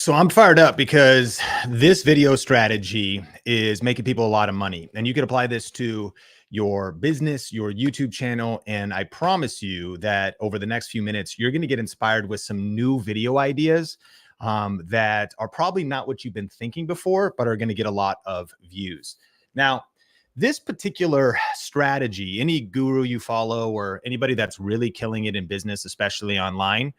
So I'm fired up because this video strategy is making people a lot of money, and you can apply this to your business, your YouTube channel. And I promise you that over the next few minutes, you're going to get inspired with some new video ideas that are probably not what you've been thinking before, but are going to get a lot of views. Now, this particular strategy, any guru you follow or anybody that's really killing it in business, especially online,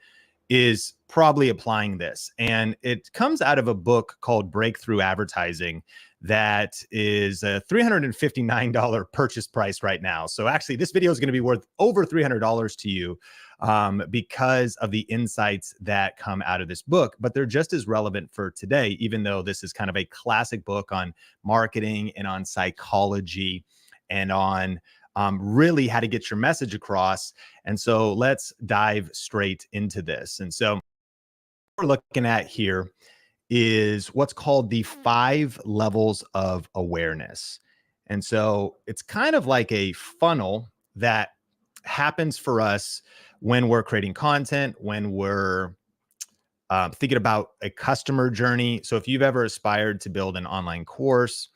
is probably applying this. And it comes out of a book called Breakthrough Advertising that is a $359 purchase price right now. So actually, this video is going to be worth over $300 to you because of the insights that come out of this book. But they're just as relevant for today, even though this is kind of a classic book on marketing and on psychology and on really how to get your message across. And so let's dive straight into this. And so what we're looking at here is what's called the 5 levels of awareness. And so it's kind of like a funnel that happens for us when we're creating content, when we're thinking about a customer journey. So if you've ever aspired to build an online course,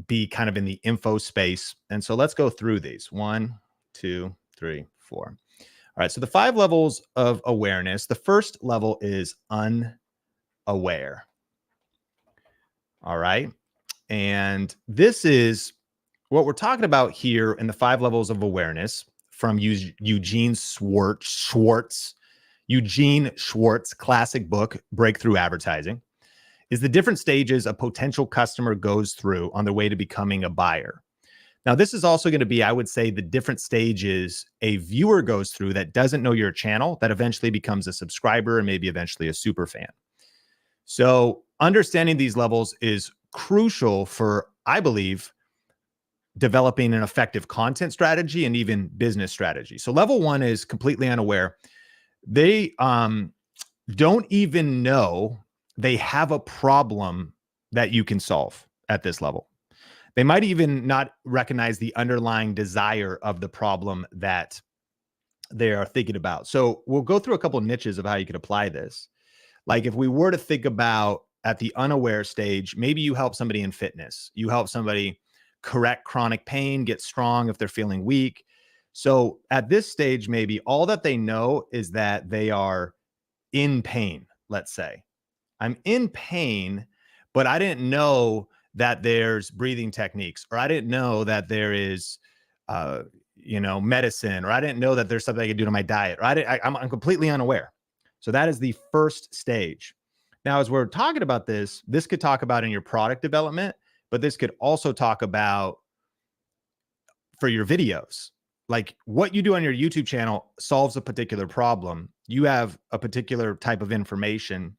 be kind of in the info space. And so let's go through these. 1, 2, 3, 4. All right. So the 5 levels of awareness. The first level is unaware. All right. And this is what we're talking about here in the 5 levels of awareness from Eugene Schwartz classic book, Breakthrough Advertising, is the different stages a potential customer goes through on their way to becoming a buyer. Now, this is also going to be, I would say, the different stages a viewer goes through that doesn't know your channel, that eventually becomes a subscriber and maybe eventually a super fan. So understanding these levels is crucial for, I believe, developing an effective content strategy and even business strategy. So level 1 is completely unaware. They don't even know they have a problem that you can solve at this level. They might even not recognize the underlying desire of the problem that they are thinking about. So we'll go through a couple of niches of how you could apply this. Like if we were to think about at the unaware stage, maybe you help somebody in fitness. You help somebody correct chronic pain, get strong if they're feeling weak. So at this stage, maybe all that they know is that they are in pain, let's say. I'm in pain, but I didn't know that there's breathing techniques, or I didn't know that there is, medicine, or I didn't know that there's something I could do to my diet, or I'm completely unaware. So that is the first stage. Now, as we're talking about this could talk about in your product development, but this could also talk about for your videos. Like what you do on your YouTube channel solves a particular problem. You have a particular type of information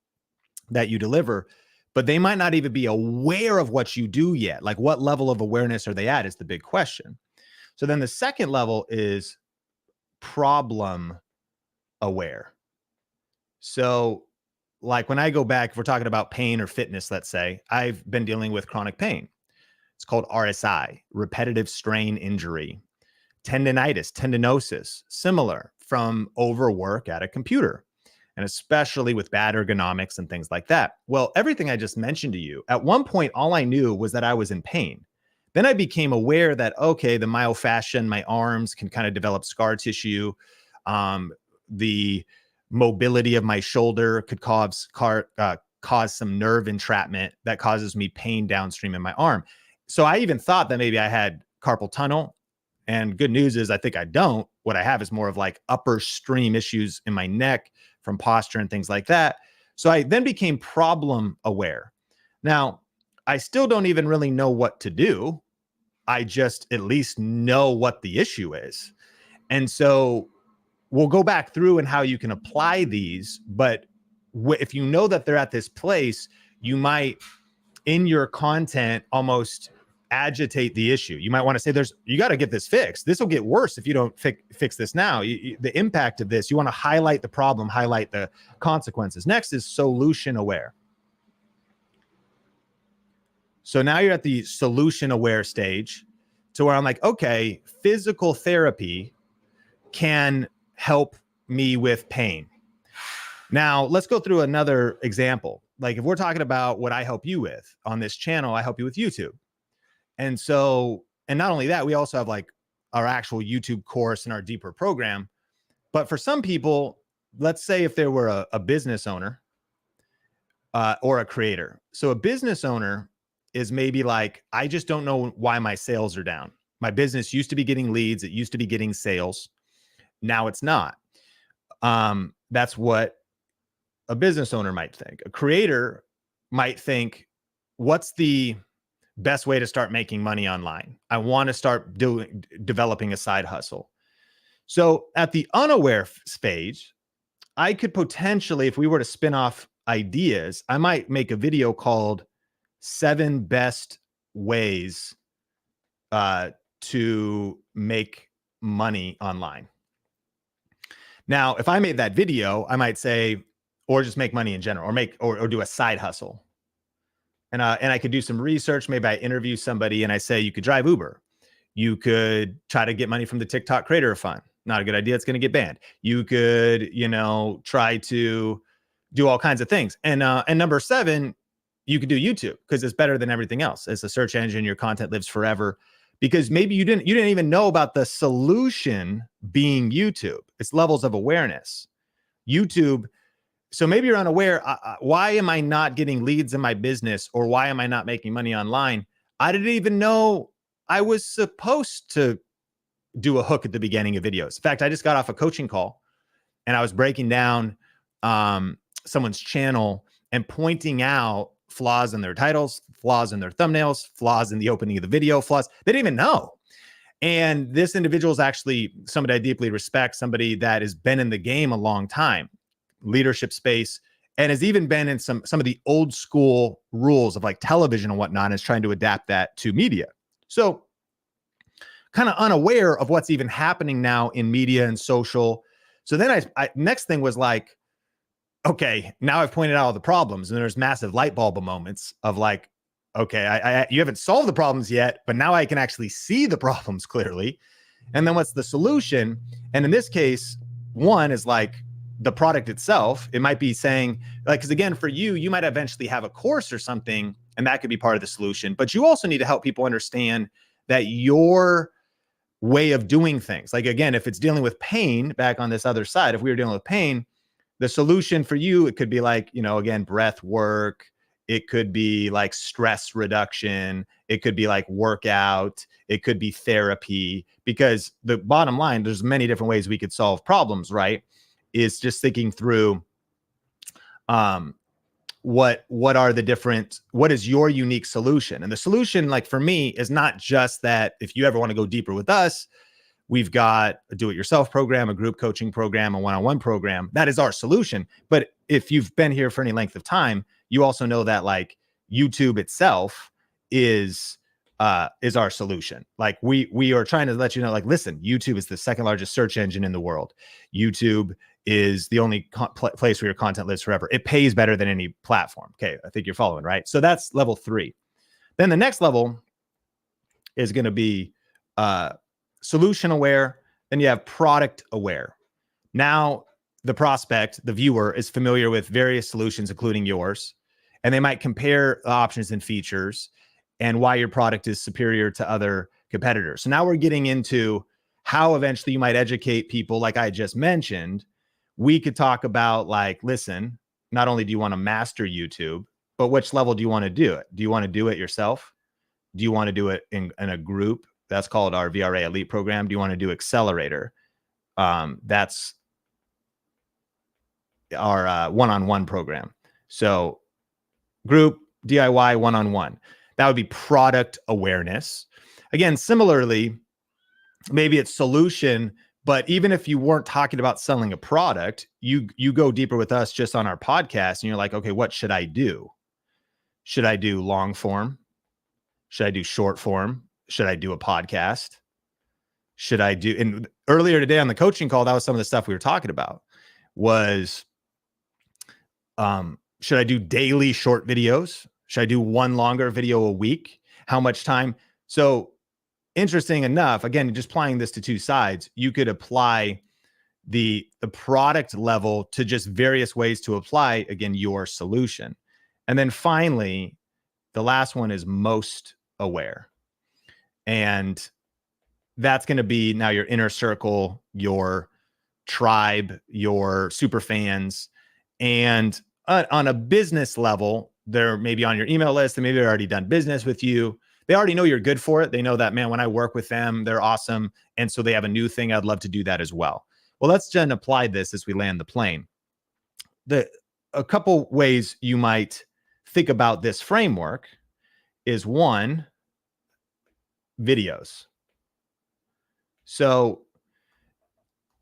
that you deliver, but they might not even be aware of what you do yet. Like what level of awareness are they at is the big question. So then the second level is problem aware. So like when I go back, if we're talking about pain or fitness, let's say, I've been dealing with chronic pain. It's called RSI, repetitive strain injury, tendinitis, tendinosis, similar from overwork at a computer, and especially with bad ergonomics and things like that. Well, everything I just mentioned to you, at one point, all I knew was that I was in pain. Then I became aware that, okay, the myofascia in my arms can kind of develop scar tissue. The mobility of my shoulder could cause some nerve entrapment that causes me pain downstream in my arm. So I even thought that maybe I had carpal tunnel. And good news is I think I don't. What I have is more of like upper stream issues in my neck from posture and things like that. So I then became problem aware. Now, I still don't even really know what to do. I just at least know what the issue is. And so we'll go back through and how you can apply these. But if you know that they're at this place, you might in your content almost agitate the issue. You might want to say you got to get this fixed. This will get worse if you don't fix this now. The impact of this, you want to highlight the problem, highlight the consequences. Next is solution aware. So now you're at the solution aware stage to where I'm like, okay, physical therapy can help me with pain. Now, let's go through another example. Like if we're talking about what I help you with on this channel, I help you with YouTube. And so, and not only that, we also have like our actual YouTube course and our deeper program. But for some people, let's say if there were a business owner or a creator. So a business owner is maybe like, I just don't know why my sales are down. My business used to be getting leads. It used to be getting sales. Now it's not. That's what a business owner might think. A creator might think, what's the best way to start making money online? I want to start developing a side hustle. So at the unaware stage, I could potentially, if we were to spin off ideas, I might make a video called 7 best ways to make money online. Now, if I made that video, I might say, or just make money in general, or do a side hustle. And I could do some research. Maybe I interview somebody and I say, you could drive Uber. You could try to get money from the TikTok creator fund. Not a good idea. It's going to get banned. You could, try to do all kinds of things. And number 7, you could do YouTube because it's better than everything else. As a search engine, your content lives forever. Because maybe you didn't even know about the solution being YouTube. It's levels of awareness. YouTube. So maybe you're unaware. Why am I not getting leads in my business, or why am I not making money online? I didn't even know I was supposed to do a hook at the beginning of videos. In fact, I just got off a coaching call and I was breaking down someone's channel and pointing out flaws in their titles, flaws in their thumbnails, flaws in the opening of the video, flaws they didn't even know. And this individual is actually somebody I deeply respect, somebody that has been in the game a long time, leadership space, and has even been in some of the old school rules of like television and whatnot, and is trying to adapt that to media. So kind of unaware of what's even happening now in media and social. So then I next thing was like, okay, now I've pointed out all the problems, and there's massive light bulb moments of like, okay, you haven't solved the problems yet, but now I can actually see the problems clearly. And then what's the solution? And in this case, one is like the product itself. It might be saying, like, because again, for you might eventually have a course or something, and that could be part of the solution. But you also need to help people understand that your way of doing things, like, again, if it's dealing with pain, back on this other side, if we were dealing with pain, the solution for you, it could be like, again, breath work. It could be like stress reduction. It could be like workout. It could be therapy, because the bottom line, there's many different ways we could solve problems, right? Is just thinking through what is your unique solution? And the solution, like for me, is not just that if you ever want to go deeper with us, we've got a do-it-yourself program, a group coaching program, a one-on-one program. That is our solution. But if you've been here for any length of time, you also know that like YouTube itself is our solution. Like we are trying to let you know, like, listen, YouTube is the second largest search engine in the world. YouTube is the only place where your content lives forever. It pays better than any platform. Okay, I think you're following, right? So that's level 3. Then the next level is going to be solution aware. Then you have product aware. Now the prospect, the viewer, is familiar with various solutions, including yours, and they might compare the options and features and why your product is superior to other competitors. So now we're getting into how eventually you might educate people. Like I just mentioned, we could talk about like, listen, not only do you want to master YouTube, but which level do you want to do it? Do you want to do it yourself? Do you want to do it in a group? That's called our VRA Elite program. Do you want to do Accelerator? That's our one-on-one program. So group, DIY, one-on-one. That would be product awareness. Again, similarly, maybe it's solution, but even if you weren't talking about selling a product, you go deeper with us just on our podcast, and you're like, okay, what should I do? Should I do long form? Should I do short form? Should I do a podcast? Should I do, and earlier today on the coaching call, that was some of the stuff we were talking about was, should I do daily short videos? Should I do one longer video a week? How much time? So interesting enough, again, just applying this to two sides, you could apply the product level to just various ways to apply, again, your solution. And then finally, the last one is most aware. And that's going to be now your inner circle, your tribe, your super fans. And on a business level, they're maybe on your email list and maybe they've already done business with you. They already know you're good for it. They know that, man, when I work with them, they're awesome. And so they have a new thing. I'd love to do that as well. Well, let's then apply this as we land the plane. A couple ways you might think about this framework is one, videos. So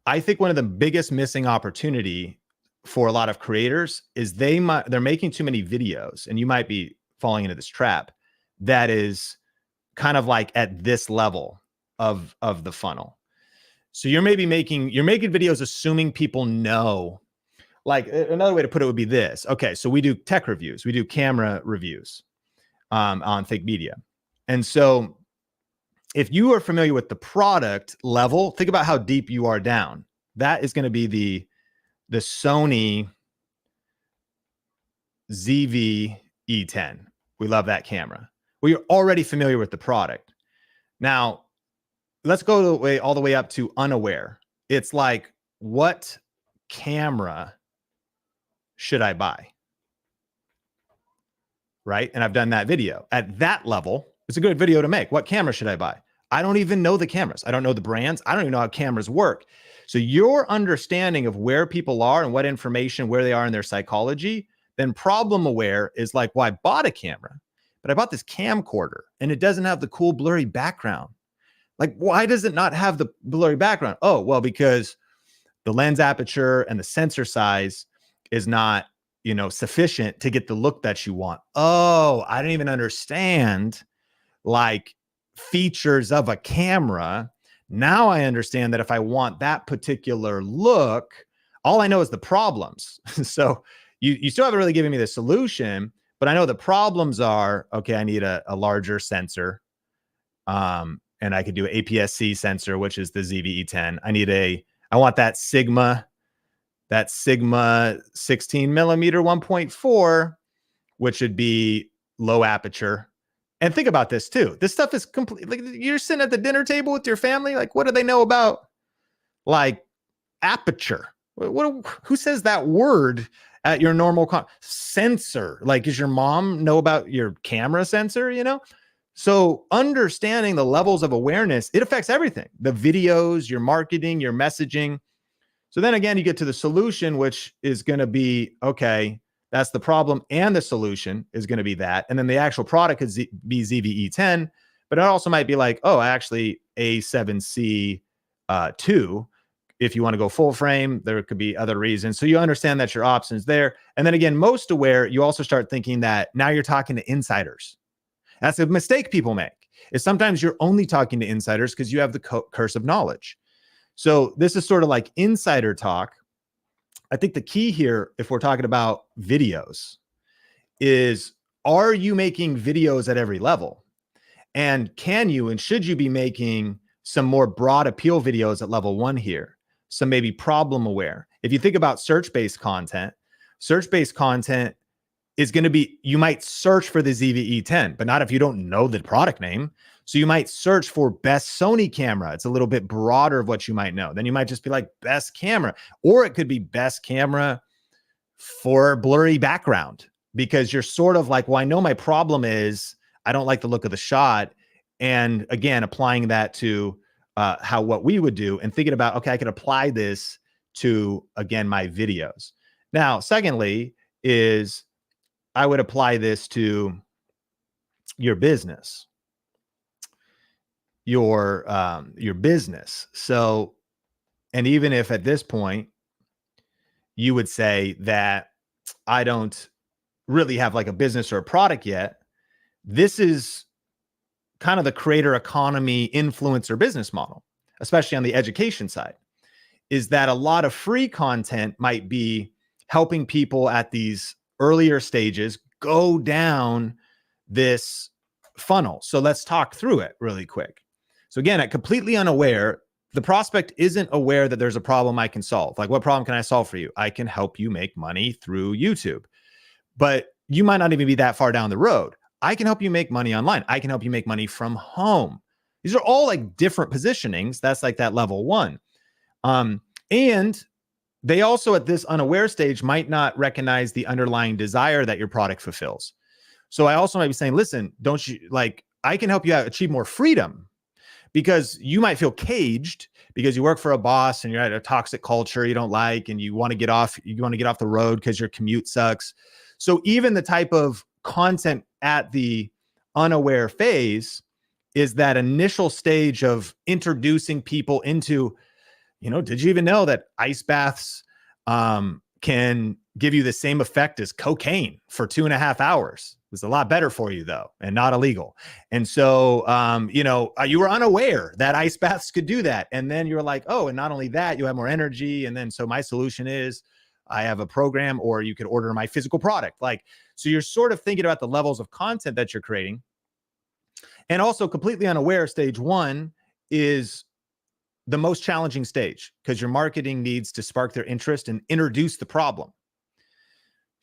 I think one of the biggest missing opportunity for a lot of creators is they're making too many videos, and you might be falling into this trap that is kind of like at this level of the funnel. So you're making videos assuming people know. Like another way to put it would be this. Okay, so we do tech reviews, we do camera reviews on Think Media. And so if you are familiar with the product level, think about how deep you are down. That is going to be the Sony ZV-E10. We love that camera. Well, you're already familiar with the product. Now, let's go all the way up to unaware. It's like, what camera should I buy? Right? And I've done that video. At that level, it's a good video to make. What camera should I buy? I don't even know the cameras. I don't know the brands. I don't even know how cameras work. So your understanding of where people are and what information, where they are in their psychology, then problem aware is like, well, I bought a camera, but I bought this camcorder and it doesn't have the cool blurry background. Like, why does it not have the blurry background? Oh, well, because the lens aperture and the sensor size is not, sufficient to get the look that you want. Oh, I don't even understand like features of a camera. Now I understand that if I want that particular look, all I know is the problems. So you still haven't really given me the solution, but I know the problems are, okay, I need a larger sensor. And I could do an APS-C sensor, which is the ZV-E10. I want that Sigma 16 millimeter 1.4, which would be low aperture. And think about this too. This stuff is complete. Like, you're sitting at the dinner table with your family. Like, what do they know about like aperture? Who says that word at your normal sensor? Like, does your mom know about your camera sensor? So understanding the levels of awareness, it affects everything. The videos, your marketing, your messaging. So then again, you get to the solution, which is going to be, okay, that's the problem. And the solution is going to be that. And then the actual product could be ZV-E10, but it also might be like, oh, actually A7C 2. If you want to go full frame, there could be other reasons. So you understand that your options there. And then again, most aware, you also start thinking that now you're talking to insiders. That's a mistake people make, is sometimes you're only talking to insiders because you have the curse of knowledge. So this is sort of like insider talk. I think the key here, if we're talking about videos, is, are you making videos at every level? And can you and should you be making some more broad appeal videos at level 1 here? Some maybe problem aware. If you think about search-based content is going to be, you might search for the ZV-E10, but not if you don't know the product name. So you might search for best Sony camera. It's a little bit broader of what you might know. Then you might just be like best camera, or it could be best camera for blurry background, because you're sort of like, well, I know my problem is I don't like the look of the shot. And again, applying that to what we would do and thinking about, okay, I could apply this to, again, my videos. Now, secondly, is I would apply this to your business. Your business. So, and even if at this point you would say that I don't really have like a business or a product yet, this is kind of the creator economy influencer business model, especially on the education side, is that a lot of free content might be helping people at these earlier stages go down this funnel. So let's talk through it really quick. So again, at completely unaware, the prospect isn't aware that there's a problem I can solve. Like, what problem can I solve for you? I can help you make money through YouTube. But you might not even be that far down the road. I can help you make money online. I can help you make money from home. These are all like different positionings. That's like that level one. And they also at this unaware stage might not recognize the underlying desire that your product fulfills. So I also might be saying, listen, don't you like, I can help you achieve more freedom, because you might feel caged because you work for a boss and you're at a toxic culture you don't like, and you want to get off the road because your commute sucks. So even the type of content at the unaware phase is that initial stage of introducing people into, did you even know that ice baths can give you the same effect as cocaine for 2.5 hours? It's a lot better for you though, and not illegal. And so, you were unaware that ice baths could do that. And then you're like, oh, and not only that, you have more energy. And then, so my solution is I have a program, or you could order my physical product. Like, so you're sort of thinking about the levels of content that you're creating. And also completely unaware, stage one is the most challenging stage, because your marketing needs to spark their interest and introduce the problem.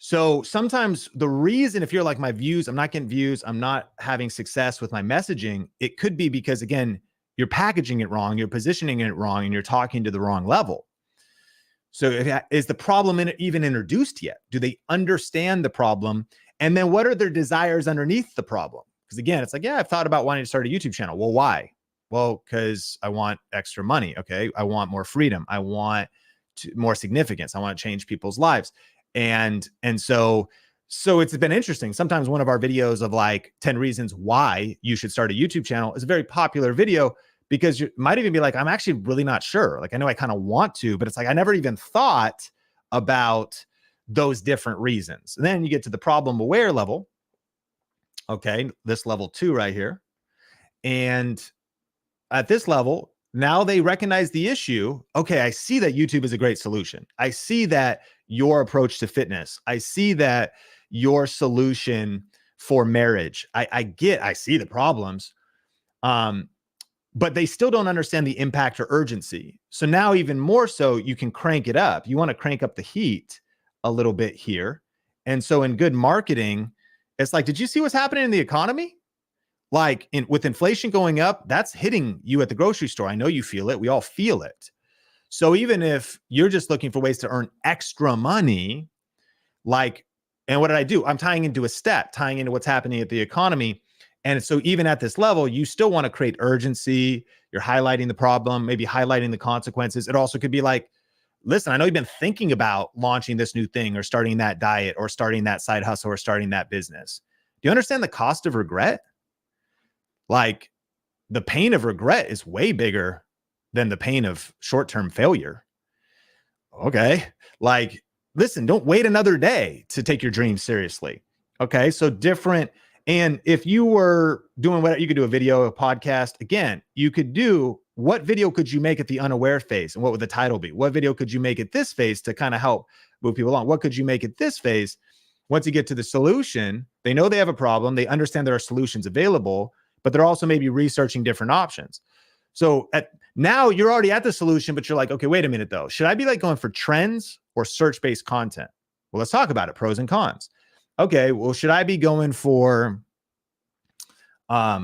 So sometimes the reason, if you're like, my views, I'm not getting views, I'm not having success with my messaging, it could be because, again, you're packaging it wrong, you're positioning it wrong, and you're talking to the wrong level. So is the problem even introduced yet? Do they understand the problem? And then what are their desires underneath the problem? Because again, it's like, yeah, I've thought about wanting to start a YouTube channel. Well, why? Well, because I want extra money. Okay. I want more freedom. I want more significance. I want to change people's lives. And so it's been interesting. Sometimes one of our videos of like 10 reasons why you should start a YouTube channel is a very popular video, because you might even be like, I'm actually really not sure. Like, I know I kind of want to, but it's like, I never even thought about those different reasons. And then you get to the problem aware level. Okay. This level 2 right here. And at this level, now they recognize the issue. Okay, I see that YouTube is a great solution. I see that your approach to fitness. I see that your solution for marriage. I see the problems. But they still don't understand the impact or urgency. So now even more so, you can crank it up. You want to crank up the heat a little bit here. And so in good marketing, it's like, did you see what's happening in the economy? Like with inflation going up, that's hitting you at the grocery store. I know you feel it. We all feel it. So even if you're just looking for ways to earn extra money, and what did I do? I'm tying into a stat, tying into what's happening at the economy. And so even at this level, you still want to create urgency. You're highlighting the problem, maybe highlighting the consequences. It also could be like, listen, I know you've been thinking about launching this new thing, or starting that diet, or starting that side hustle, or starting that business. Do you understand the cost of regret? Like, the pain of regret is way bigger than the pain of short-term failure. Okay. Like, listen, don't wait another day to take your dreams seriously. Okay. So different. And if you were doing what you could do, a video, a podcast, again, you could do, what video could you make at the unaware phase? And what would the title be? What video could you make at this phase to kind of help move people along? What could you make at this phase? Once you get to the solution, they know they have a problem. They understand there are solutions available, but they're also maybe researching different options. So now you're already at the solution, but you're like, okay, wait a minute though. Should I be like going for trends or search-based content? Well, let's talk about it, pros and cons. Okay, well, should I be going for a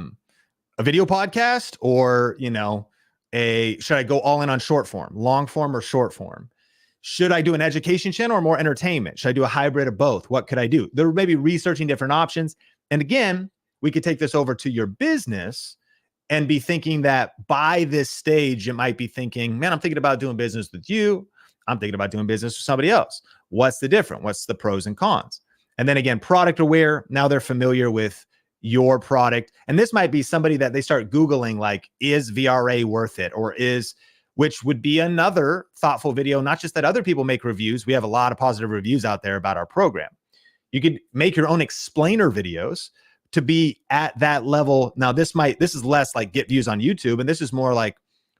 video podcast, or, should I go all in on short form, long form, or short form? Should I do an education channel or more entertainment? Should I do a hybrid of both? What could I do? They're maybe researching different options. And again, we could take this over to your business and be thinking that by this stage, it might be thinking, man, I'm thinking about doing business with you. I'm thinking about doing business with somebody else. What's the difference? What's the pros and cons? And then again, product aware. Now they're familiar with your product. And this might be somebody that they start Googling, like, is VRA worth it? Or which would be another thoughtful video, not just that other people make reviews. We have a lot of positive reviews out there about our program. You could make your own explainer videos to be at that level. Now, this is less like get views on YouTube, and this is more like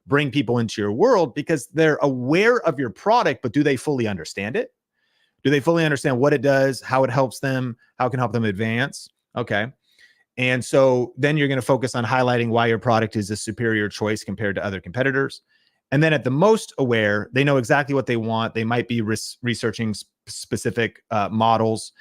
bring people into your world, because they're aware of your product, but do they fully understand it? Do they fully understand what it does, how it helps them, how it can help them advance? Okay. And so then you're going to focus on highlighting why your product is a superior choice compared to other competitors. And then at the most aware, they know exactly what they want. They might be researching specific models.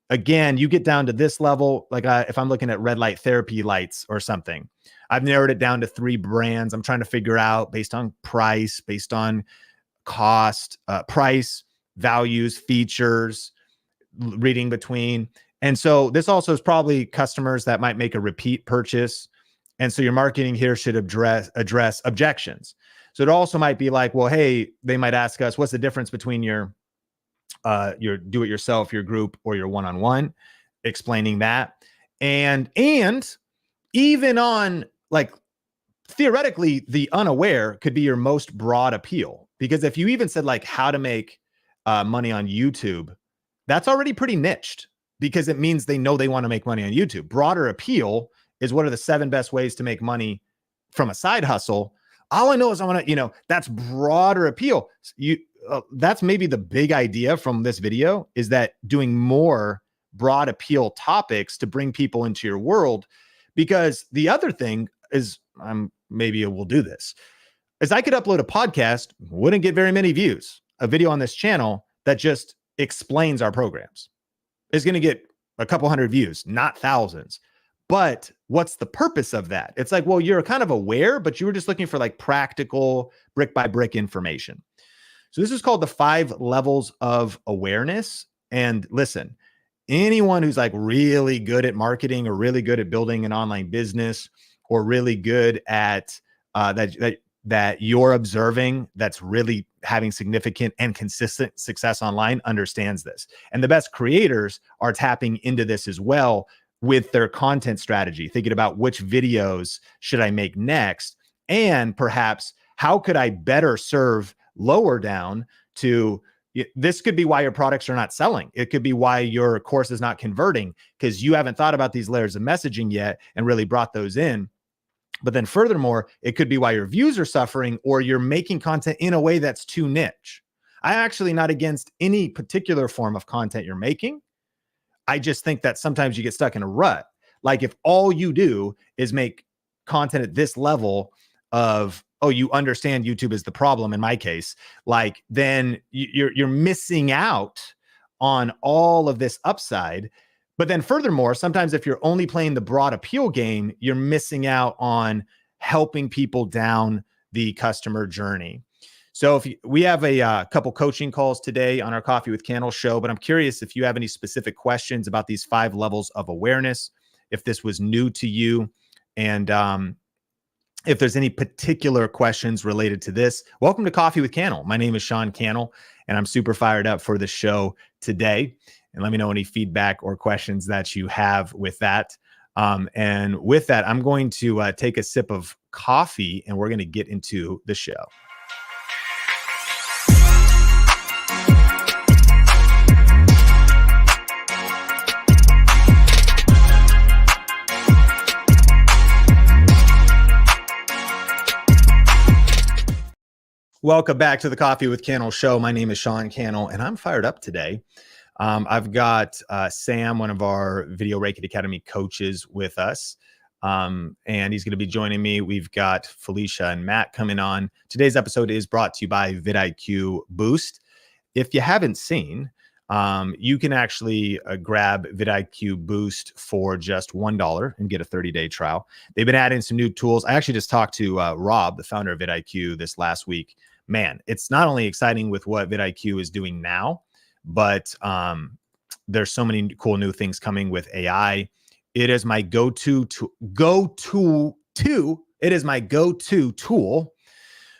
Again, you get down to this level, like if I'm looking at red light therapy lights or something, I've narrowed it down to 3 brands. I'm trying to figure out based on price, based on cost, price, values, features, reading between. And so this also is probably customers that might make a repeat purchase. And so your marketing here should address objections. So it also might be like, well, hey, they might ask us, what's the difference between your do-it-yourself, your group, or your one-on-one, explaining that. And even on, like, theoretically, the unaware could be your most broad appeal, because if you even said like how to make money on YouTube, that's already pretty niched, because it means they know they want to make money on YouTube. Broader appeal is what are the 7 best ways to make money from a side hustle. All I know is I want to, that's broader appeal. That's maybe the big idea from this video, is that doing more broad appeal topics to bring people into your world. Because the other thing is, maybe we'll do this, is I could upload a podcast, wouldn't get very many views. A video on this channel that just explains our programs is going to get a couple hundred views, not thousands. But what's the purpose of that? It's like, well, you're kind of aware, but you were just looking for like practical brick by brick information. So this is called the 5 levels of awareness. And listen, anyone who's like really good at marketing, or really good at building an online business, or really good at that you're observing, that's really having significant and consistent success online, understands this. And the best creators are tapping into this as well with their content strategy, thinking about which videos should I make next, and perhaps how could I better serve lower down to. This could be why your products are not selling. It could be why your course is not converting, because you haven't thought about these layers of messaging yet and really brought those in. But then furthermore, it could be why your views are suffering, or you're making content in a way that's too niche. I'm actually not against any particular form of content you're making. I just think that sometimes you get stuck in a rut. Like if all you do is make content at this level of, oh, you understand YouTube is the problem in my case, like then you're missing out on all of this upside. But then furthermore, sometimes if you're only playing the broad appeal game, you're missing out on helping people down the customer journey. So if we have a couple coaching calls today on our Coffee with Cannell show, but I'm curious if you have any specific questions about these 5 levels of awareness, if this was new to you, and if there's any particular questions related to this. Welcome to Coffee with Cannell. My name is Sean Cannell, and I'm super fired up for the show today. And let me know any feedback or questions that you have with that. And with that, I'm going to take a sip of coffee, and we're going to get into the show. Welcome back to the Coffee with Cannell show. My name is Sean Cannell, and I'm fired up today. I've got Sam, one of our Video Reiki Academy coaches, with us, and he's going to be joining me. We've got Felicia and Matt coming on. Today's episode is brought to you by vidIQ Boost. If you haven't seen, you can actually grab vidIQ Boost for just $1 and get a 30-day trial. They've been adding some new tools. I actually just talked to Rob, the founder of vidIQ, this last week. Man, it's not only exciting with what vidIQ is doing now, but there's so many cool new things coming with AI. It is my go-to tool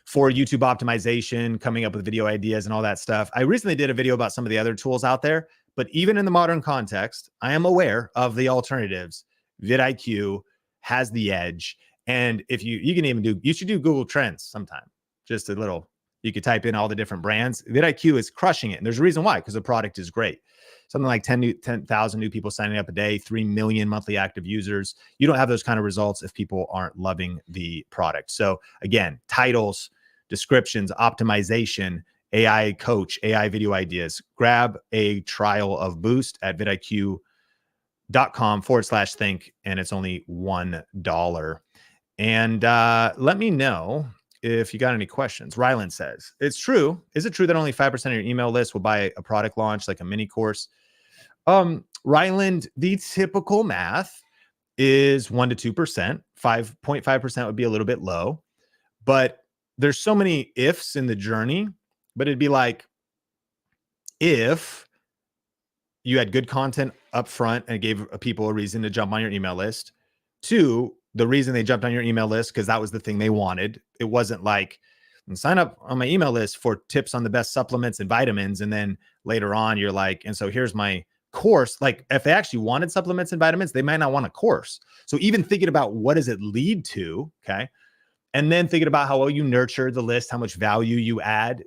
for YouTube optimization, coming up with video ideas and all that stuff. I recently did a video about some of the other tools out there, but even in the modern context, I am aware of the alternatives. vidIQ has the edge. And if you can even you should do Google Trends sometime. Just a little, you could type in all the different brands. vidIQ is crushing it. And there's a reason why, because the product is great. Something like 10,000 new people signing up a day, 3 million monthly active users. You don't have those kind of results if people aren't loving the product. So again, titles, descriptions, optimization, AI coach, AI video ideas. Grab a trial of Boost at vidiq.com/think, and it's only $1. And let me know if you got any questions. Ryland says, it's true. Is it true that only 5% of your email list will buy a product launch, like a mini course? Ryland, the typical math is 1 to 2%. 5.5% would be a little bit low, but there's so many ifs in the journey. But it'd be like, if you had good content up front and gave people a reason to jump on your email list. 2, the reason they jumped on your email list, because that was the thing they wanted. It wasn't like, sign up on my email list for tips on the best supplements and vitamins. And then later on, you're like, and so here's my course. Like, if they actually wanted supplements and vitamins, they might not want a course. So even thinking about what does it lead to, okay? And then thinking about how well you nurture the list, how much value you add.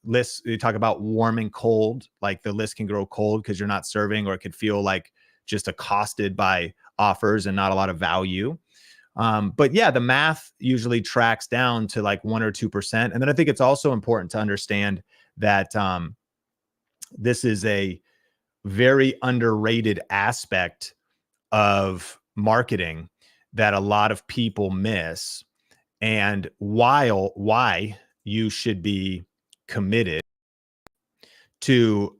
Lists, you talk about warm and cold, like the list can grow cold because you're not serving, or it could feel like just accosted by offers and not a lot of value. But yeah, the math usually tracks down to like 1 or 2%. And then I think it's also important to understand that this is a very underrated aspect of marketing that a lot of people miss, and why you should be committed to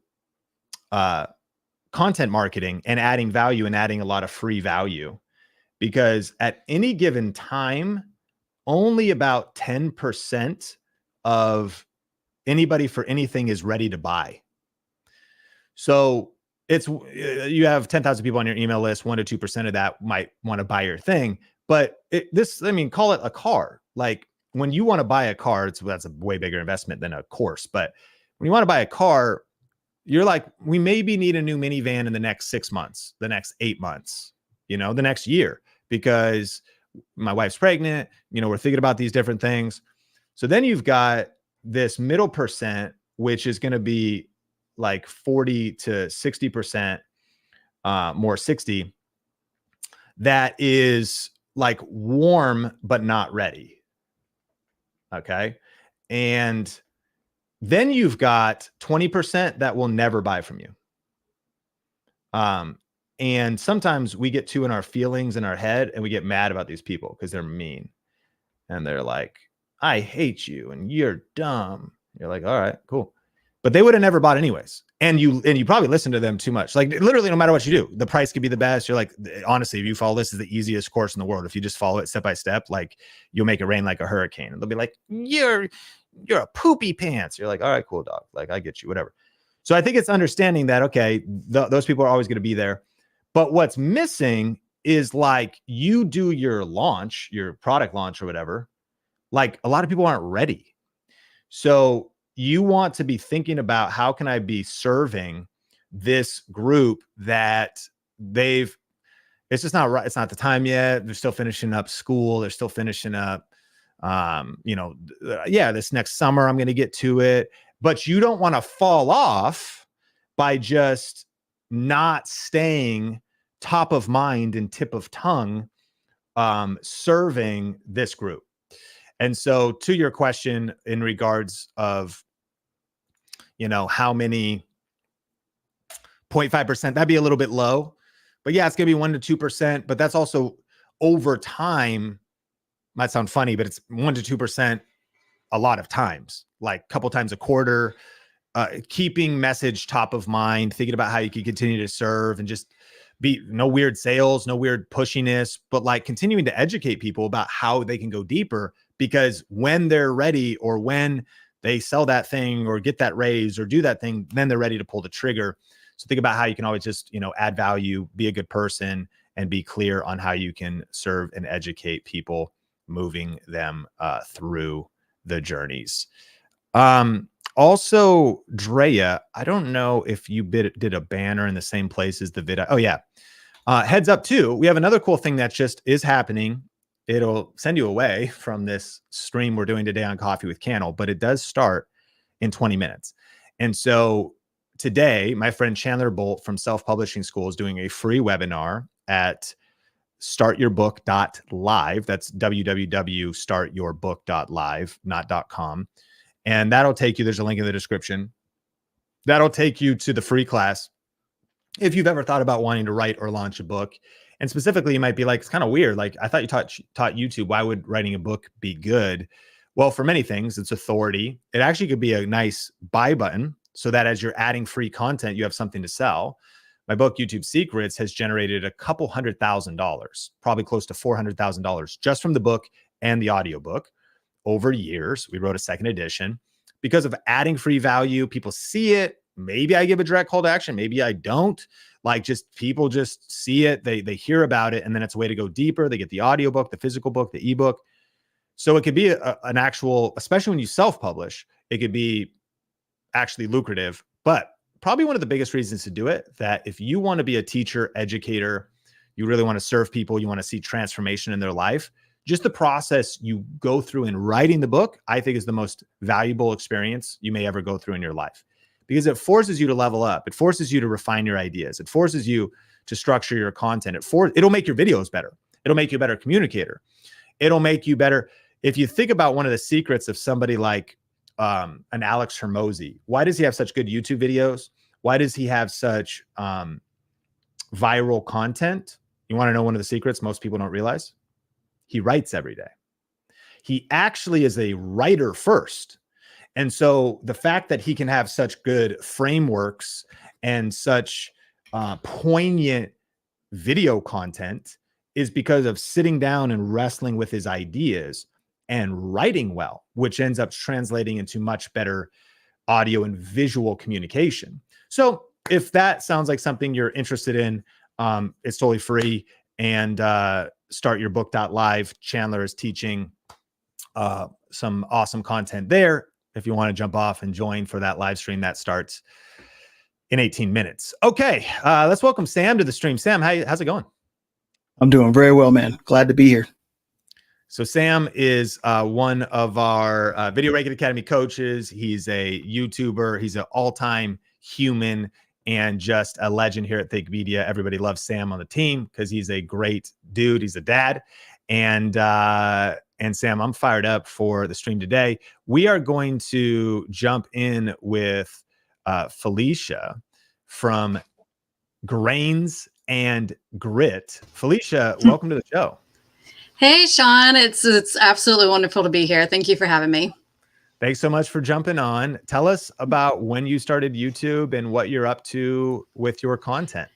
content marketing and adding value and adding a lot of free value. Because at any given time, only about 10% of anybody for anything is ready to buy. So it's, you have 10,000 people on your email list, 1 to 2% of that might want to buy your thing. But call it a car. Like, when you want to buy a car, that's a way bigger investment than a course. But when you want to buy a car, you're like, we maybe need a new minivan in the next 6 months, the next 8 months, the next year, because my wife's pregnant, we're thinking about these different things. So then you've got this middle percent, which is going to be like 40 to 60%, more 60, that is like warm, but not ready. Okay. And then you've got 20% that will never buy from you. And sometimes we get too in our feelings in our head, and we get mad about these people because they're mean. And they're like, I hate you and you're dumb. You're like, all right, cool. But they would have never bought anyways. And you probably listen to them too much. Like, literally, no matter what you do, the price could be the best. You're like, honestly, if you follow this, is the easiest course in the world. If you just follow it step by step, like, you'll make it rain like a hurricane. And they'll be like, you're a poopy pants. You're like, all right, cool, dog. Like, I get you, whatever. So I think it's understanding that, okay, those people are always going to be there. But what's missing is, like, you do your launch, your product launch or whatever, like, a lot of people aren't ready. So you want to be thinking about, how can I be serving this group that it's just not right. It's not the time yet. They're still finishing up school. They're still finishing up, this next summer, I'm going to get to it. But you don't want to fall off by just not staying top of mind and tip of tongue, serving this group. And so, to your question in regards of, how many, 0.5%, that'd be a little bit low, but yeah, it's going to be 1 to 2%, but that's also over time. Might sound funny, but it's 1 to 2% a lot of times, like a couple times a quarter, keeping message top of mind, thinking about how you can continue to serve, and just be no weird sales, no weird pushiness, but like continuing to educate people about how they can go deeper, because when they're ready, or when they sell that thing or get that raise or do that thing, then they're ready to pull the trigger. So think about how you can always just, add value, be a good person, and be clear on how you can serve and educate people, moving them through the journeys. Also, Drea, I don't know if you did a banner in the same place as the video. Oh yeah. Heads up too, we have another cool thing that just is happening. It'll send you away from this stream we're doing today on Coffee with Cannell, but it does start in 20 minutes. And so today, my friend Chandler Bolt from Self Publishing School is doing a free webinar at startyourbook.live. That's www.startyourbook.live, not .com. And that'll take you, there's a link in the description. That'll take you to the free class. If you've ever thought about wanting to write or launch a book, and specifically, you might be like, it's kind of weird. Like, I thought you taught YouTube. Why would writing a book be good? Well, for many things, it's authority. It actually could be a nice buy button so that as you're adding free content, you have something to sell. My book, YouTube Secrets, has generated a couple $100,000, probably close to $400,000 just from the book and the audiobook over years. We wrote a second edition because of adding free value. People see it. Maybe I give a direct call to action. Maybe I don't. Like, just people just see it. They hear about it. And then it's a way to go deeper. They get the audiobook, the physical book, the ebook. So it could be an actual, especially when you self-publish, it could be actually lucrative. But probably one of the biggest reasons to do it, that if you want to be a teacher, educator, you really want to serve people, you want to see transformation in their life, just the process you go through in writing the book, I think is the most valuable experience you may ever go through in your life, because it forces you to level up. It forces you to refine your ideas. It forces you to structure your content. It'll make your videos better. It'll make you a better communicator. It'll make you better. If you think about one of the secrets of somebody like an Alex Hermosi, why does he have such good YouTube videos? Why does he have such viral content? You want to know one of the secrets most people don't realize? He writes every day. He actually is a writer first. And so the fact that he can have such good frameworks and such poignant video content is because of sitting down and wrestling with his ideas and writing well, which ends up translating into much better audio and visual communication. So if that sounds like something you're interested in, it's totally free. And startyourbook.live. Chandler is teaching some awesome content there if you want to jump off and join for that live stream that starts in 18 minutes. Okay, let's welcome Sam to the stream. Sam, how's it going? I'm doing very well, man. Glad to be here. So Sam is one of our Video Ranking Academy coaches. He's a YouTuber. He's an all-time human and just a legend here at Think Media. Everybody loves Sam on the team because he's a great dude. He's a dad. And Sam, I'm fired up for the stream today. We are going to jump in with Felicia from Grains and Grit. Felicia, welcome to the show. Hey, Sean. It's absolutely wonderful to be here. Thank you for having me. Thanks so much for jumping on. Tell us about when you started YouTube and what you're up to with your content.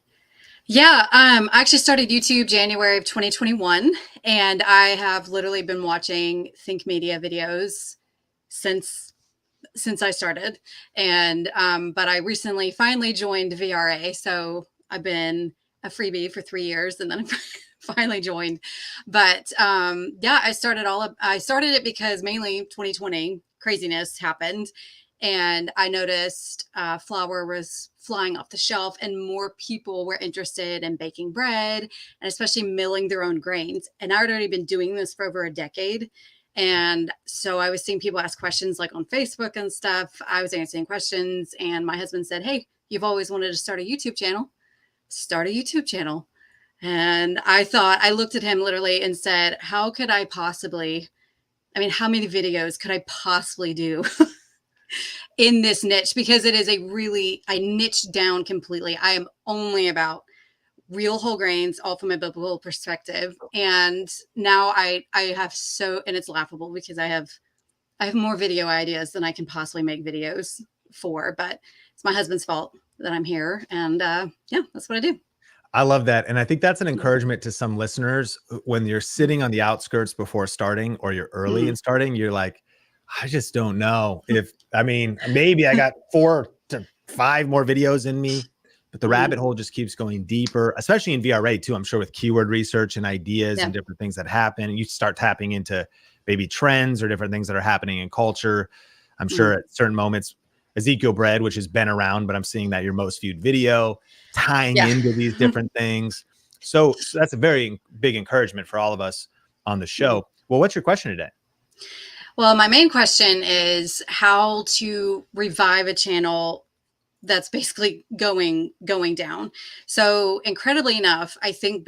Yeah, I actually started YouTube January of 2021, and I have literally been watching Think Media videos since I started. And but I recently finally joined VRA, so I've been a freebie for 3 years, and then finally joined. But yeah, I started it because mainly 2020 craziness happened, and I noticed flour was flying off the shelf, and more people were interested in baking bread and especially milling their own grains. And I'd already been doing this for over a decade. And so I was seeing people ask questions like on Facebook and stuff. I was answering questions, and my husband said, "Hey, you've always wanted to start a YouTube channel. Start a YouTube channel." And I looked at him literally and said, how could I possibly, how many videos could I possibly do in this niche? Because it is I niched down completely. I am only about real whole grains, all from a biblical perspective. And now I have and it's laughable because I have more video ideas than I can possibly make videos for, but it's my husband's fault that I'm here. And yeah, that's what I do. I love that. And I think that's an encouragement to some listeners when you're sitting on the outskirts before starting, or you're early in starting, you're like, I just don't know maybe I got 4 to 5 more videos in me, but the rabbit hole just keeps going deeper, especially in VRA too. I'm sure with keyword research and ideas and different things that happen, and you start tapping into maybe trends or different things that are happening in culture. I'm sure at certain moments, Ezekiel bread, which has been around, but I'm seeing that your most viewed video tying into these different things. So that's a very big encouragement for all of us on the show. Well, what's your question today? Well, my main question is how to revive a channel that's basically going down. So incredibly enough, I think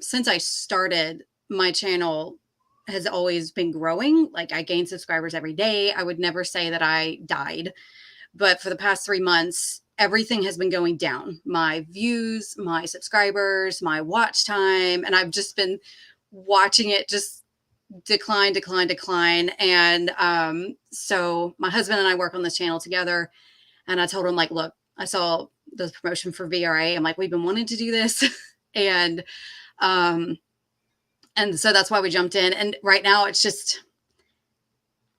since I started, my channel has always been growing. Like, I gain subscribers every day. I would never say that I died. But for the past 3 months, everything has been going down. My views, my subscribers, my watch time. And I've just been watching it just decline. And so my husband and I work on this channel together. And I told him, like, look, I saw the promotion for VRA. I'm like, we've been wanting to do this. and so that's why we jumped in. And right now it's just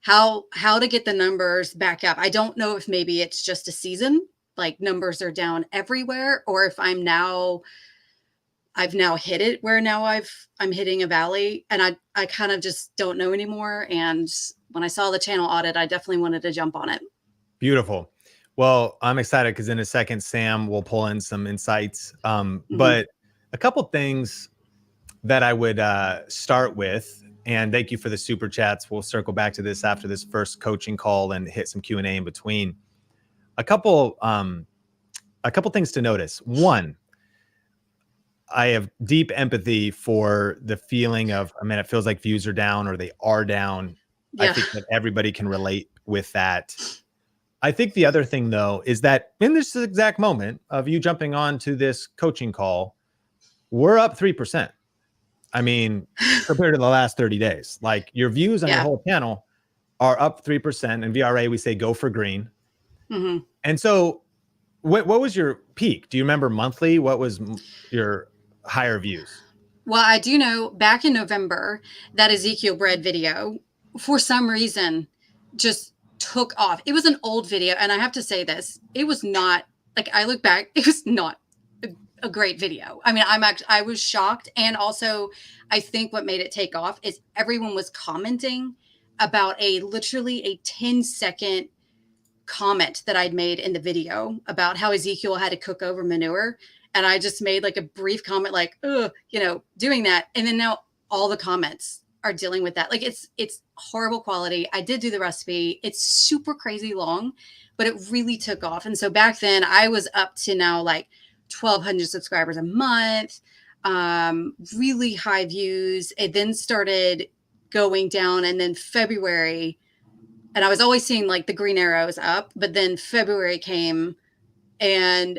how to get the numbers back up. I don't know if maybe it's just a season, like numbers are down everywhere, or if I've now hit it where now I'm hitting a valley, and I kind of just don't know anymore. And when I saw the channel audit, I definitely wanted to jump on it. Beautiful. Well, I'm excited because in a second, Sam will pull in some insights. But a couple things that I would start with, and thank you for the super chats. We'll circle back to this after this first coaching call and hit some Q&A in between. A couple things to notice. One, I have deep empathy for the feeling of, I mean, it feels like views are down or they are down. Yeah. I think that everybody can relate with that. I think the other thing, though, is that in this exact moment of you jumping on to this coaching call, we're up 3%. I mean, compared to the last 30 days, like your views on your whole channel are up 3%. And VRA, we say go for green. And so what was your peak? Do you remember monthly? What was your higher views? Well, I do know back in November, that Ezekiel bread video, for some reason, just took off. It was an old video. And I have to say this, it was not, like, I look back, it was not a great video. I mean, I was shocked. And also I think what made it take off is everyone was commenting about literally a 10-second comment that I'd made in the video about how Ezekiel had to cook over manure. And I just made like a brief comment, like, doing that. And then now all the comments are dealing with that. Like it's horrible quality. I did do the recipe. It's super crazy long, but it really took off. And so back then I was up to now like 1,200 subscribers a month, really high views. It then started going down. And then February, and I was always seeing like the green arrows up, but then February came and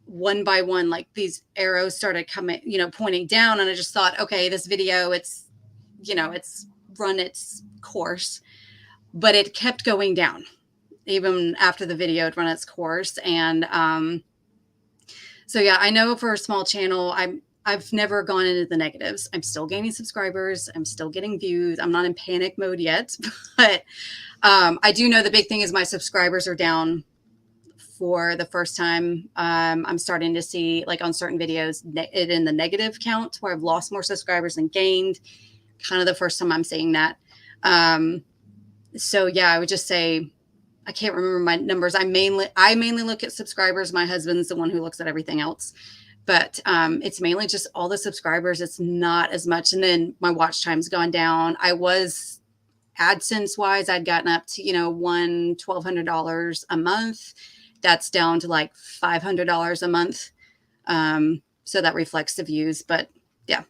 one by one, like these arrows started coming, pointing down. And I just thought, okay, this video, it's run its course, but it kept going down even after the video had run its course. And so, yeah, I know for a small channel, I've never gone into the negatives. I'm still gaining subscribers. I'm still getting views. I'm not in panic mode yet, but I do know the big thing is my subscribers are down for the first time. I'm starting to see, like, on certain videos, it in the negative count where I've lost more subscribers than gained. Kind of the first time I'm seeing that. So yeah, I would just say, I can't remember my numbers. I mainly look at subscribers. My husband's the one who looks at everything else, but it's mainly just all the subscribers. It's not as much. And then my watch time's gone down. I was AdSense wise, I'd gotten up to, $1,200 a month. That's down to like $500 a month. So that reflects the views, but yeah.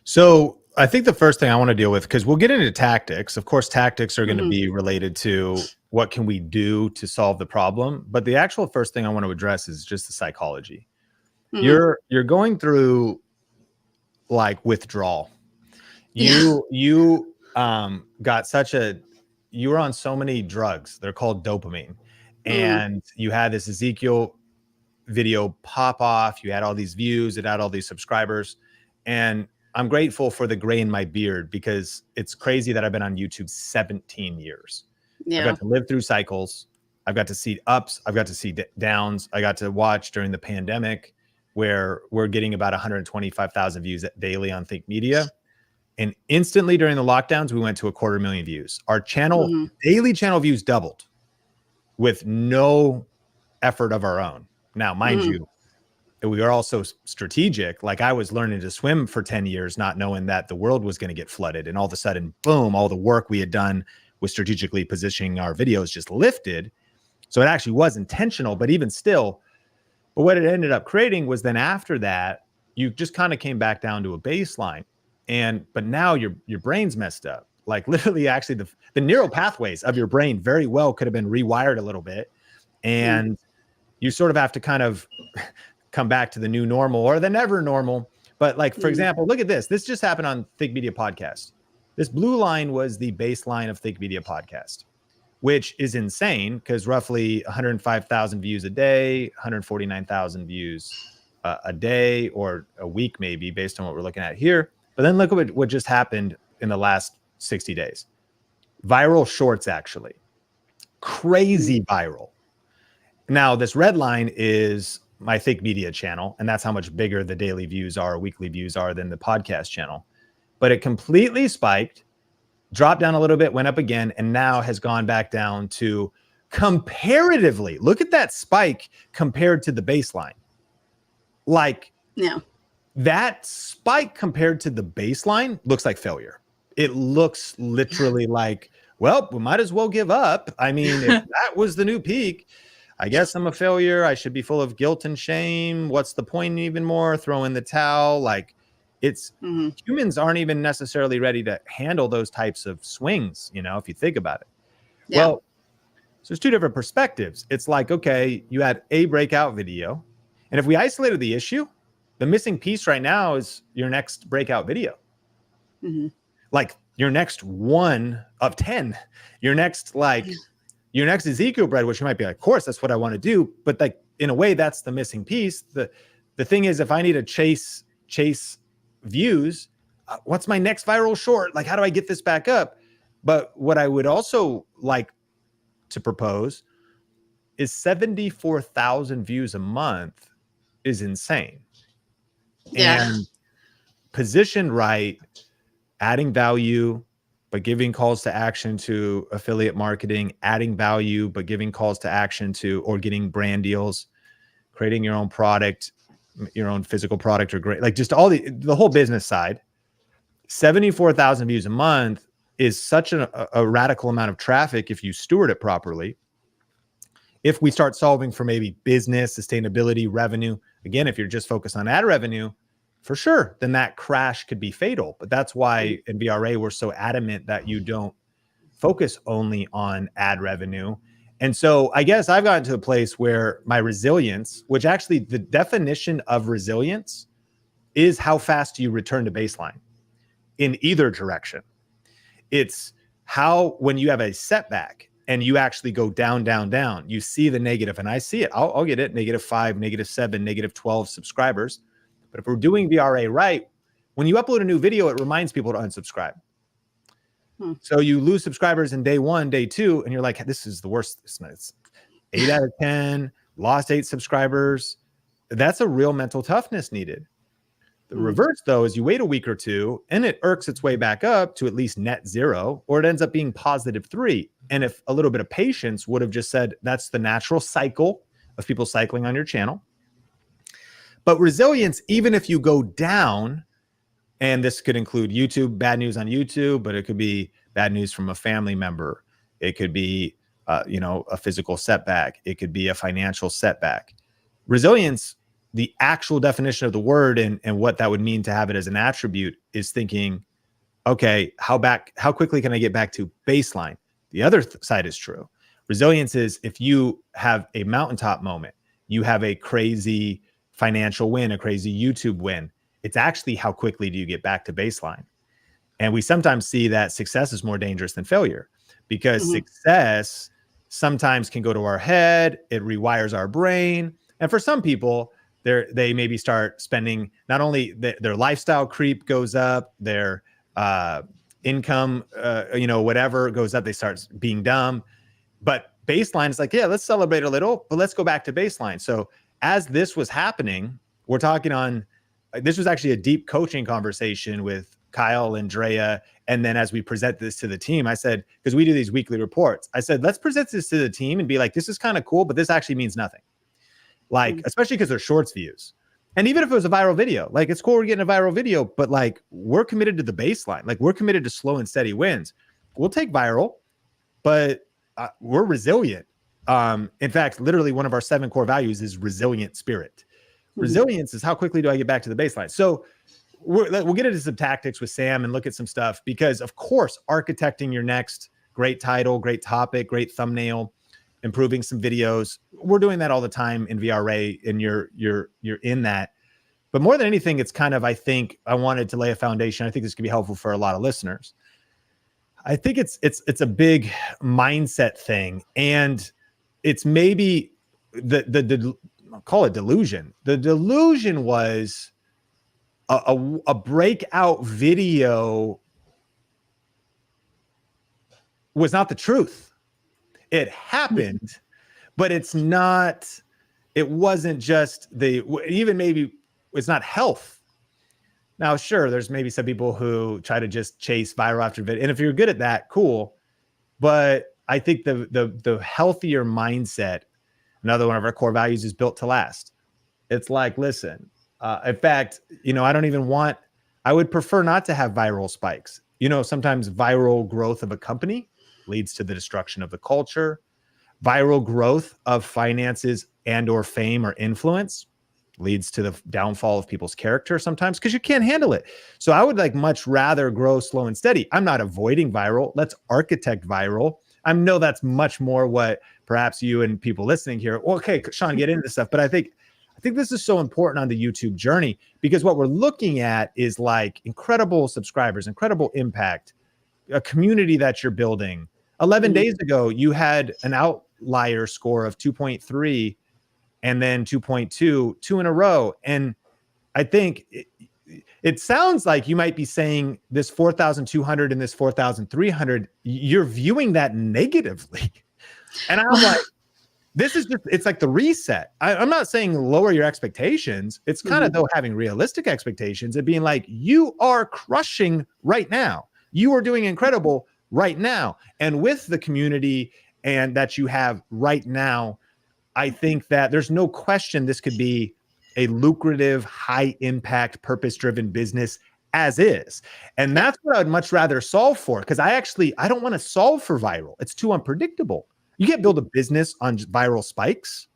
So I think the first thing I want to deal with, because we'll get into tactics. Of course, tactics are going to be related to what can we do to solve the problem. But the actual first thing I want to address is just the psychology. You're going through like withdrawal. You you were on so many drugs. They're called dopamine. And you had this Ezekiel video pop off. You had all these views. It had all these subscribers. And I'm grateful for the gray in my beard because it's crazy that I've been on YouTube 17 years. Yeah. I've got to live through cycles. I've got to see ups. I've got to see downs. I got to watch during the pandemic where we're getting about 125,000 views daily on Think Media. And instantly during the lockdowns, we went to 250,000 views. Our channel, daily channel views doubled with no effort of our own. Now, mind you, we are also strategic. Like I was learning to swim for 10 years, not knowing that the world was going to get flooded. And all of a sudden, boom, all the work we had done with strategically positioning our videos just lifted. So it actually was intentional, but even still, but what it ended up creating was then after that, you just kind of came back down to a baseline. But now your brain's messed up. Like literally actually the neural pathways of your brain very well could have been rewired a little bit. And you sort of have to kind of come back to the new normal or the never normal But like, for example, look at this. This just happened on Think Media Podcast. This blue line was the baseline of Think Media Podcast, which is insane because roughly 105,000 views a day, 149,000 views a day or a week, maybe, based on what we're looking at here. But then look at what just happened in the last 60 days. Viral shorts, actually. Crazy viral. Now, this red line is my Think Media channel, and that's how much bigger the daily views are, weekly views are than the podcast channel. But it completely spiked, dropped down a little bit, went up again, and now has gone back down to comparatively. Look at that spike compared to the baseline. Like, Yeah. that spike compared to the baseline looks like failure. It looks literally like, well, we might as well give up. I mean, if that was the new peak, I guess I'm a failure. I should be full of guilt and shame. What's the point even more? Throw in the towel. Like, it's humans aren't even necessarily ready to handle those types of swings, you know, if you think about it. Yeah. Well, so there's two different perspectives. It's like, okay, you had a breakout video. And if we isolated the issue, the missing piece right now is your next breakout video. Like your next 1 of 10, your next, like, your next Ezekiel bread, which you might be like, of course, that's what I want to do. But like, in a way, that's the missing piece. The thing is, if I need to chase views, what's my next viral short? Like, how do I get this back up? But what I would also like to propose is 74,000 views a month is insane. Yeah. And positioned right, adding value, but giving calls to action to affiliate marketing, adding value, but giving calls to action to, or getting brand deals, creating your own product, your own physical product, or great, like just all the whole business side. 74,000 views a month is such a radical amount of traffic if you steward it properly. If we start solving for maybe business, sustainability, revenue, again, if you're just focused on ad revenue, for sure, then that crash could be fatal. But that's why in VRA, we're so adamant that you don't focus only on ad revenue. And so I guess I've gotten to a place where my resilience, which actually the definition of resilience is how fast you return to baseline in either direction. It's how, when you have a setback and you actually go down, down, down, you see the negative, and I see it. I'll get it. -5, -7, -12 subscribers. But if we're doing VRA right, when you upload a new video, it reminds people to unsubscribe. So you lose subscribers in day 1, day 2, and you're like, this is the worst. It's 8 out of 10, lost 8 subscribers. That's a real mental toughness needed. The reverse, though, is you wait a week or two, and it irks its way back up to at least net 0, or it ends up being +3. And if a little bit of patience would have just said, that's the natural cycle of people cycling on your channel. But resilience, even if you go down, and this could include YouTube, bad news on YouTube, but it could be bad news from a family member. It could be, a physical setback. It could be a financial setback. Resilience, the actual definition of the word and what that would mean to have it as an attribute is thinking, okay, how quickly can I get back to baseline? The other side is true. Resilience is if you have a mountaintop moment, you have a crazy financial win, a crazy YouTube win. It's actually how quickly do you get back to baseline? And we sometimes see that success is more dangerous than failure because success sometimes can go to our head. It rewires our brain. And for some people, they maybe start spending, not only their lifestyle creep goes up, their income, whatever goes up, they start being dumb. But baseline is like, yeah, let's celebrate a little, but let's go back to baseline. So as this was happening, we're talking on, this was actually a deep coaching conversation with Kyle and Drea. And then as we present this to the team, I said, because we do these weekly reports, I said, let's present this to the team and be like, this is kind of cool, but this actually means nothing. Like, especially because they're shorts views. And even if it was a viral video, like it's cool we're getting a viral video, but like we're committed to the baseline. Like we're committed to slow and steady wins. We'll take viral, but we're resilient. In fact, literally one of our 7 core values is resilient spirit. Resilience is how quickly do I get back to the baseline? So we'll get into some tactics with Sam and look at some stuff because, of course, architecting your next great title, great topic, great thumbnail, improving some videos. We're doing that all the time in VRA, and you're in that. But more than anything, it's kind of, I think I wanted to lay a foundation. I think this could be helpful for a lot of listeners. I think it's a big mindset thing, and it's maybe the I'll call it delusion. The delusion was a breakout video was not the truth. It happened, but it's not. It wasn't just even maybe it's not health. Now, sure, there's maybe some people who try to just chase viral after video, and if you're good at that, cool. But I think the healthier mindset, another one of our core values, is built to last. It's like, listen, in fact, I would prefer not to have viral spikes. Sometimes viral growth of a company leads to the destruction of the culture. Viral growth of finances and or fame or influence leads to the downfall of people's character sometimes, because you can't handle it. So I would much rather grow slow and steady. I'm not avoiding viral. Let's architect viral. I know that's much more what perhaps you and people listening here. Okay, Sean, get into this stuff. But I think this is so important on the YouTube journey, because what we're looking at is incredible subscribers, incredible impact, a community that you're building. 11 days ago, you had an outlier score of 2.3 and then 2.2, 2 in a row. And I think it sounds like you might be saying this 4,200 and this 4,300, you're viewing that negatively. And I'm like, this is it's like the reset. I'm not saying lower your expectations. It's kind of though having realistic expectations and being like, you are crushing right now. You are doing incredible right now. And with the community and that you have right now, I think that there's no question this could be a lucrative, high impact, purpose-driven business as is. And that's what I would much rather solve for, because I don't want to solve for viral. It's too unpredictable. You can't build a business on viral spikes.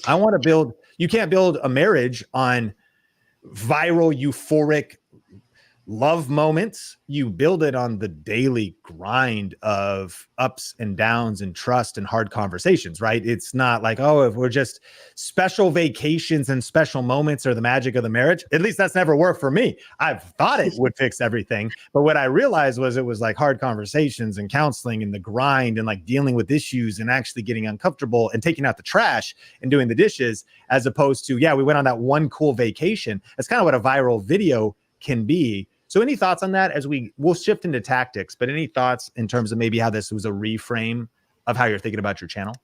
You can't build a marriage on viral, euphoric love moments. You build it on the daily grind of ups and downs and trust and hard conversations, right? It's not like, if we're just special vacations and special moments are the magic of the marriage. At least that's never worked for me. I've thought it would fix everything. But what I realized was it was hard conversations and counseling and the grind and dealing with issues and actually getting uncomfortable and taking out the trash and doing the dishes, as opposed to, we went on that one cool vacation. That's kind of what a viral video can be. So any thoughts on that as we'll shift into tactics, but any thoughts in terms of maybe how this was a reframe of how you're thinking about your channel?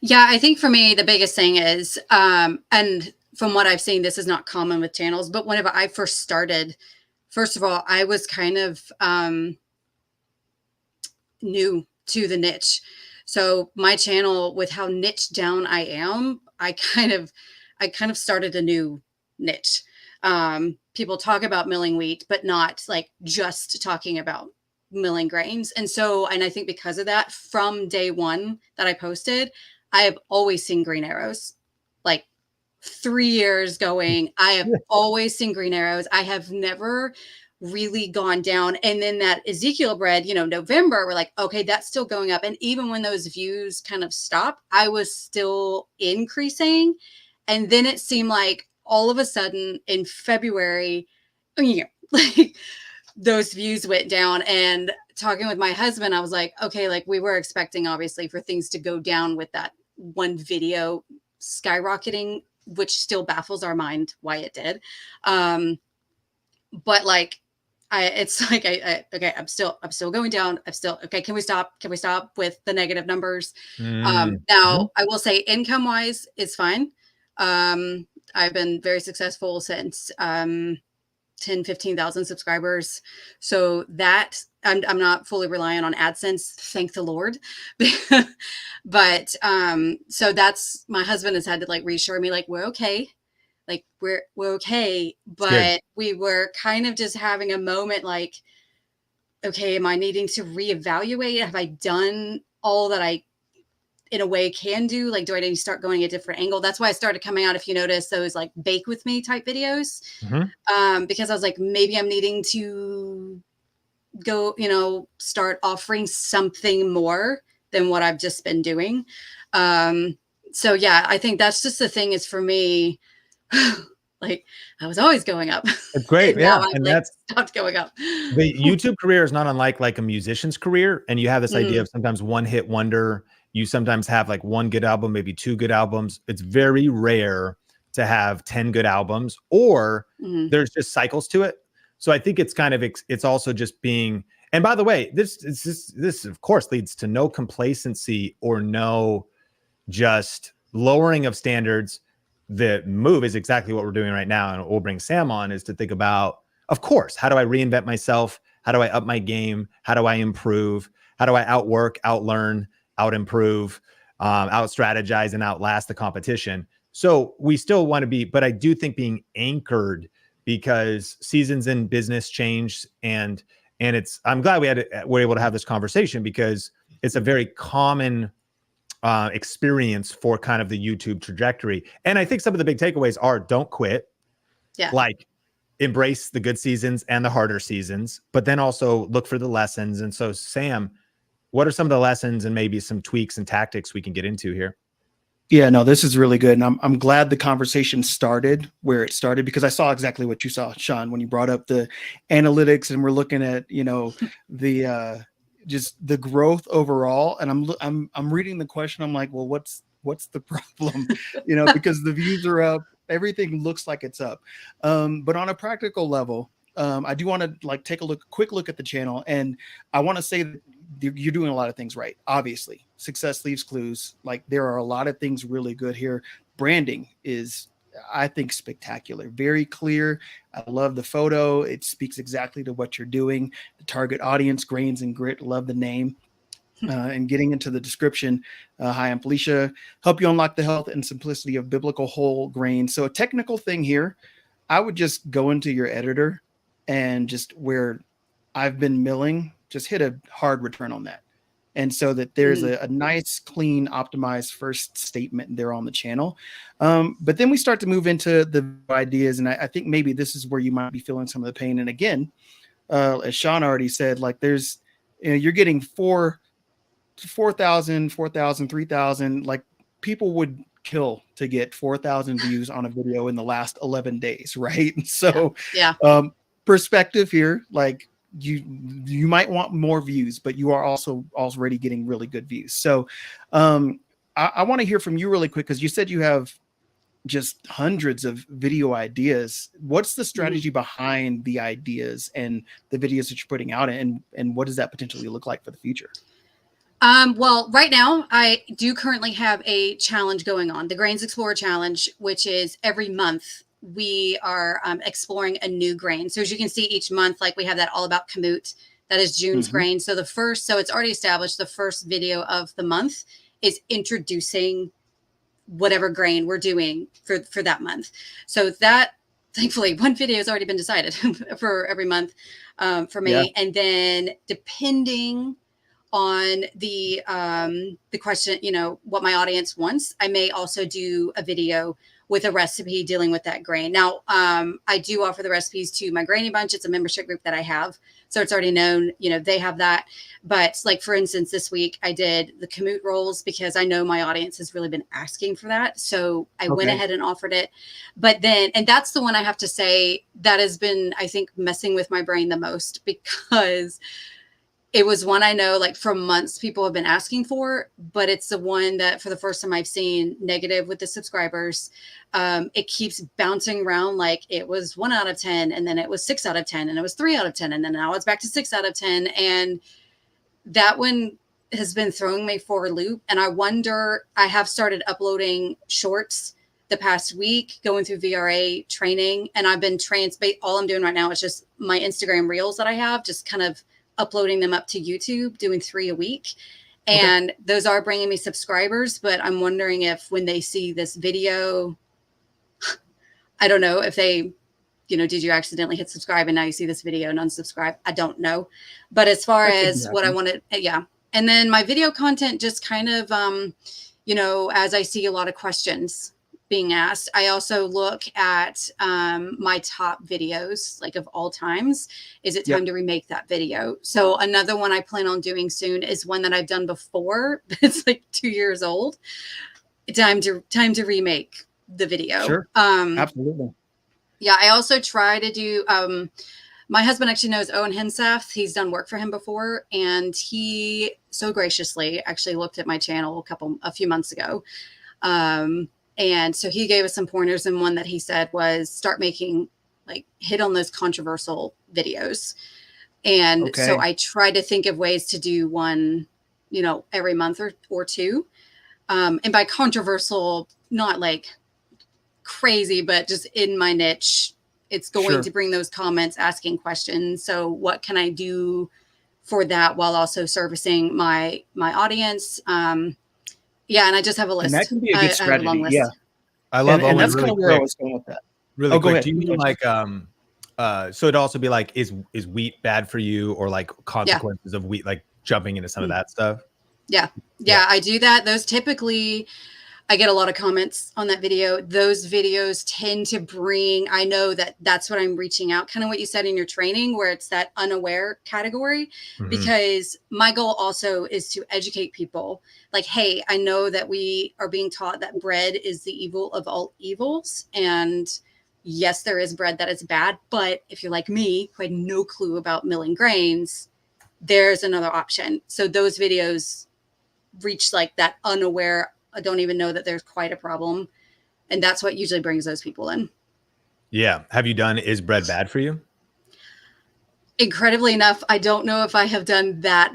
Yeah, I think for me, the biggest thing is, and from what I've seen, this is not common with channels, but whenever I first started, first of all, I was kind of new to the niche. So my channel, with how niche down I am, I kind of started a new niche. People talk about milling wheat, but not just talking about milling grains. And I think because of that, from day one that I posted, I have always seen green arrows, 3 years going. I have always seen green arrows. I have never really gone down. And then that Ezekiel bread, November, we're okay, that's still going up. And even when those views kind of stopped, I was still increasing. And then it seemed like all of a sudden in February, those views went down. And talking with my husband, I was like, okay, we were expecting obviously for things to go down with that one video skyrocketing, which still baffles our mind why it did. But okay, I'm still going down. Okay. Can we stop with the negative numbers? Now I will say income wise, it's fine. I've been very successful since 15,000 subscribers. So that I'm not fully reliant on AdSense, thank the Lord. But so that's, my husband has had to reassure me, we're okay. We're okay. But we were kind of just having a moment okay, am I needing to reevaluate? Have I done all that I in a way can do? Do I need to start going a different angle? That's why I started coming out, if you notice, those bake with me type videos. Because I was maybe I'm needing to go, start offering something more than what I've just been doing. So yeah, I think that's just the thing is for me, Like I was always going up. It's great. And now Yeah. I've And like that's stopped going up. the YouTube career is not unlike like a musician's career. And you have this idea Mhm. of sometimes one hit wonder. You sometimes have like one good album, maybe two good albums. It's very rare to have 10 good albums, or Mhm. there's just cycles to it. So I think it's kind of, it's also just being, and by the way, this of course leads to no complacency or no just lowering of standards. The move is exactly what we're doing right now. And we'll bring Sam on, is to think about, of course, how do I reinvent myself? How do I up my game? How do I improve? How do I outwork, outlearn, out improve, out strategize, and outlast the competition? So we still want to be, but I do think being anchored, because seasons in business change, and it's, I'm glad we're able to have this conversation, because it's a very common experience for kind of the YouTube trajectory. And I think some of the big takeaways are: don't quit, Yeah. like embrace the good seasons and the harder seasons, but then also look for the lessons. And so, Sam, what are some of the lessons and maybe some tweaks and tactics we can get into here? Yeah, no, this is really good. And I'm glad the conversation started where it started, because I saw exactly what you saw, Sean, when you brought up the analytics and we're looking at, the just the growth overall. And I'm reading the question. I'm like, well, what's the problem? Because the views are up, everything looks like it's up. But on a practical level, I do want to like take a quick look at the channel, and I want to say that you're doing a lot of things right. Obviously, success leaves clues. Like there are a lot of things really good here. Branding is, I think, spectacular, very clear. I love the photo. It speaks exactly to what you're doing. The target audience, grains and grit. Love the name. And getting into the description, hi, I'm Felicia. Help you unlock the health and simplicity of biblical whole grain. So a technical thing here, I would just go into your editor and just where I've been milling, just hit a hard return on that. And so that there's a nice, clean, optimized first statement there on the channel. But then we start to move into the ideas. And I think maybe this is where you might be feeling some of the pain. And again, as Sean already said, like there's, you're getting 4,000, 4,000, 3,000, like people would kill to get 4,000 views on a video in the last 11 days. Right. So, Yeah. perspective here, like you might want more views, but you are also already getting really good views. So, I want to hear from you really quick, because you said you have just hundreds of video ideas. What's the strategy behind the ideas and the videos that you're putting out, and what does that potentially look like for the future? Well, right now I do currently have a challenge going on, the Grains Explorer Challenge, which is every month we are exploring a new grain. So as you can see, each month, like we have that All About Kamut, that is June's grain. So so it's already established, the first video of the month is introducing whatever grain we're doing for that month. So that, thankfully, one video has already been decided for every month for me. Yeah. And then depending on the question, what my audience wants, I may also do a video with a recipe dealing with that grain. Now, I do offer the recipes to my Granny Bunch. It's a membership group that I have, so it's already known, they have that. But like, for instance, this week I did the Kamut rolls because I know my audience has really been asking for that. So I went ahead and offered it. But then, and that's the one I have to say that has been, I think, messing with my brain the most, because it was one I know, like, for months people have been asking for, but it's the one that for the first time I've seen negative with the subscribers. It keeps bouncing around. Like it was 1 out of 10, and then it was 6 out of 10, and it was 3 out of 10. And then now it's back to 6 out of 10. And that one has been throwing me for a loop. And I wonder, I have started uploading shorts the past week, going through VRA training, and I've been all I'm doing right now is just my Instagram reels that I have, just kind of uploading them up to YouTube, doing 3 a week. And those are bringing me subscribers, but I'm wondering if when they see this video, I don't know if they, did you accidentally hit subscribe and now you see this video and unsubscribe? I don't know. But as far as what I wanted, yeah. And then my video content just kind of, as I see a lot of questions being asked, I also look at my top videos, like of all times. Is it time to remake that video? So another one I plan on doing soon is one that I've done before. It's like 2 years old. Time to remake the video. Sure. Absolutely. Yeah, I also try to do, my husband actually knows Owen Henseth. He's done work for him before, and he so graciously actually looked at my channel a few months ago. And so he gave us some pointers, and one that he said was start making, like, hit on those controversial videos. And so I try to think of ways to do one, you know, every month or two. And by controversial, not like crazy, but just in my niche, it's going to bring those comments, asking questions. So what can I do for that while also servicing my audience? Yeah, and I just have a list. And that can be a good strategy. I have a long list. Yeah, I love and that's kind of where I was going with that. Really quick. Do you mean like so it'd also be like, is wheat bad for you, or like consequences of wheat, like jumping into some of that stuff? Yeah, I do that. Those typically, I get a lot of comments on that video. Those videos tend to bring, I know that that's what I'm reaching out, kind of what you said in your training, where it's that unaware category, because my goal also is to educate people. Like, hey, I know that we are being taught that bread is the evil of all evils. And yes, there is bread that is bad. But if you're like me, who had no clue about milling grains, there's another option. So those videos reach like that unaware, I don't even know that there's quite a problem. And that's what usually brings those people in. Yeah. Have you done Is Bread Bad for You? Incredibly enough, I don't know if I have done that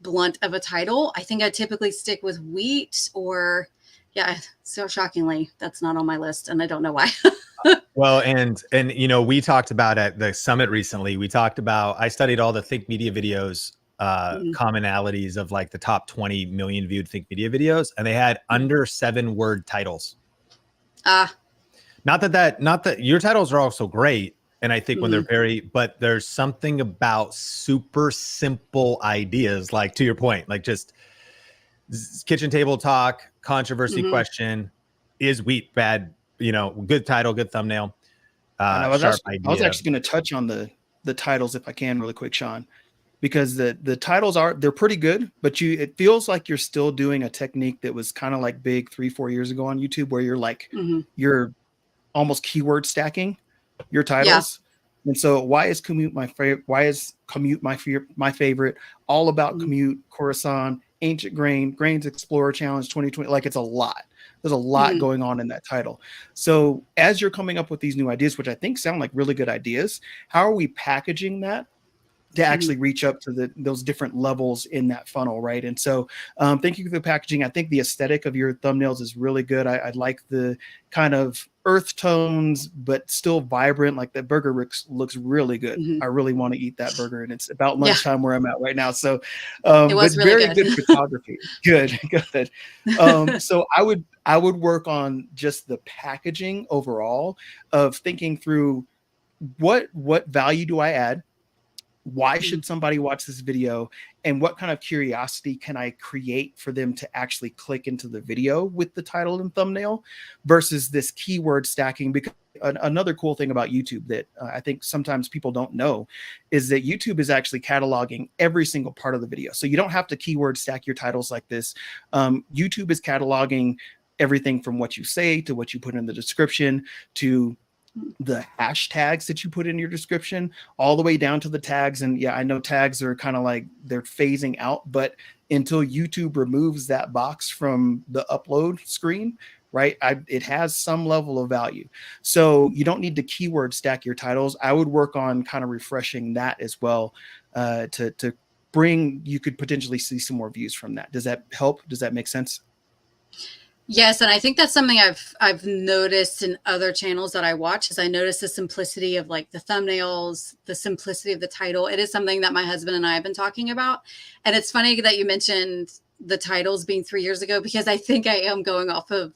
blunt of a title. I think I typically stick with wheat or, yeah, so shockingly, that's not on my list. And I don't know why. Well, and you know, we talked about at the summit recently, we talked about, I studied all the Think Media videos, commonalities of like the top 20 million viewed Think Media videos, and they had under 7-word titles. Not that your titles are also great, and I think when they're but there's something about super simple ideas, like to your point, like just kitchen table talk, controversy question, is wheat bad? You know, good title, good thumbnail. I was actually going to touch on the titles if I can really quick, Sean, because the titles they're pretty good, but it feels like you're still doing a technique that was kind of like big 3-4 years ago on YouTube, where you're like you're almost keyword stacking your titles. Yeah. And so why is commute my favorite? Why is commute my favorite? All about commute, Coruscant, ancient grains explorer challenge 2020. Like, it's a lot. There's a lot going on in that title. So as you're coming up with these new ideas, which I think sound like really good ideas, how are we packaging that to actually reach up to those different levels in that funnel, right? And so thank you for the packaging. I think the aesthetic of your thumbnails is really good. I like the kind of earth tones, but still vibrant. Like, that burger looks really good. I really want to eat that burger, and it's about lunchtime where I'm at right now. So it was really very good photography. Good. So I would work on just the packaging overall of thinking through what value do I add? Why should somebody watch this video, and what kind of curiosity can I create for them to actually click into the video with the title and thumbnail versus this keyword stacking? Because another cool thing about YouTube that I think sometimes people don't know is that YouTube is actually cataloging every single part of the video. So you don't have to keyword stack your titles like this. YouTube is cataloging everything from what you say to what you put in the description to the hashtags that you put in your description, all the way down to the tags. And yeah, I know tags are kind of like they're phasing out, but until YouTube removes that box from the upload screen, right, it has some level of value. So you don't need to keyword stack your titles. I would work on kind of refreshing that as well, to bring, you could potentially see some more views from that. Does that help? Does that make sense? Yes, and I think that's something I've noticed in other channels that I watch, is I notice the simplicity of like the thumbnails, the simplicity of the title. It is something that my husband and I have been talking about. And it's funny that you mentioned the titles being 3 years ago, because I think I am going off of,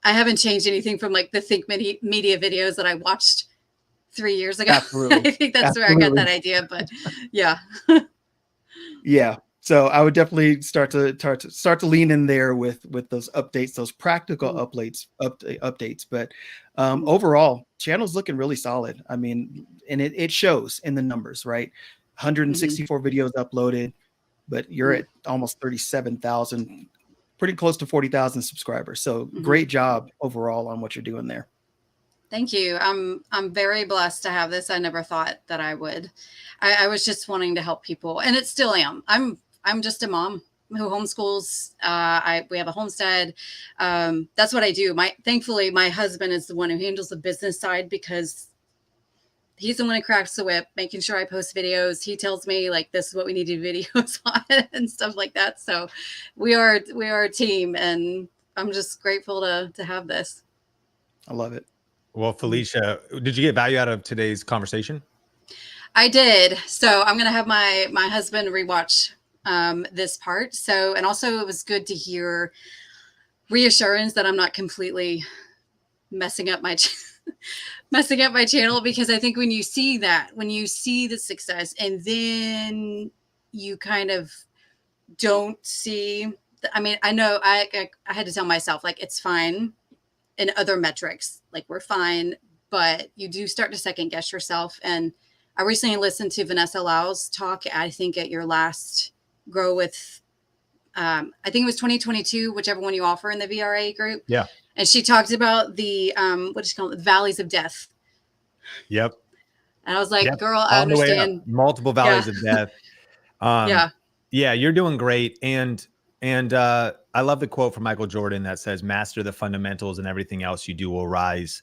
I haven't changed anything from like the Think Media videos that I watched 3 years ago. Absolutely. I think that's where I got that idea, but yeah. Yeah. So I would definitely start to lean in there with those updates, those practical updates. But overall, channel's looking really solid. I mean, and it shows in the numbers, right? 164 videos uploaded, but you're at almost 37,000, pretty close to 40,000 subscribers. So great job overall on what you're doing there. Thank you. I'm very blessed to have this. I never thought that I would. I was just wanting to help people, and it still am. I'm just a mom who homeschools. We have a homestead. That's what I do. Thankfully my husband is the one who handles the business side, because he's the one who cracks the whip, making sure I post videos. He tells me like, this is what we need to do videos on and stuff like that. So we are a team, and I'm just grateful to have this. I love it. Well, Felicia, did you get value out of today's conversation? I did. So I'm going to have my husband rewatch this part. So, and also it was good to hear reassurance that I'm not completely messing up my messing up my channel, because I think when you see the success and then you kind of don't see, I mean, I know I had to tell myself like, it's fine in other metrics, like we're fine, but you do start to second guess yourself. And I recently listened to Vanessa Lau's talk, I think at your last Grow With, I think it was 2022, whichever one you offer in the VRA group. Yeah. And she talked about the, what is it called? Valleys of death. Yep. And I was like, Yep. girl, I On the way up, understand. multiple valleys of death. Yeah. Yeah, you're doing great. And I love the quote from Michael Jordan that says, master the fundamentals and everything else you do will rise.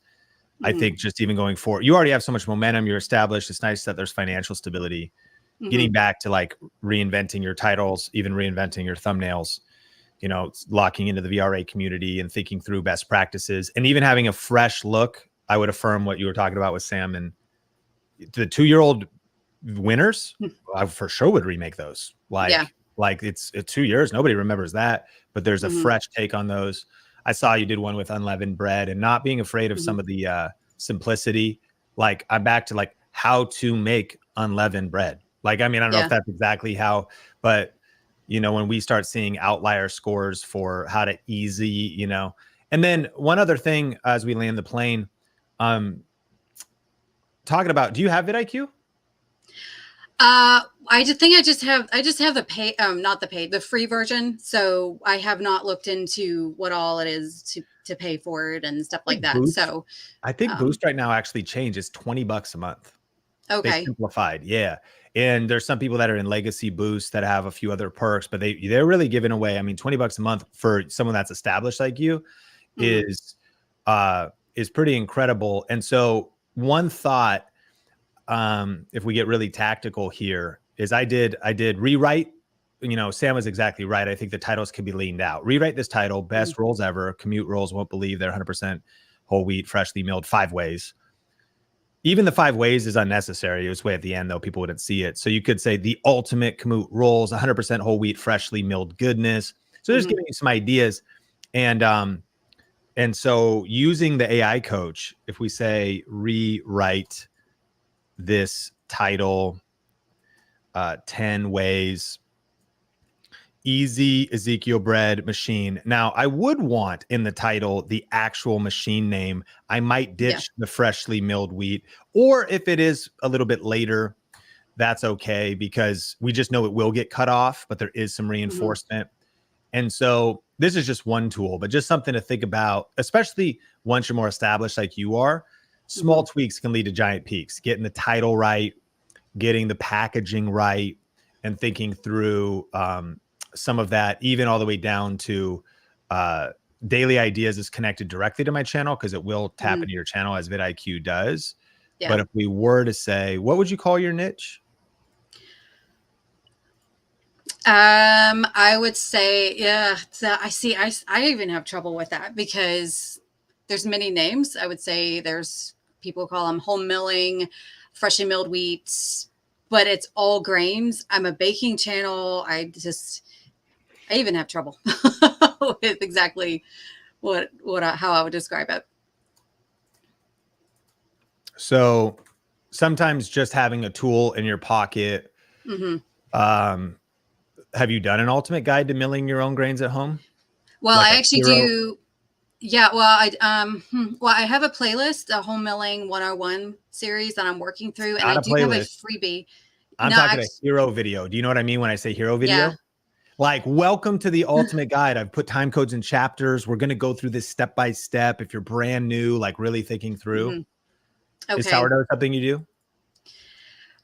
I think just even going forward, you already have so much momentum. You're established. It's nice that there's financial stability. Getting back to like reinventing your titles, even reinventing your thumbnails, you know, locking into the VRA community and thinking through best practices, and even having a fresh look. I would affirm what you were talking about with Sam, and the 2-year-old winners. I for sure would remake those. Like it's 2 years. Nobody remembers that, but there's a fresh take on those. I saw you did one with unleavened bread, and not being afraid of some of the simplicity. Like I'm back to like how to make unleavened bread. Like, I mean, I don't know if that's exactly how, but you know, when we start seeing outlier scores for how to easy, you know, and then one other thing as we land the plane, talking about, do you have vidIQ? I just think I just have the pay, not the paid, the free version. So I have not looked into what all it is to pay for it and stuff like that. Boost, so I think Boost right now actually changed. It's $20 a month. Okay. They simplified. Yeah. And there's some people that are in legacy Boost that have a few other perks, but they're really giving away. I mean, $20 a month for someone that's established like you is pretty incredible. And so one thought, if we get really tactical here, is I did rewrite. You know, Sam was exactly right. I think the titles could be leaned out. Rewrite this title: best rolls ever. Commute rolls won't believe they're 100% whole wheat, freshly milled 5 ways. Even the 5 ways is unnecessary. It was way at the end, though. People wouldn't see it. So you could say the ultimate commute rolls, 100% whole wheat, freshly milled goodness. So just giving you some ideas. And so using the AI coach, if we say rewrite this title 10 ways, easy Ezekiel bread machine. Now, I would want in the title the actual machine name. I might ditch the freshly milled wheat, or if it is a little bit later, that's okay, because we just know it will get cut off, but there is some reinforcement. And so this is just one tool, but just something to think about, especially once you're more established like you are. Small tweaks can lead to giant peaks. Getting the title right, getting the packaging right, and thinking through some of that, even all the way down to daily ideas is connected directly to my channel, because it will tap into your channel as vidIQ does. But if we were to say, what would you call your niche? I would say, so I even have trouble with that, because there's many names. I would say there's people call them home milling, freshly milled wheats, but it's all grains. I'm a baking channel. I even have trouble with exactly how I would describe it. So sometimes just having a tool in your pocket. Have you done an ultimate guide to milling your own grains at home? Well, like I actually do. Yeah. Well, I have a playlist, a home milling 101 series that I'm working through, and I do have a freebie. I'm talking a hero video. Do you know what I mean when I say hero video? Like, welcome to the ultimate guide. I've put time codes and chapters. We're going to go through this step by step. If you're brand new, like really thinking through. Okay. Is sourdough something you do?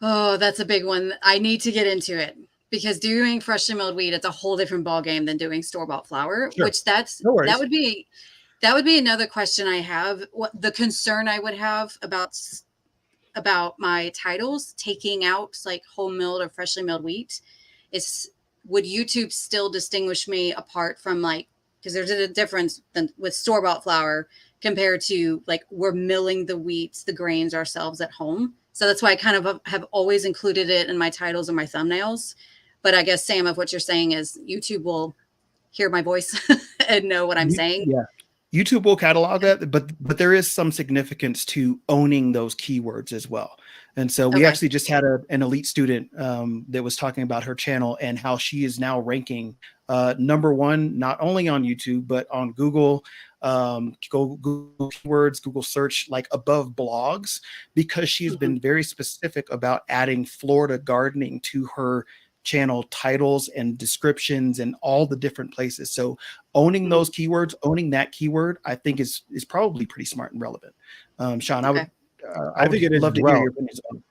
Oh, that's a big one. I need to get into it because doing freshly milled wheat, it's a whole different ball game than doing store-bought flour, Sure. which No worries. that would be another question I have. What the concern I would have about my titles taking out like whole milled or freshly milled wheat is, would YouTube still distinguish me apart from like, because there's a difference than with store-bought flour compared to like we're milling the wheats, the grains ourselves at home. So that's why I kind of have always included it in my titles and my thumbnails. But I guess, Sam, if what you're saying is YouTube will hear my voice and know what I'm saying. Yeah. YouTube will catalog that, but there is some significance to owning those keywords as well. And so we actually just had an elite student that was talking about her channel and how she is now ranking #1, not only on YouTube, but on Google, Google keywords, Google search, like above blogs, because she has been very specific about adding Florida gardening to her channel titles and descriptions and all the different places. So owning those keywords, owning that keyword, I think is probably pretty smart and relevant. Sean, I think it is love to hear your opinions on it.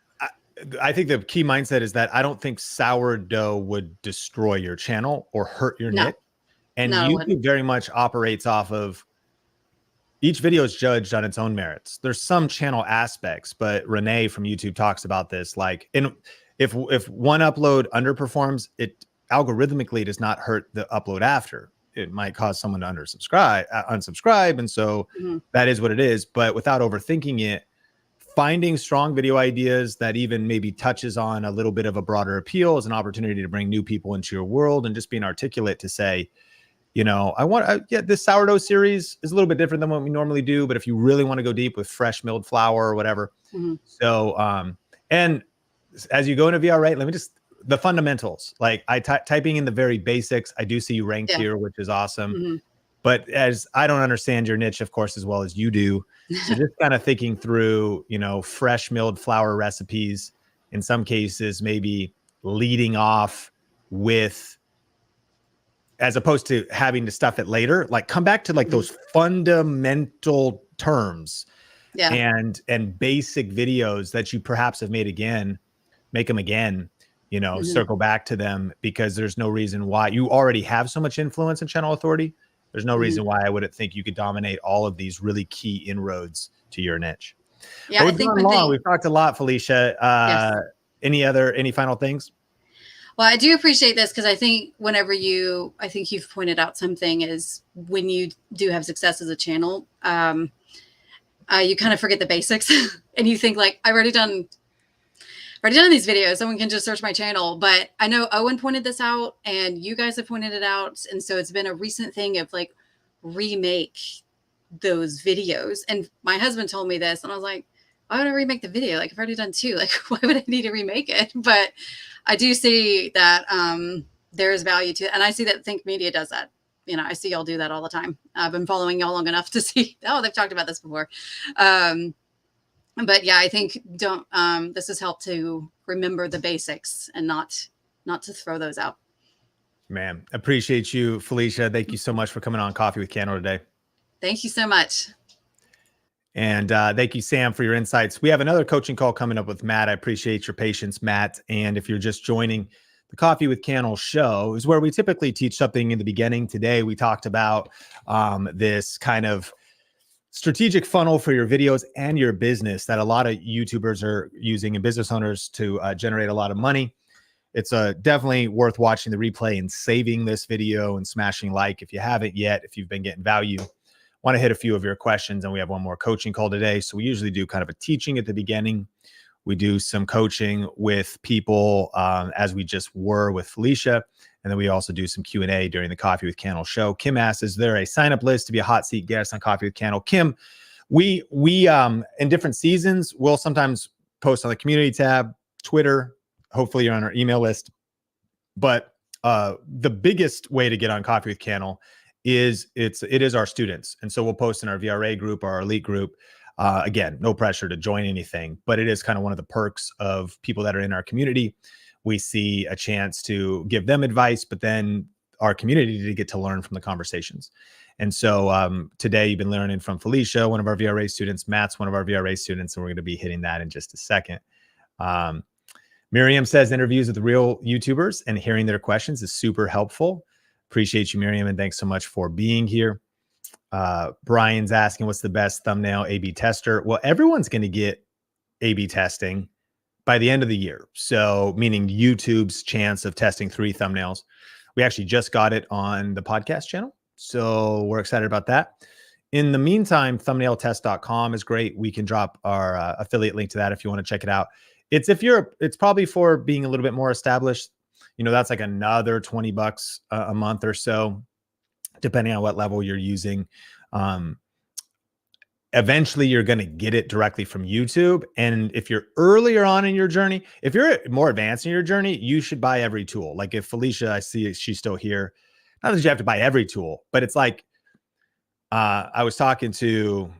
I think the key mindset is that I don't think sourdough would destroy your channel or hurt your niche. And YouTube very much operates off of each video is judged on its own merits. There's some channel aspects, but Renee from YouTube talks about this. Like, if one upload underperforms, it algorithmically does not hurt the upload after. It might cause someone to unsubscribe. And so that is what it is. But without overthinking it, finding strong video ideas that even maybe touches on a little bit of a broader appeal is an opportunity to bring new people into your world, and just being articulate to say, you know, this sourdough series is a little bit different than what we normally do, but if you really want to go deep with fresh milled flour or whatever. So, and as you go into VRA, the fundamentals, like typing in the very basics, I do see you ranked here, which is awesome. But as I don't understand your niche, of course, as well as you do. So just kind of thinking through, you know, fresh milled flour recipes, in some cases, maybe leading off with, as opposed to having to stuff it later, like come back to like those fundamental terms and basic videos that you perhaps have made again, make them again, you know, circle back to them, because there's no reason why. You already have so much influence and channel authority. There's no reason why I wouldn't think you could dominate all of these really key inroads to your niche. Yeah, I think we've talked a lot, Felicia. Any final things? Well, I do appreciate this, because I think I think you've pointed out something is when you do have success as a channel, you kind of forget the basics and you think like, I've already done these videos. Someone can just search my channel. But I know Owen pointed this out and you guys have pointed it out. And so it's been a recent thing of like remake those videos. And my husband told me this and I was like, why would I remake the video? Like I've already done 2, like why would I need to remake it? But I do see that there is value to it. And I see that Think Media does that. You know, I see y'all do that all the time. I've been following y'all long enough to see, they've talked about this before. But yeah, I think this has helped to remember the basics and not to throw those out. Man, appreciate you, Felicia. Thank you so much for coming on Coffee with Cannell today. Thank you so much. And thank you, Sam, for your insights. We have another coaching call coming up with Matt. I appreciate your patience, Matt. And if you're just joining, the Coffee with Cannell show is where we typically teach something in the beginning. Today, we talked about this kind of strategic funnel for your videos and your business that a lot of YouTubers are using and business owners to generate a lot of money. It's definitely worth watching the replay and saving this video and smashing like if you haven't yet, if you've been getting value. Want to hit a few of your questions, and we have one more coaching call today. So we usually do kind of a teaching at the beginning. We do some coaching with people as we just were with Felicia. And then we also do some Q&A during the Coffee with Cannell show. Kim asks, is there a sign-up list to be a hot seat guest on Coffee with Cannell? Kim, we in different seasons, we'll sometimes post on the community tab, Twitter. Hopefully you're on our email list. But the biggest way to get on Coffee with Cannell is it is our students. And so we'll post in our VRA group or our elite group. Again, no pressure to join anything, but it is kind of one of the perks of people that are in our community. we see a chance to give them advice, but then our community to get to learn from the conversations. And so today you've been learning from Felicia, one of our VRA students. Matt's one of our VRA students, and we're going to be hitting that in just a second. Miriam says interviews with real YouTubers and hearing their questions is super helpful. Appreciate you, Miriam, and thanks so much for being here. Brian's asking, what's the best thumbnail A/B tester? Well, everyone's going to get A/B testing by the end of the year. So meaning YouTube's chance of testing 3 thumbnails. We actually just got it on the podcast channel. So we're excited about that. In the meantime, thumbnailtest.com is great. We can drop our affiliate link to that if you want to check it out. It's probably for being a little bit more established. You know, that's like another $20 a month or so, depending on what level you're using. Eventually you're going to get it directly from YouTube. And if you're earlier on in your journey, if you're more advanced in your journey, you should buy every tool. Like if Felicia, I see she's still here. Not that you have to buy every tool, but it's like, I was talking to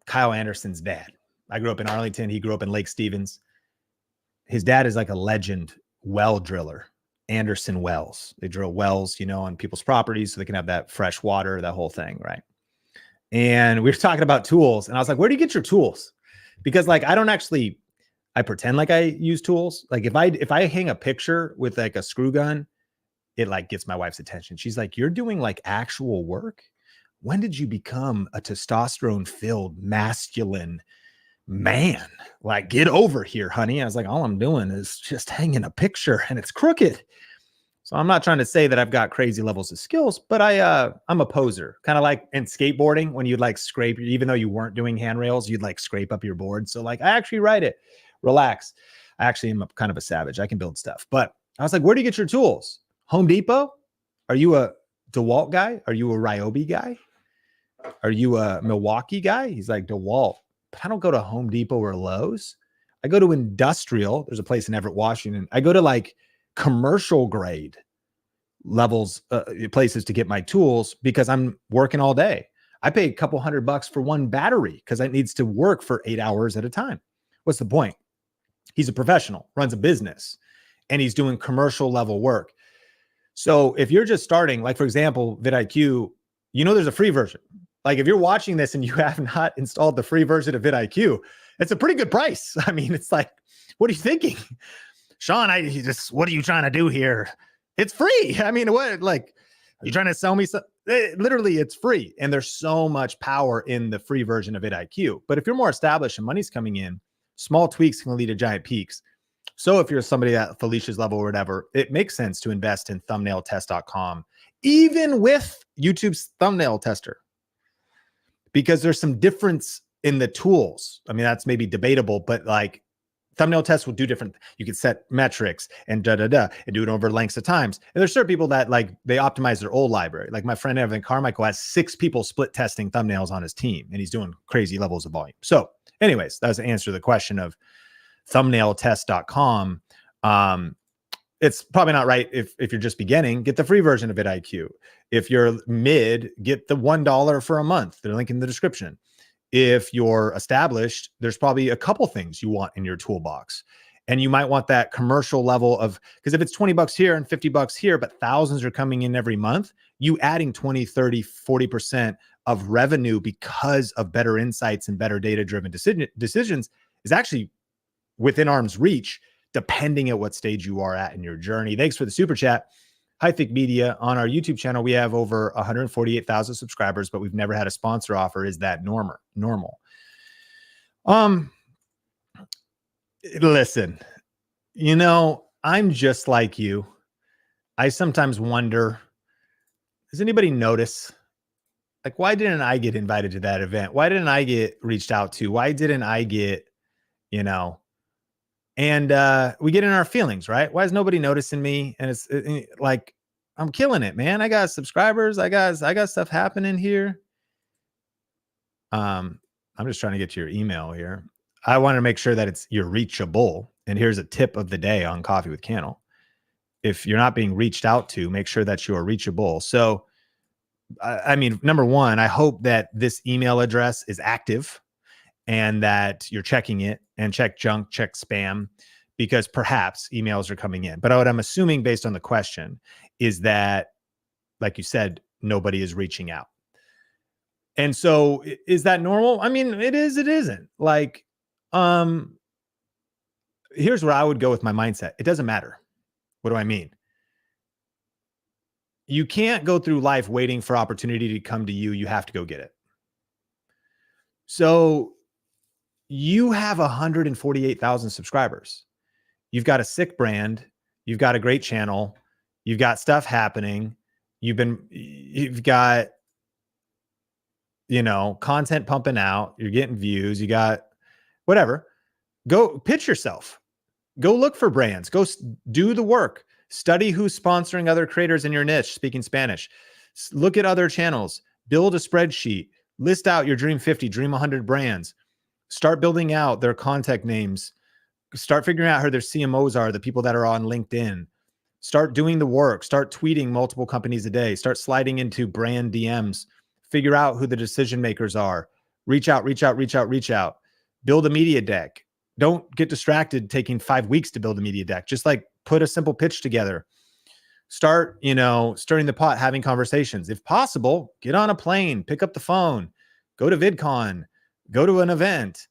Kyle Anderson's dad. I grew up in Arlington. He grew up in Lake Stevens. His dad is like a legend well driller, Anderson Wells. They drill wells, you know, on people's properties so they can have that fresh water, that whole thing, right? And we were talking about tools, and I was like, where do you get your tools? Because like, I pretend like I use tools. Like if I hang a picture with like a screw gun, it like gets my wife's attention. She's like, you're doing like actual work? When did you become a testosterone filled masculine man? Like, get over here, honey. I was like, all I'm doing is just hanging a picture and it's crooked. So I'm not trying to say that I've got crazy levels of skills, but I'm a poser. Kind of like in skateboarding when you'd like scrape, even though you weren't doing handrails, you'd like scrape up your board. So like, I actually ride it. Relax. I actually am kind of a savage. I can build stuff. But I was like, where do you get your tools? Home Depot? Are you a DeWalt guy? Are you a Ryobi guy? Are you a Milwaukee guy? He's like, DeWalt. But I don't go to Home Depot or Lowe's. I go to industrial. There's a place in Everett, Washington. I go to like commercial grade levels, places to get my tools because I'm working all day. I pay a couple $100 for one battery because it needs to work for 8 hours at a time. What's the point? He's a professional, runs a business, and he's doing commercial level work. So if you're just starting, like for example, vidIQ, you know, there's a free version. Like if you're watching this and you have not installed the free version of vidIQ, it's a pretty good price. I mean, it's like, what are you thinking? Sean, what are you trying to do here? It's free. I mean, what, like, are you trying to sell me something? Literally, it's free. And there's so much power in the free version of vidIQ. But if you're more established and money's coming in, small tweaks can lead to giant peaks. So if you're somebody at Felicia's level or whatever, it makes sense to invest in thumbnailtest.com, even with YouTube's thumbnail tester, because there's some difference in the tools. I mean, that's maybe debatable, but like thumbnail tests will do different. You can set metrics and and do it over lengths of times. And there's certain people that like, they optimize their old library. Like my friend Evan Carmichael has 6 people split testing thumbnails on his team, and he's doing crazy levels of volume. So anyways, that's the answer to the question of thumbnailtest.com. It's probably not right if you're just beginning, get the free version of vidIQ. If you're mid, get the $1 for a month. They're linked in the description. If you're established, there's probably a couple things you want in your toolbox. And you might want that commercial level of, because if it's $20 here and $50 here, but thousands are coming in every month, you adding 20, 30, 40% of revenue because of better insights and better data-driven decisions is actually within arm's reach, depending at what stage you are at in your journey. Thanks for the super chat. Hi, Thick Media. On our YouTube channel, we have over 148,000 subscribers, but we've never had a sponsor offer. Is that normal? Listen, you know, I'm just like you. I sometimes wonder, does anybody notice? Like, why didn't I get invited to that event? Why didn't I get reached out to? Why didn't I get, you know, and we get in our feelings, right? Why is nobody noticing me? And it's like, I'm killing it, man. I got subscribers. I got stuff happening here. I'm just trying to get to your email here. I want to make sure that you're reachable. And here's a tip of the day on Coffee with Cannell. If you're not being reached out to, make sure that you are reachable. So, I mean, number one, I hope that this email address is active and that you're checking it, and check junk, check spam, because perhaps emails are coming in. But what I'm assuming based on the question is that, like you said, nobody is reaching out. And so is that normal? I mean, it is, it isn't. Like, here's where I would go with my mindset. It doesn't matter. What do I mean? You can't go through life waiting for opportunity to come to you. You have to go get it. So you have 148,000 subscribers. You've got a sick brand. You've got a great channel. You've got stuff happening. You've got, you know, content pumping out. You're getting views. You got whatever. Go pitch yourself. Go look for brands. Go do the work. Study who's sponsoring other creators in your niche speaking Spanish. Look at other channels. Build a spreadsheet. List out your dream 50, dream 100 brands. Start building out their contact names. Start figuring out who their CMOs are, the people that are on LinkedIn. Start doing the work. Start tweeting multiple companies a day. Start sliding into brand DMs. Figure out who the decision makers are. Reach out, reach out, reach out, reach out. Build a media deck. Don't get distracted taking 5 weeks to build a media deck. Just like put a simple pitch together. Start, you know, stirring the pot, having conversations. If possible, get on a plane, pick up the phone, go to VidCon, go to an event.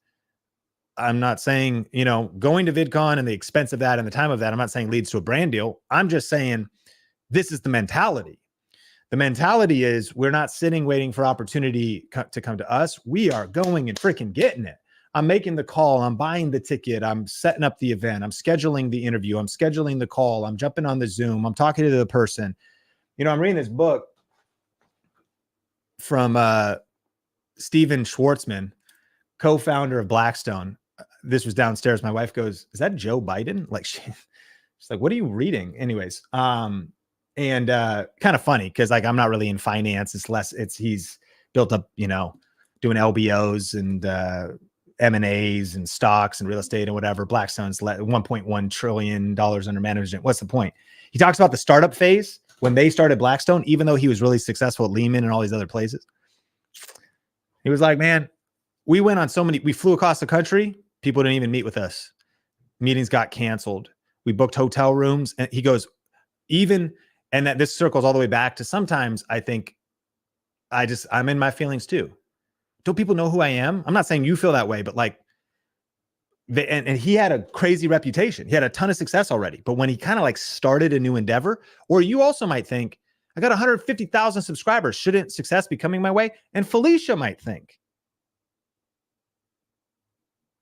I'm not saying, you know, going to VidCon and the expense of that and the time of that, I'm not saying leads to a brand deal. I'm just saying this is the mentality. The mentality is we're not sitting waiting for opportunity to come to us. We are going and freaking getting it. I'm making the call. I'm buying the ticket. I'm setting up the event. I'm scheduling the interview. I'm scheduling the call. I'm jumping on the Zoom. I'm talking to the person. You know, I'm reading this book from Steven Schwartzman, co-founder of Blackstone. This was downstairs. My wife goes, "Is that Joe Biden?" Like she's like, "What are you reading?" Anyways, and kind of funny because like I'm not really in finance. He's built up, you know, doing LBOs and M&As and stocks and real estate and whatever. Blackstone's $1.1 trillion under management. What's the point? He talks about the startup phase when they started Blackstone, even though he was really successful at Lehman and all these other places. He was like, man, we flew across the country. People didn't even meet with us. Meetings got canceled. We booked hotel rooms. And he goes, and that this circles all the way back to sometimes I think I'm in my feelings too. Don't people know who I am? I'm not saying you feel that way, but like, and he had a crazy reputation. He had a ton of success already. But when he kind of like started a new endeavor, or you also might think, I got 150,000 subscribers. Shouldn't success be coming my way? And Felicia might think,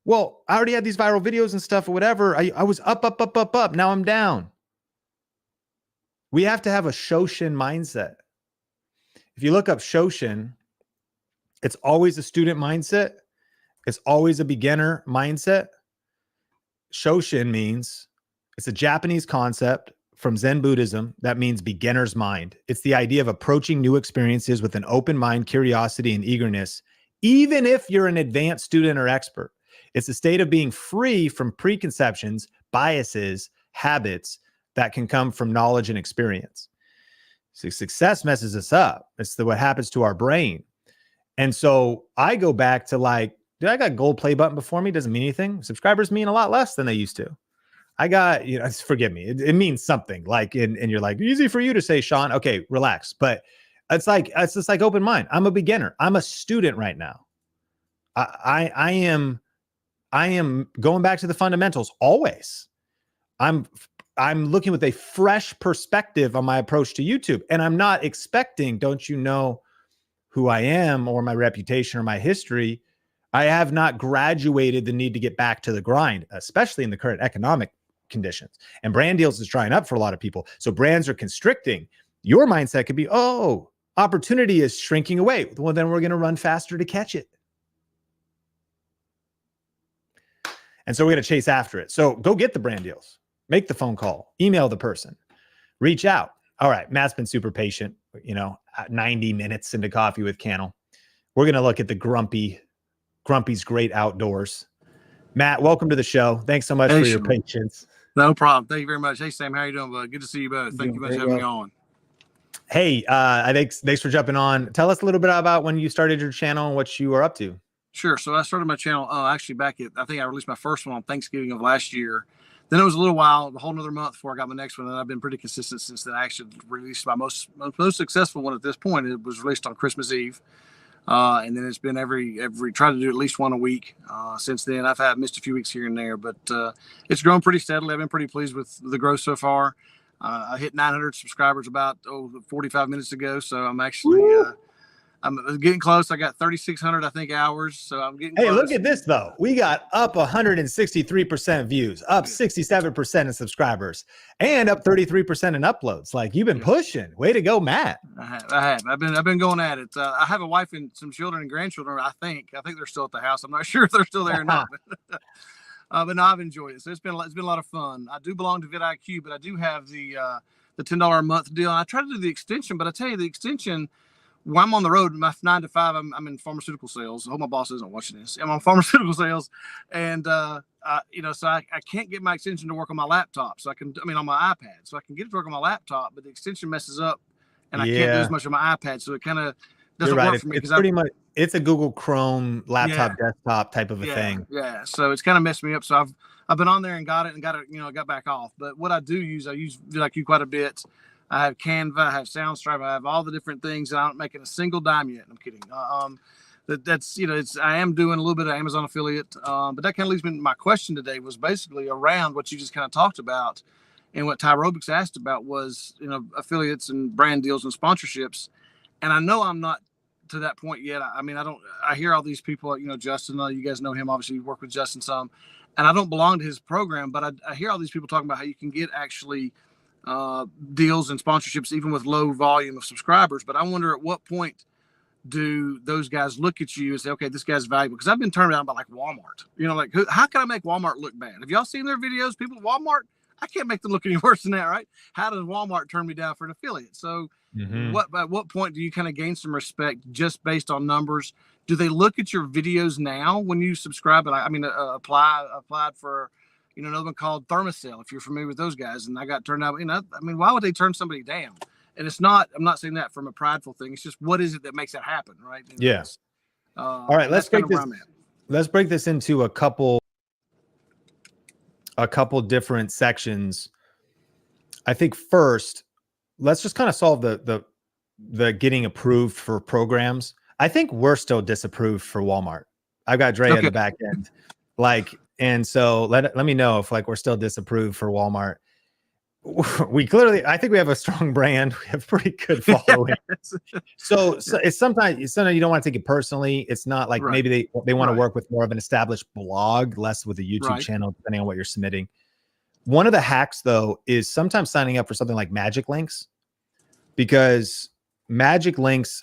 well, I already had these viral videos and stuff or whatever. I was up. Now I'm down. We have to have a Shoshin mindset. If you look up Shoshin, it's always a student mindset. It's always a beginner mindset. Shoshin means it's a Japanese concept from Zen Buddhism that means beginner's mind. It's the idea of approaching new experiences with an open mind, curiosity, and eagerness, even if you're an advanced student or expert. It's a state of being free from preconceptions, biases, habits that can come from knowledge and experience. So success messes us up. It's what happens to our brain. And so I go back to like, dude, I got gold play button before me. Doesn't mean anything. Subscribers mean a lot less than they used to. I got, you know, forgive me. It means something like, and you're like, easy for you to say, Sean. Okay, relax. But it's just like open mind. I'm a beginner. I'm a student right now. I am going back to the fundamentals always. I'm looking with a fresh perspective on my approach to YouTube. And I'm not expecting, don't you know who I am or my reputation or my history? I have not graduated the need to get back to the grind, especially in the current economic conditions. And brand deals is drying up for a lot of people. So brands are constricting. Your mindset could be, oh, opportunity is shrinking away. Well, then we're going to run faster to catch it. And so we're going to chase after it. So go get the brand deals, make the phone call, email the person, reach out. All right. Matt's been super patient, 90 minutes into Coffee with Cannell. We're going to look at the Grumpy's Great Outdoors. Matt, welcome to the show. Thanks so much for your patience. No problem. Thank you very much. Hey, Sam, how you doing, bud? Good to see you both. Thank you much for having me on. Hey, thanks for jumping on. Tell us a little bit about when you started your channel and what you are up to. Sure. So I started my channel actually back I think I released my first one on Thanksgiving of last year. Then it was a little while, a whole another month before I got my next one, and I've been pretty consistent since then. I actually released my most successful one at this point. It was released on Christmas Eve, and then it's been every try to do at least one a week since then. I've missed a few weeks here and there, but it's grown pretty steadily. I've been pretty pleased with the growth so far. I hit 900 subscribers about 45 minutes ago, so I'm actually I'm getting close. I got 3,600, I think, hours. So I'm getting close. Hey, look at this, though. We got up 163% views, up 67% in subscribers, and up 33% in uploads. Like, you've been pushing. Way to go, Matt. I have. I've been going at it. I have a wife and some children and grandchildren. I think they're still at the house. I'm not sure if they're still there or not. But no, I've enjoyed it. So it's been a lot of fun. I do belong to vidIQ, but I do have the $10 a month deal. And I try to do the extension, but I tell you, the extension, when I'm on the road, my 9 to 5, I'm in pharmaceutical sales. I hope my boss isn't watching this. I'm on pharmaceutical sales, and so I can't get my extension to work on my laptop. So on my iPad, so I can get it to work on my laptop, but the extension messes up, and I can't do as much on my iPad. So it kind of doesn't work for me. It's pretty much, it's a Google Chrome laptop desktop type of a thing. Yeah, so it's kind of messed me up. So I've been on there and got it, got back off. But what I use vidIQ quite a bit. I have Canva, I have Soundstripe, I have all the different things, and I'm not making a single dime yet. I'm kidding. I am doing a little bit of Amazon affiliate, but that kind of leads me to my question today was basically around what you just kind of talked about, and what Tyrobics asked about was, affiliates and brand deals and sponsorships. And I know I'm not to that point yet. I hear all these people, Justin, you guys know him, obviously you work with Justin some, and I don't belong to his program, but I hear all these people talking about how you can get actually deals and sponsorships even with low volume of subscribers. But I wonder, at what point do those guys look at you and say, okay, this guy's valuable? Because I've been turned down by like Walmart. How can I make Walmart look bad? Have y'all seen their videos? People at Walmart, I can't make them look any worse than that, right? How does Walmart turn me down for an affiliate? So at what point do you kind of gain some respect just based on numbers? Do they look at your videos now when you subscribe? And applied for another one called Thermacell, if you're familiar with those guys, and I got turned out. Why would they turn somebody down? And it's not, I'm not saying that from a prideful thing. It's just, what is it that makes that happen, right? Yes. All right, let's break this into a couple different sections. I think first, let's just kind of solve the getting approved for programs. I think we're still disapproved for Walmart. I've got Dre at the back end. And so let me know if we're still disapproved for Walmart. We clearly, I think we have a strong brand. We have pretty good following. So it's sometimes you don't want to take it personally. It's not like maybe they want to work with more of an established blog, less with a YouTube channel, depending on what you're submitting. One of the hacks though is sometimes signing up for something like Magic Links, because Magic Links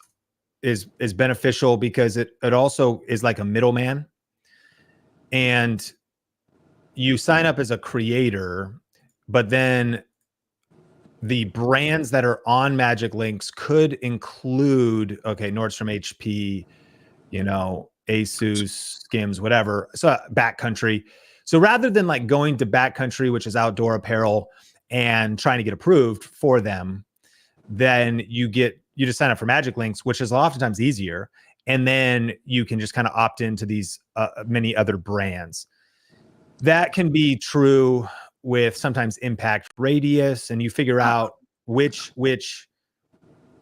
is beneficial because it also is like a middleman. And you sign up as a creator, but then the brands that are on Magic Links could include, Nordstrom, HP, Asus, Skims, whatever. So Backcountry. So rather than going to Backcountry, which is outdoor apparel, and trying to get approved for them, then you just sign up for Magic Links, which is oftentimes easier. And then you can just kind of opt into these many other brands. That can be true with sometimes Impact Radius, and you figure out which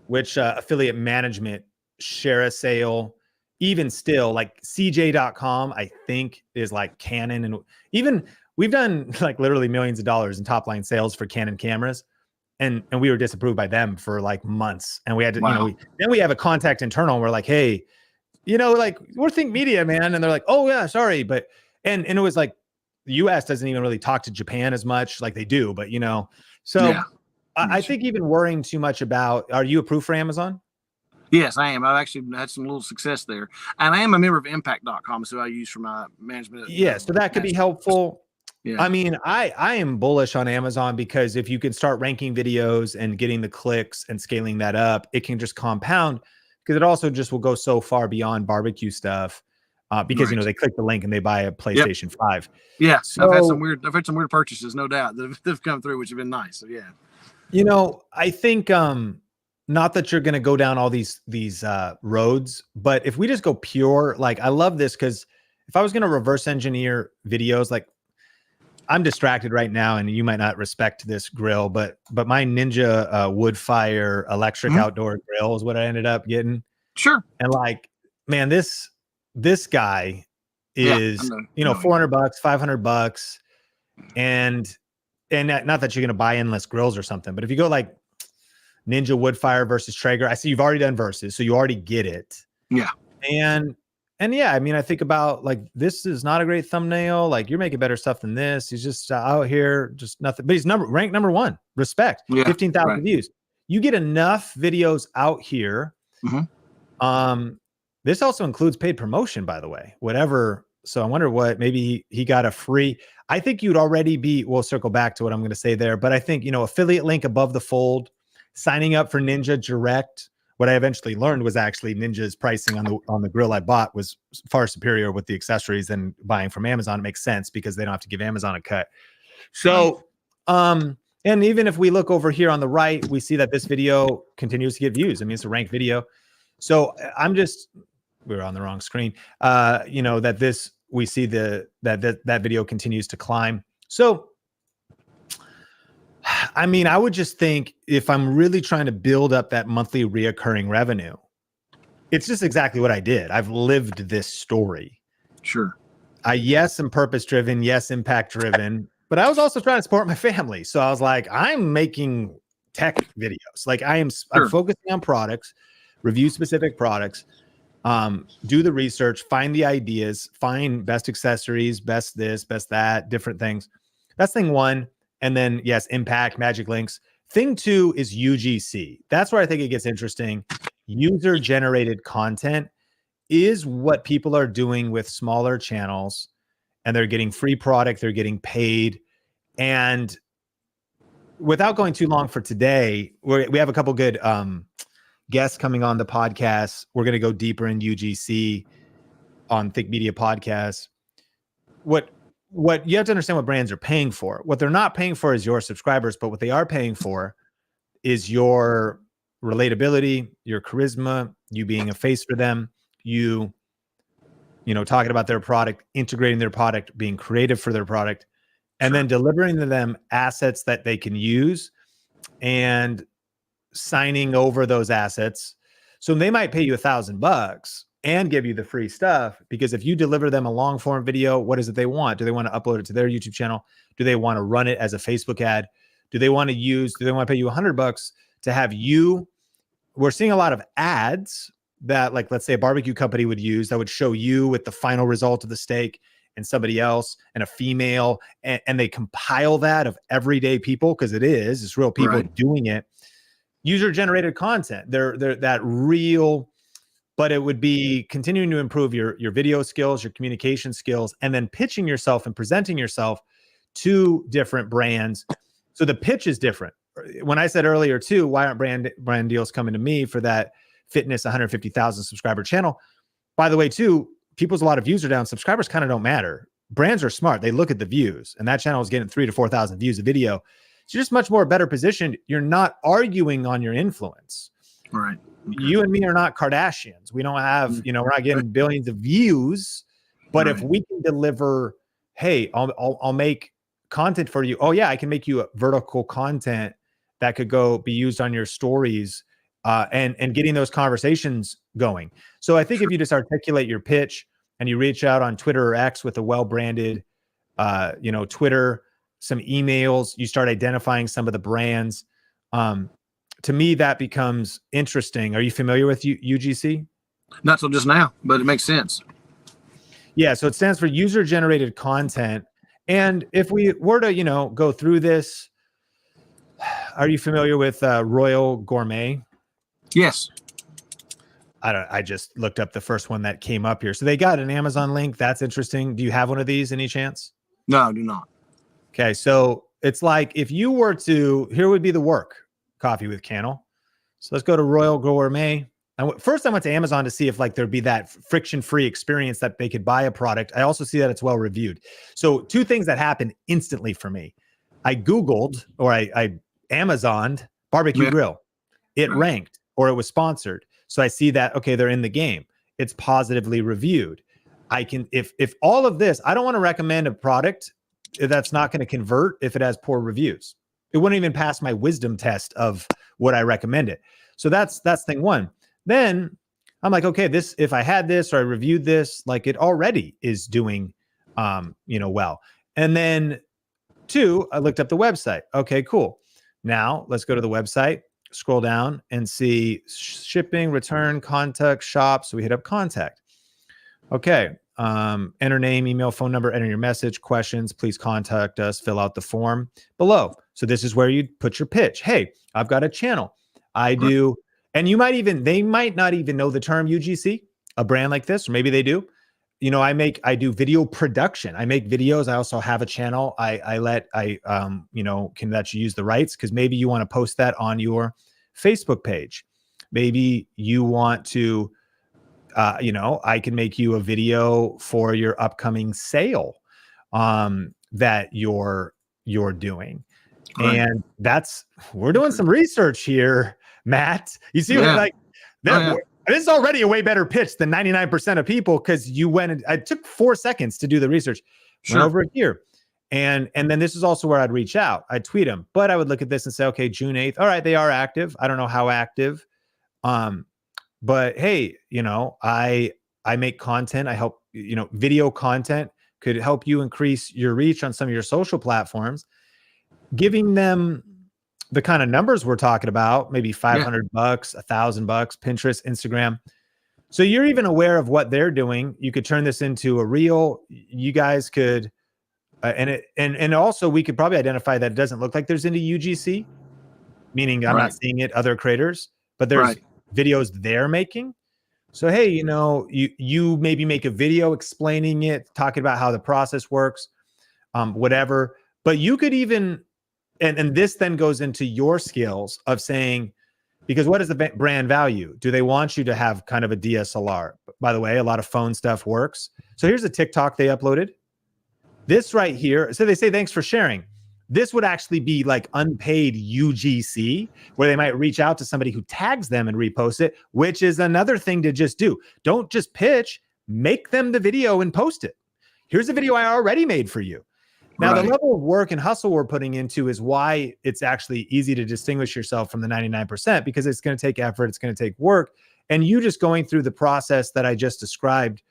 affiliate management share a sale. Even still, CJ.com, I think, is like Canon, and even we've done literally millions of dollars in top line sales for Canon cameras, and we were disapproved by them for months, and we had to, then we have a contact internal, and we're like, hey, we're Think Media, man, and they're like, oh yeah, sorry, but and it was the US doesn't even really talk to Japan as much, like they do, but I think even worrying too much about, are you approved for Amazon? Yes, I am. I've actually had some little success there. And I am a member of impact.com, so I use for my management. Yeah, so that could be helpful. Yeah. I am bullish on Amazon, because if you can start ranking videos and getting the clicks and scaling that up, it can just compound, because it also just will go so far beyond barbecue stuff. Because they click the link and they buy a PlayStation 5. Yeah, so, I've had some weird purchases, no doubt, that have come through, which have been nice. So yeah, I think not that you're going to go down all these roads, but if we just go pure, I love this, because if I was going to reverse engineer videos, I'm distracted right now, and you might not respect this grill, but my Ninja wood fire electric outdoor grill is what I ended up getting. Sure. And like, man, this guy is, I know. $400, $500, and not that you're gonna buy endless grills or something, but if you go like Ninja wood fire versus Traeger, I see you've already done versus, so you already get it. Yeah. And yeah, I mean, I think about like, this is not a great thumbnail. Like, you're making better stuff than this. He's just out here, just nothing. But he's ranked number 1. Respect. Yeah, 15,000 views. You get enough videos out here. This also includes paid promotion, by the way. Whatever. So I wonder what, maybe he got a free. I think you'd already be. We'll circle back to what I'm going to say there, but I think affiliate link above the fold, signing up for Ninja Direct. What I eventually learned was actually Ninja's pricing on the grill I bought was far superior with the accessories than buying from Amazon. It makes sense because they don't have to give Amazon a cut. So, and even if we look over here on the right, we see that this video continues to get views. I mean, it's a ranked video. So we're on the wrong screen. We see that video continues to climb. So, I mean, I would just think if I'm really trying to build up that monthly reoccurring revenue, it's just exactly what I did. I've lived this story. Sure. Yes, I'm purpose driven. Yes, impact driven. But I was also trying to support my family. So I was like, I'm making tech videos. Like I'm focusing on products, review specific products, do the research, find the ideas, find best accessories, best this, best that, different things. That's thing 1. And then, yes, impact, magic links. Thing 2 is UGC. That's where I think it gets interesting. User-generated content is what people are doing with smaller channels, and they're getting free product, they're getting paid. And without going too long for today, we have a couple good guests coming on the podcast. We're going to go deeper in UGC on Think Media Podcast. What you have to understand what brands are paying for. What they're not paying for is your subscribers, but what they are paying for is your relatability, your charisma, you being a face for them, you talking about their product, integrating their product, being creative for their product, and then delivering to them assets that they can use and signing over those assets. So they might pay you $1,000 and give you the free stuff, because if you deliver them a long form video, what is it they want? Do they want to upload it to their YouTube channel? Do they want to run it as a Facebook ad? Do they want to pay you $100 to have you? We're seeing a lot of ads that, like, let's say a barbecue company would use that would show you with the final result of the steak and somebody else and a female, and they compile that of everyday people, because it's real people doing it. User generated content. They're that real. But it would be continuing to improve your video skills, your communication skills, and then pitching yourself and presenting yourself to different brands. So the pitch is different. When I said earlier too, why aren't brand deals coming to me for that fitness 150,000 subscriber channel? By the way, too, a lot of views are down. Subscribers kind of don't matter. Brands are smart. They look at the views, and that channel is getting 3,000 to 4,000 views a video. So you're just much more better positioned. You're not arguing on your influence. Right. You and me are not Kardashians. We don't have, we're not getting billions of views, but if we can deliver, hey, I'll make content for you. Oh yeah, I can make you a vertical content that could be used on your stories, and getting those conversations going. So I think if you just articulate your pitch and you reach out on Twitter or X with a well-branded, Twitter, some emails, you start identifying some of the brands. To me, that becomes interesting. Are you familiar with UGC? Not till just now, but it makes sense. Yeah, so it stands for user-generated content. And if we were to, go through this, are you familiar with Royal Gourmet? Yes. I just looked up the first one that came up here. So they got an Amazon link. That's interesting. Do you have one of these any chance? No, I do not. Okay, so it's like if you were to, here would be the work. Coffee with Cannell. So let's go to Royal Gourmet. First, I went to Amazon to see if there'd be that friction-free experience that they could buy a product. I also see that it's well reviewed. So 2 things that happened instantly for me. I Googled, or I Amazoned barbecue grill. It ranked, or it was sponsored. So I see that, okay, they're in the game. It's positively reviewed. I can, if all of this, I don't want to recommend a product that's not going to convert if it has poor reviews. It wouldn't even pass my wisdom test of would I recommend it. So that's thing one. Then I'm like, okay, this, if I had this or I reviewed this, like it already is doing, well. And then two, I looked up the website. Okay, cool. Now let's go to the website, scroll down and see shipping, return, contact, shop. So we hit up contact. Okay. Enter name, email, phone number, enter your message, questions, please contact us, fill out the form below. So this is where you put your pitch. Hey, I've got a channel. I do. And they might not even know the term UGC, a brand like this, or maybe they do. I do video production. I make videos. I also have a channel. I can let you use the rights because maybe you want to post that on your Facebook page. Maybe you want to, I can make you a video for your upcoming sale that you're doing. Right. And we're doing some research here, Matt. You see what this is already a way better pitch than 99% of people because you went and I took 4 seconds to do the research. Sure. Went over here. And then this is also where I'd reach out. I'd tweet them, but I would look at this and say, okay, June 8th. All right, they are active. I don't know how active. But hey, I make content. I help, video content could help you increase your reach on some of your social platforms, giving them the kind of numbers we're talking about, maybe $500, $1,000, Pinterest, Instagram. So you're even aware of what they're doing. You could turn this into a reel. You guys could, and also we could probably identify that it doesn't look like there's into UGC, meaning I'm not seeing it other creators, but there's videos they're making. So, hey, you maybe make a video explaining it, talking about how the process works, whatever, but you could even, and this then goes into your skills of saying, because what is the brand value? Do they want you to have kind of a DSLR? By the way, a lot of phone stuff works. So here's a TikTok they uploaded. This right here. So they say, thanks for sharing. This would actually be like unpaid UGC, where they might reach out to somebody who tags them and repost it, which is another thing to just do. Don't just pitch, make them the video and post it. Here's a video I already made for you. Now, the level of work and hustle we're putting into is why it's actually easy to distinguish yourself from the 99%, because it's going to take effort. It's going to take work. And you just going through the process that I just described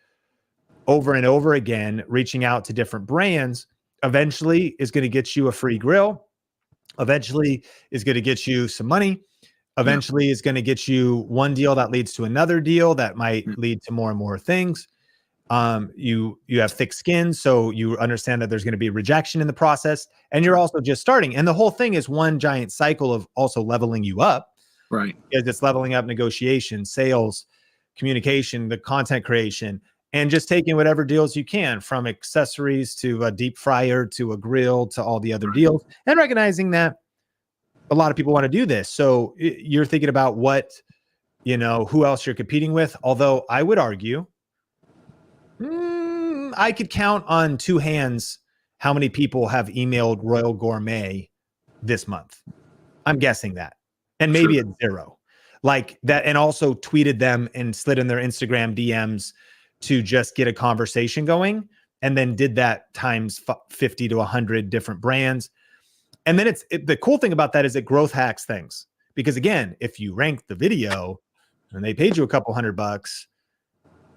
over and over again, reaching out to different brands, eventually is going to get you a free grill. Eventually is going to get you some money. Eventually is going to get you one deal that leads to another deal that might lead to more and more things. You have thick skin, so you understand that there's going to be rejection in the process, and you're also just starting. And the whole thing is one giant cycle of also leveling you up, right? Because it's leveling up negotiation, sales, communication, the content creation, and just taking whatever deals you can, from accessories to a deep fryer to a grill to all the other deals, and recognizing that a lot of people want to do this. So you're thinking about what, who else you're competing with. Although I would argue, I could count on two hands how many people have emailed Royal Gourmet this month. I'm guessing that. And maybe it's zero. Like that, and also tweeted them and slid in their Instagram DMs to just get a conversation going, and then did that times 50 to 100 different brands. And then the cool thing about that is it growth hacks things. Because again, if you rank the video and they paid you a couple $100,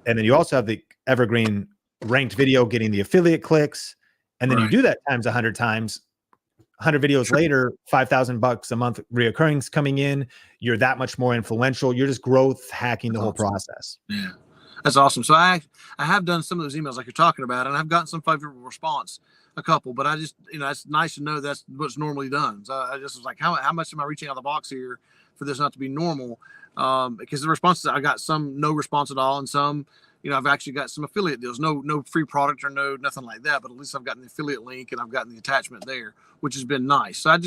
and then you also have the evergreen ranked video getting the affiliate clicks, and then you do that times 100 times, 100 videos later, $5,000 a month reoccurring's coming in. You're that much more influential. You're just growth hacking the whole process. Yeah, that's awesome. So I have done some of those emails like you're talking about, and I've gotten some favorable response, a couple, but I just, it's nice to know that's what's normally done. So I just was like, how much am I reaching out of the box here for this not to be normal? Because the responses, I got some no response at all, and some, I've actually got some affiliate deals, no free product or nothing like that, but at least I've gotten the affiliate link and I've gotten the attachment there, which has been nice. So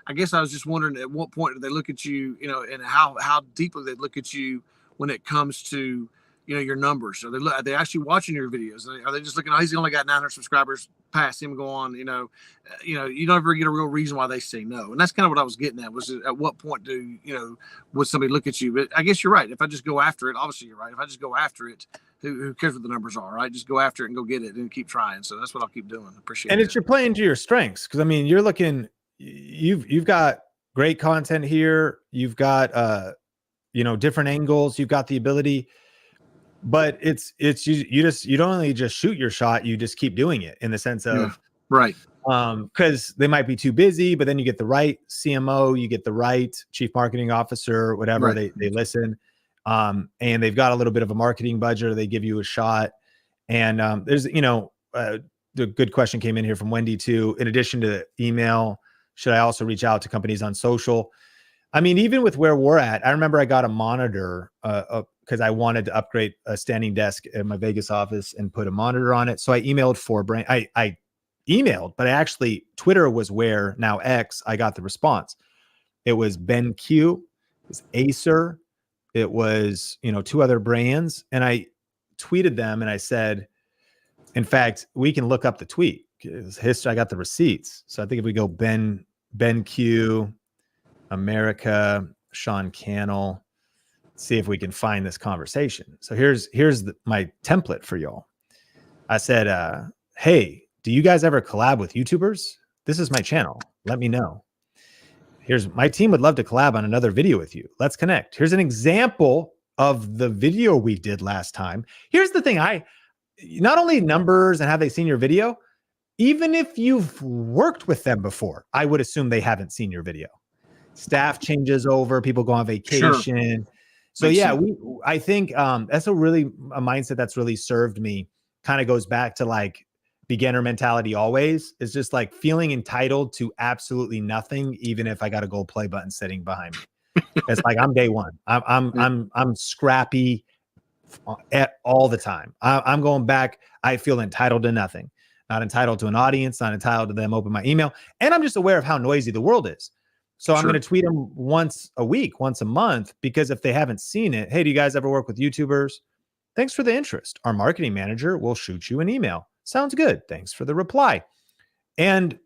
I guess I was just wondering, at what point do they look at you, and how deeply they look at you when it comes to, your numbers? Are they actually watching your videos? Are they just looking, oh, he's only got 900 subscribers, pass him, go on, you never get a real reason why they say no. And that's kind of what I was getting at, was at what point would somebody look at you? But I guess you're right. If I just go after it, obviously you're right. If I just go after it, who cares what the numbers are, right? Just go after it and go get it and keep trying. So that's what I'll keep doing. Appreciate it. And it's you're playing to your strengths. Cause I mean, you're looking, you've got great content here. You've got, you know, different angles. You've got the ability, but you don't only just shoot your shot. You just keep doing it in the sense of, right. Because they might be too busy, but then you get the right CMO, you get the right chief marketing officer, whatever, they listen. And they've got a little bit of a marketing budget, or they give you a shot. And there's, you know, the good question came in here from Wendy too. In addition to email, should I also reach out to companies on social? I mean, even with where we're at, I remember I got a monitor because I wanted to upgrade a standing desk at my Vegas office and put a monitor on it. So I emailed I emailed, but I actually, Twitter was where now X, I got the response. It was BenQ, it was Acer, it was, you know, 2 other brands. And I tweeted them and I said, in fact, we can look up the tweet because history, I got the receipts. So I think if we go BenQ, America, Sean Cannell, see if we can find this conversation. So here's my template for y'all. I said, hey, do you guys ever collab with YouTubers? This is my channel. Let me know. Here's my team would love to collab on another video with you. Let's connect. Here's an example of the video we did last time. Here's the thing. Not only numbers and have they seen your video, even if you've worked with them before, I would assume they haven't seen your video. Staff changes over, people go on vacation. Sure. So yeah, I think that's a mindset that's really served me. Kind of goes back to like beginner mentality always, is just like feeling entitled to absolutely nothing, even if I got a gold play button sitting behind me. It's like I'm day one. I'm scrappy all the time. I'm going back. I feel entitled to nothing. Not entitled to an audience, not entitled to them open my email. And I'm just aware of how noisy the world is. So I'm going to tweet them once a week, once a month, because if they haven't seen it, hey, do you guys ever work with YouTubers? Thanks for the interest. Our marketing manager will shoot you an email. Sounds good. Thanks for the reply. And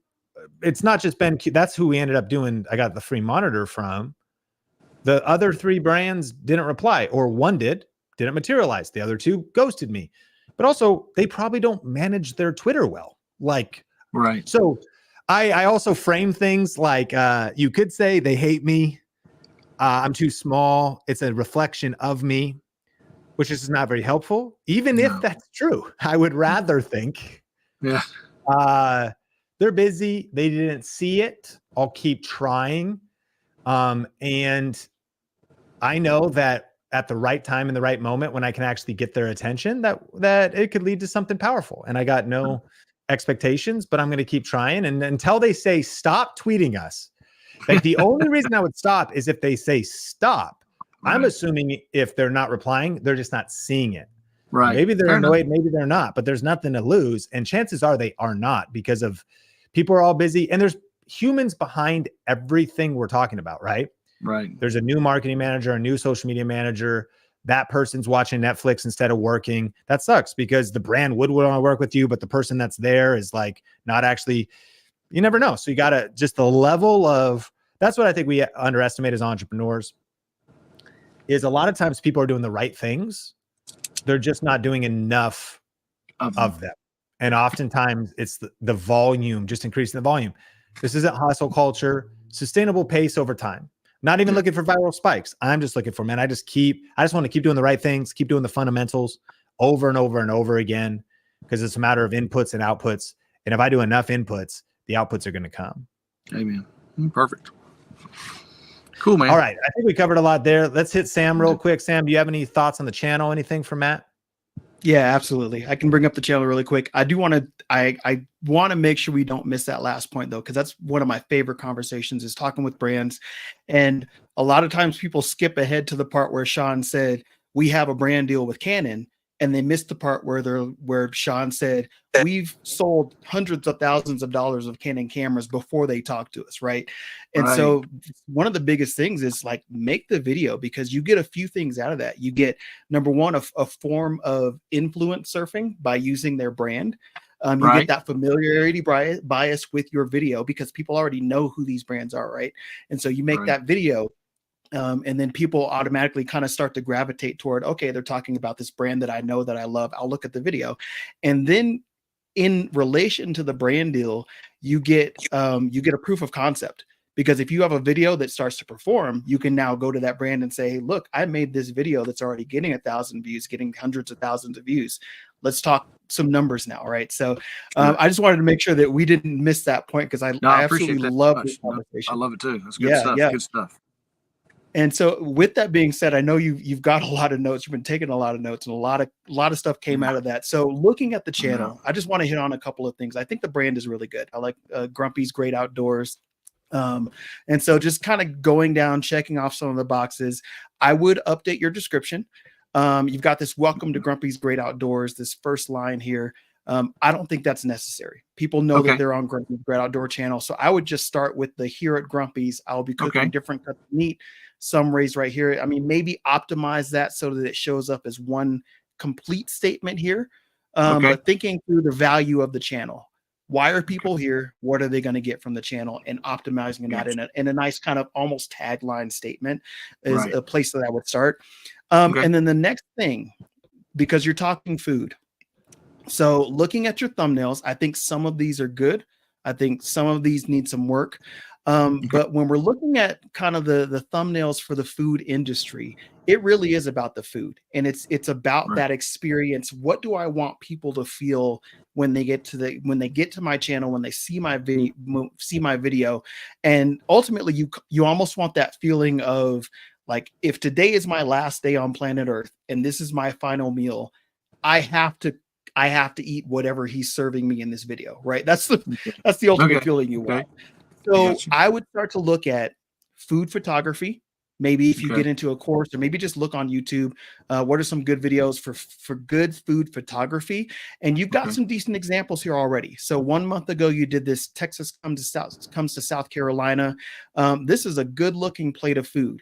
it's not just BenQ. That's who we ended up doing. I got the free monitor from. The other 3 brands didn't reply, or one didn't materialize. The other 2 ghosted me. But also, they probably don't manage their Twitter well. Like, right. So I also frame things like you could say they hate me. I'm too small. It's a reflection of me, which is not very helpful. Even if that's true, I would rather think, they're busy. They didn't see it. I'll keep trying. And I know that at the right time in the right moment, when I can actually get their attention, that it could lead to something powerful. And I got no expectations, but I'm going to keep trying. And until they say, stop tweeting us, like the only reason I would stop is if they say stop. Right. I'm assuming if they're not replying, they're just not seeing it. Right. Maybe they're annoyed, maybe they're not, but there's nothing to lose. And chances are they are not, because of people are all busy and there's humans behind everything we're talking about, right? Right. There's a new marketing manager, a new social media manager. That person's watching Netflix instead of working. That sucks because the brand would want to work with you, but the person that's there is like not actually, you never know. So you got to just the level of, that's what I think we underestimate as entrepreneurs, is a lot of times people are doing the right things. They're just not doing enough of them. And oftentimes it's the volume, just increasing the volume. This isn't hustle culture, sustainable pace over time. Not even looking for viral spikes. I'm just looking for, man, I just want to keep doing the right things, keep doing the fundamentals over and over and over again, because it's a matter of inputs and outputs. And if I do enough inputs, the outputs are going to come. Amen. Perfect. Cool, man. All right. I think we covered a lot there. Let's hit Sam real quick. Sam, do you have any thoughts on the channel? Anything from Matt? Yeah, absolutely. I can bring up the channel really quick. I want to make sure we don't miss that last point though, because that's one of my favorite conversations is talking with brands. And a lot of times people skip ahead to the part where Sean said, we have a brand deal with Canon. And they missed the part where Sean said, we've sold hundreds of thousands of dollars of Canon cameras before they talked to us. Right. And so one of the biggest things is like, make the video, because you get a few things out of that. You get, number one, a form of influence surfing by using their brand. You get that familiarity bias with your video because people already know who these brands are. Right. And so you make that video. And then people automatically kind of start to gravitate toward, okay, they're talking about this brand that I know that I love. I'll look at the video. And then in relation to the brand deal, you get a proof of concept, because if you have a video that starts to perform, you can now go to that brand and say, hey, look, I made this video that's already getting 1,000 views, getting hundreds of thousands of views. Let's talk some numbers now, right? So I just wanted to make sure that we didn't miss that point, because I absolutely love this conversation. I love it too. That's good stuff. Yeah. Good stuff. And so with that being said, I know you've got a lot of notes. You've been taking a lot of notes, and a lot of stuff came out of that. So looking at the channel, I just want to hit on a couple of things. I think the brand is really good. I like Grumpy's Great Outdoors. And so just kind of going down, checking off some of the boxes. I would update your description. You've got this welcome to Grumpy's Great Outdoors, this first line here. I don't think that's necessary. People know that they're on Grumpy's Great Outdoor channel. So I would just start with the here at Grumpy's. I'll be cooking different cuts of meat, some raised right here. I mean, maybe optimize that so that it shows up as one complete statement here. But thinking through the value of the channel. Why are people here? What are they going to get from the channel? And optimizing that in a nice kind of almost tagline statement is a place that I would start. And then the next thing, because you're talking food. So looking at your thumbnails, I think some of these are good. I think some of these need some work. But when we're looking at kind of the thumbnails for the food industry, it really is about the food, and it's about that experience. What do I want people to feel when they get to my channel, when they see my video, and ultimately you almost want that feeling of like, if today is my last day on planet Earth and this is my final meal, I have to eat whatever he's serving me in this video, right? That's the ultimate feeling you want. So I would start to look at food photography. Maybe if you get into a course, or maybe just look on YouTube. What are some good videos for good food photography? And you've got some decent examples here already. So 1 month ago, you did this Texas comes to South Carolina. This is a good looking plate of food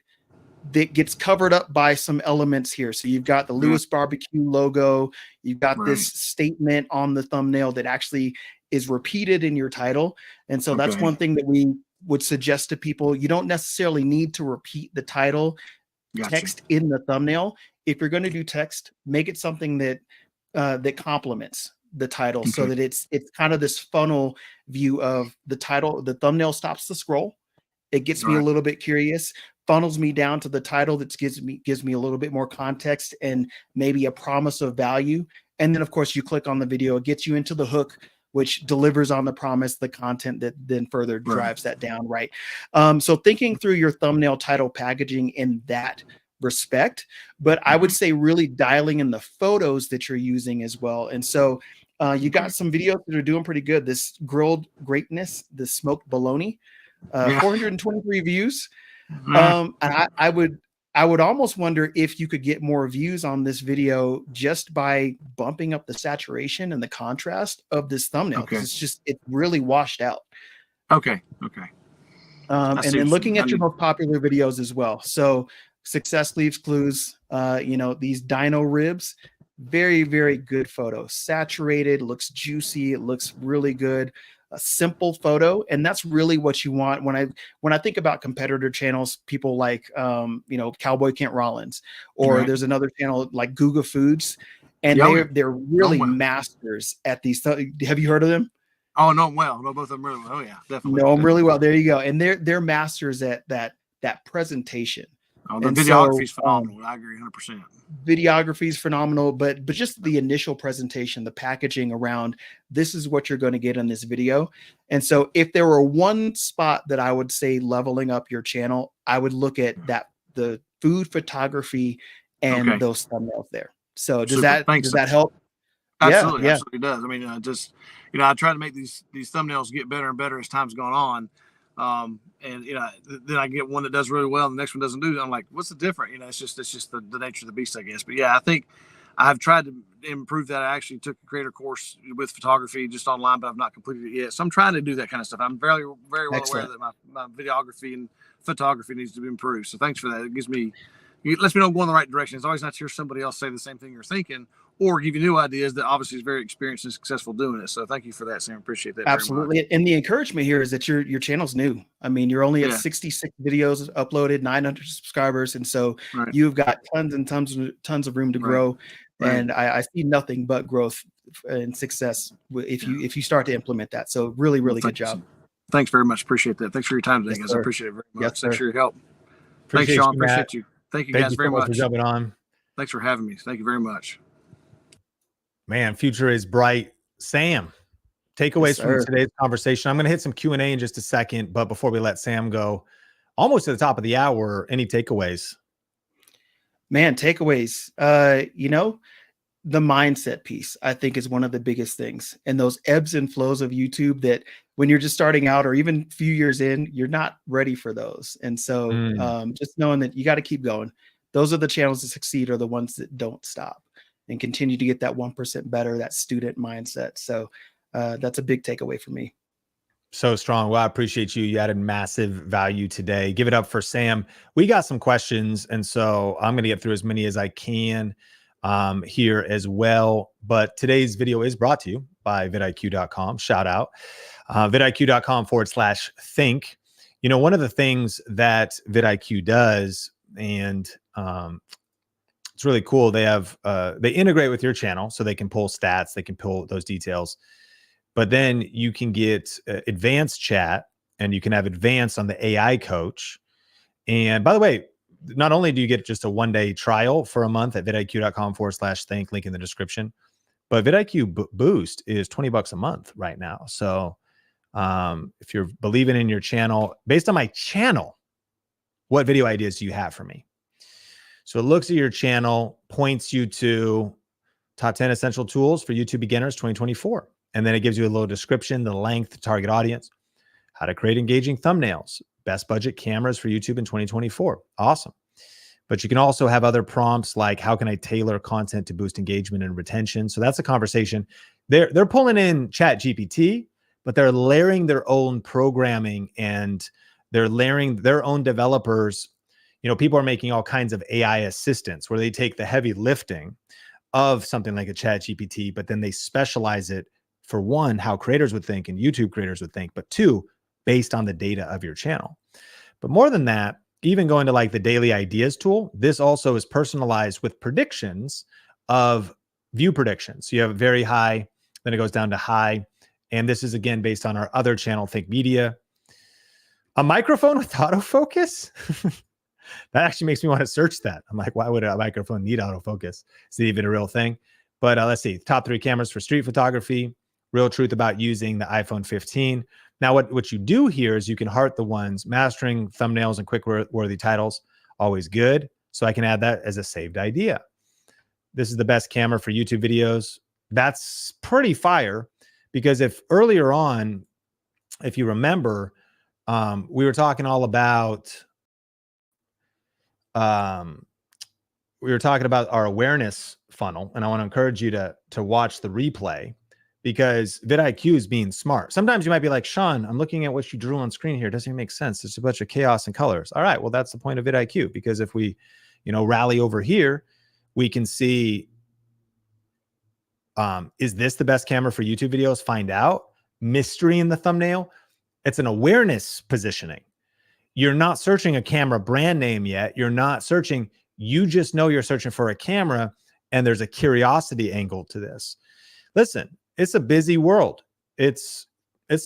that gets covered up by some elements here. So you've got the Lewis Barbecue logo. You've got this statement on the thumbnail that actually is repeated in your title. And so that's one thing that we would suggest to people. You don't necessarily need to repeat the title text in the thumbnail. If you're going to do text, make it something that that complements the title, so that it's kind of this funnel view of the title. The thumbnail stops the scroll. It gets me a little bit curious, funnels me down to the title that gives me a little bit more context and maybe a promise of value. And then of course you click on the video, it gets you into the hook, which delivers on the promise, the content that then further drives that down, right? So thinking through your thumbnail title packaging in that respect, but I would say really dialing in the photos that you're using as well. And so you got some videos that are doing pretty good. This grilled greatness, the smoked bologna, 423 views. And I would almost wonder if you could get more views on this video just by bumping up the saturation and the contrast of this thumbnail, because it's really washed out. And then looking at your most popular videos as well. So Success Leaves Clues, these dino ribs, very, very good photo. Saturated, looks juicy, it looks really good. A simple photo, and that's really what you want. When I think about competitor channels, people like Cowboy Kent Rollins, or there's another channel like Guga Foods, and they're really masters at these. Have you heard of them? Oh, know them well. Know both of them really well. Oh yeah, definitely. Know them really well. There you go. And they're masters at that presentation. Oh, the videography is phenomenal. I agree 100%. Videography is phenomenal, but just the initial presentation, the packaging around this is what you're going to get in this video. And so if there were one spot that I would say leveling up your channel, I would look at the food photography and those thumbnails there. So does that help? Absolutely, absolutely does. I mean, I try to make these thumbnails get better and better as time's gone on. And then I get one that does really well and the next one doesn't do. I'm like, what's the difference? It's just the nature of the beast, I guess. But yeah, I think I've tried to improve that. I actually took a creator course with photography just online, but I've not completed it yet. So I'm trying to do that kind of stuff. I'm very, very well aware that my videography and photography needs to be improved. So thanks for that. It gives me it lets me know I'm going the right direction. It's always nice to hear somebody else say the same thing you're thinking, or give you new ideas that obviously is very experienced and successful doing it. So thank you for that, Sam. Appreciate that very much. Absolutely. And the encouragement here is that your channel's new. I mean, you're only at Yeah. 66 videos uploaded, 900 subscribers. And so Right. you've got tons and tons of room to Right. grow. Right. And I see nothing but growth and success if you start to implement that. So really, really good job. Thanks very much. Appreciate that. Thanks for your time today, Yes, guys. sir. I appreciate it very much. Yes, Thanks sir. for your help. Appreciate Thanks, Sean. you, Matt. Appreciate you. Thank you guys very so much much for jumping on. Thanks for having me. Thank you very much. Man, future is bright. Sam, takeaways from today's conversation. I'm going to hit some Q&A in just a second, but before we let Sam go, almost at the top of the hour, any takeaways? Man, takeaways. The mindset piece, I think, is one of the biggest things. And those ebbs and flows of YouTube that when you're just starting out or even a few years in, you're not ready for those. And so just knowing that you got to keep going. Those are the channels that succeed, are the ones that don't stop and continue to get that 1% better, that student mindset. So that's a big takeaway for me. So strong. Well, I appreciate you. You added massive value today. Give it up for Sam. We got some questions, and so I'm going to get through as many as I can here as well. But today's video is brought to you by vidIQ.com. Shout out. vidIQ.com/think. You know, one of the things that vidIQ does, and it's really cool. They have they integrate with your channel, so they can pull stats, they can pull those details. But then you can get advanced chat, and you can have advanced on the AI coach. And by the way, not only do you get just a one-day trial for a month at vidIQ.com/think, link in the description, but vidIQ Boost is $20 a month right now. So if you're believing in your channel, based on my channel, what video ideas do you have for me? So it looks at your channel, points you to top 10 essential tools for YouTube beginners 2024. And then it gives you a little description, the length, the target audience, how to create engaging thumbnails, best budget cameras for YouTube in 2024. Awesome. But you can also have other prompts like, how can I tailor content to boost engagement and retention? So that's a conversation. They're pulling in ChatGPT, but they're layering their own programming, and they're layering their own developers. You know, people are making all kinds of AI assistants where they take the heavy lifting of something like a ChatGPT, but then they specialize it for one, how creators would think and YouTube creators would think, but two, based on the data of your channel. But more than that, even going to like the daily ideas tool, this also is personalized with predictions of view predictions. So you have very high, then it goes down to high. And this is again, based on our other channel, Think Media. A microphone with autofocus? That actually makes me want to search that. I'm like, why would a microphone need autofocus? Is it even a real thing? But let's see, top 3 cameras for street photography, real truth about using the iPhone 15. Now, what you do here is you can heart the ones, mastering thumbnails and quick worthy titles, always good. So I can add that as a saved idea. This is the best camera for YouTube videos. That's pretty fire, because if earlier on, if you remember, we were talking all about, we were talking about our awareness funnel, and I want to encourage you to watch the replay, because vidIQ is being smart. Sometimes you might be like, Sean, I'm looking at what you drew on screen here. It doesn't even make sense. It's a bunch of chaos and colors. All right, well, that's the point of vidIQ, because if we, rally over here, we can see, is this the best camera for YouTube videos? Find out. Mystery in the thumbnail. It's an awareness positioning. You're not searching a camera brand name yet. You're not searching. You just know you're searching for a camera, and there's a curiosity angle to this. Listen, it's a busy world. It's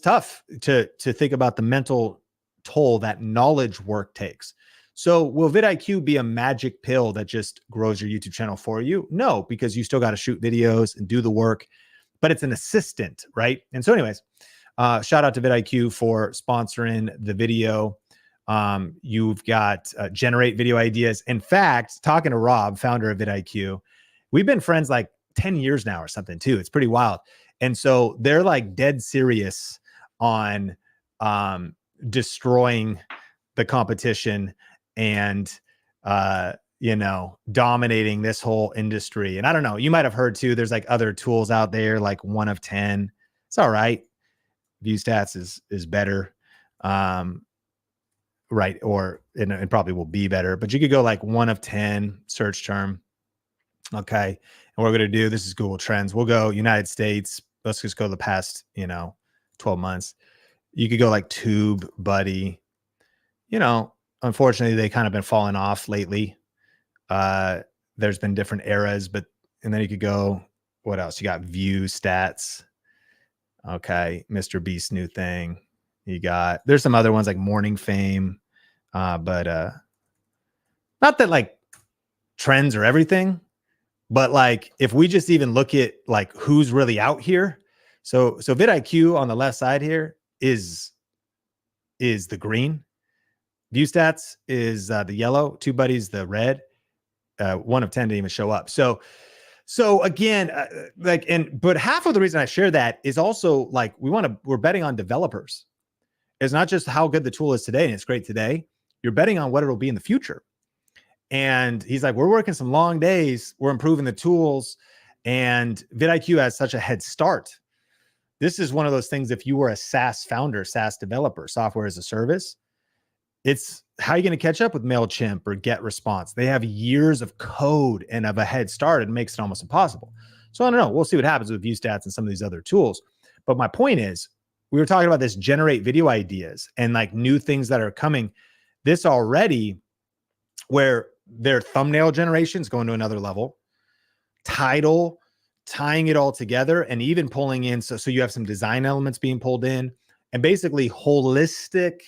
tough to think about the mental toll that knowledge work takes. So will vidIQ be a magic pill that just grows your YouTube channel for you? No, because you still got to shoot videos and do the work, but it's an assistant, right? And so anyways, shout out to vidIQ for sponsoring the video. You've got generate video ideas. In fact, talking to Rob, founder of vidIQ, we've been friends like 10 years now or something too. It's pretty wild. And so they're like dead serious on destroying the competition and, dominating this whole industry. And I don't know, you might've heard too, there's like other tools out there, like 1 of 10. It's all right. View stats is better. right? Or it probably will be better, but you could go like 1 of 10 search term. Okay. And what we're going to do, this is Google Trends. We'll go United States. Let's just go the past, 12 months. You could go like tube buddy, unfortunately they kind of been falling off lately. There's been different eras, and then you could go, what else? You got view stats. Okay. Mr. Beast new thing. There's some other ones like morning fame. But not that like trends are everything, but like if we just even look at like who's really out here. So vidIQ on the left side here is the green. View stats is the yellow. TubeBuddy's the red. 1 of 10 didn't even show up. So again, but half of the reason I share that is also like we're betting on developers. It's not just how good the tool is today, and it's great today. You're betting on what it'll be in the future. And he's like, we're working some long days. We're improving the tools, and vidIQ has such a head start. This is one of those things. If you were a SaaS founder, SaaS developer, software as a service, it's how are you going to catch up with MailChimp or GetResponse? They have years of code and of a head start. It makes it almost impossible. So I don't know. We'll see what happens with ViewStats and some of these other tools. But my point is, we were talking about this generate video ideas and like new things that are coming. This already, where their thumbnail generation is going to another level, title, tying it all together, and even pulling in. So you have some design elements being pulled in, and basically holistic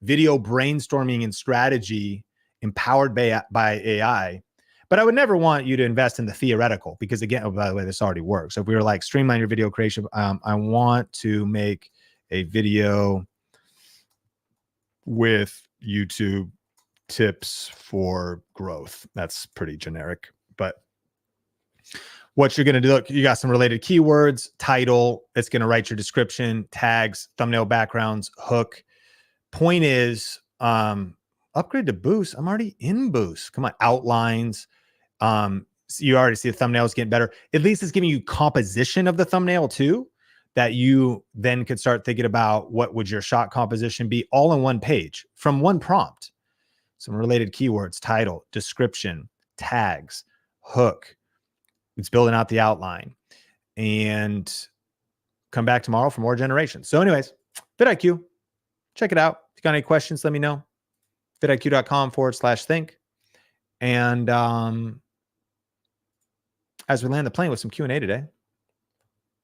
video brainstorming and strategy empowered by AI. But I would never want you to invest in the theoretical, because again, oh, by the way, this already works. So if we were like streamline your video creation, I want to make a video with YouTube tips for growth. That's pretty generic, but what you're going to do, you got some related keywords, title, it's going to write your description, tags, thumbnail backgrounds, hook. Point is, upgrade to Boost. I'm already in Boost. Come on, outlines. So you already see the thumbnails getting better. At least it's giving you composition of the thumbnail too, that you then could start thinking about what would your shot composition be, all in one page from one prompt. Some related keywords, title, description, tags, hook. It's building out the outline, and come back tomorrow for more generations. So anyways, vidIQ, check it out. If you got any questions, let me know. vidiq.com/think. And as we land the plane with some Q&A today,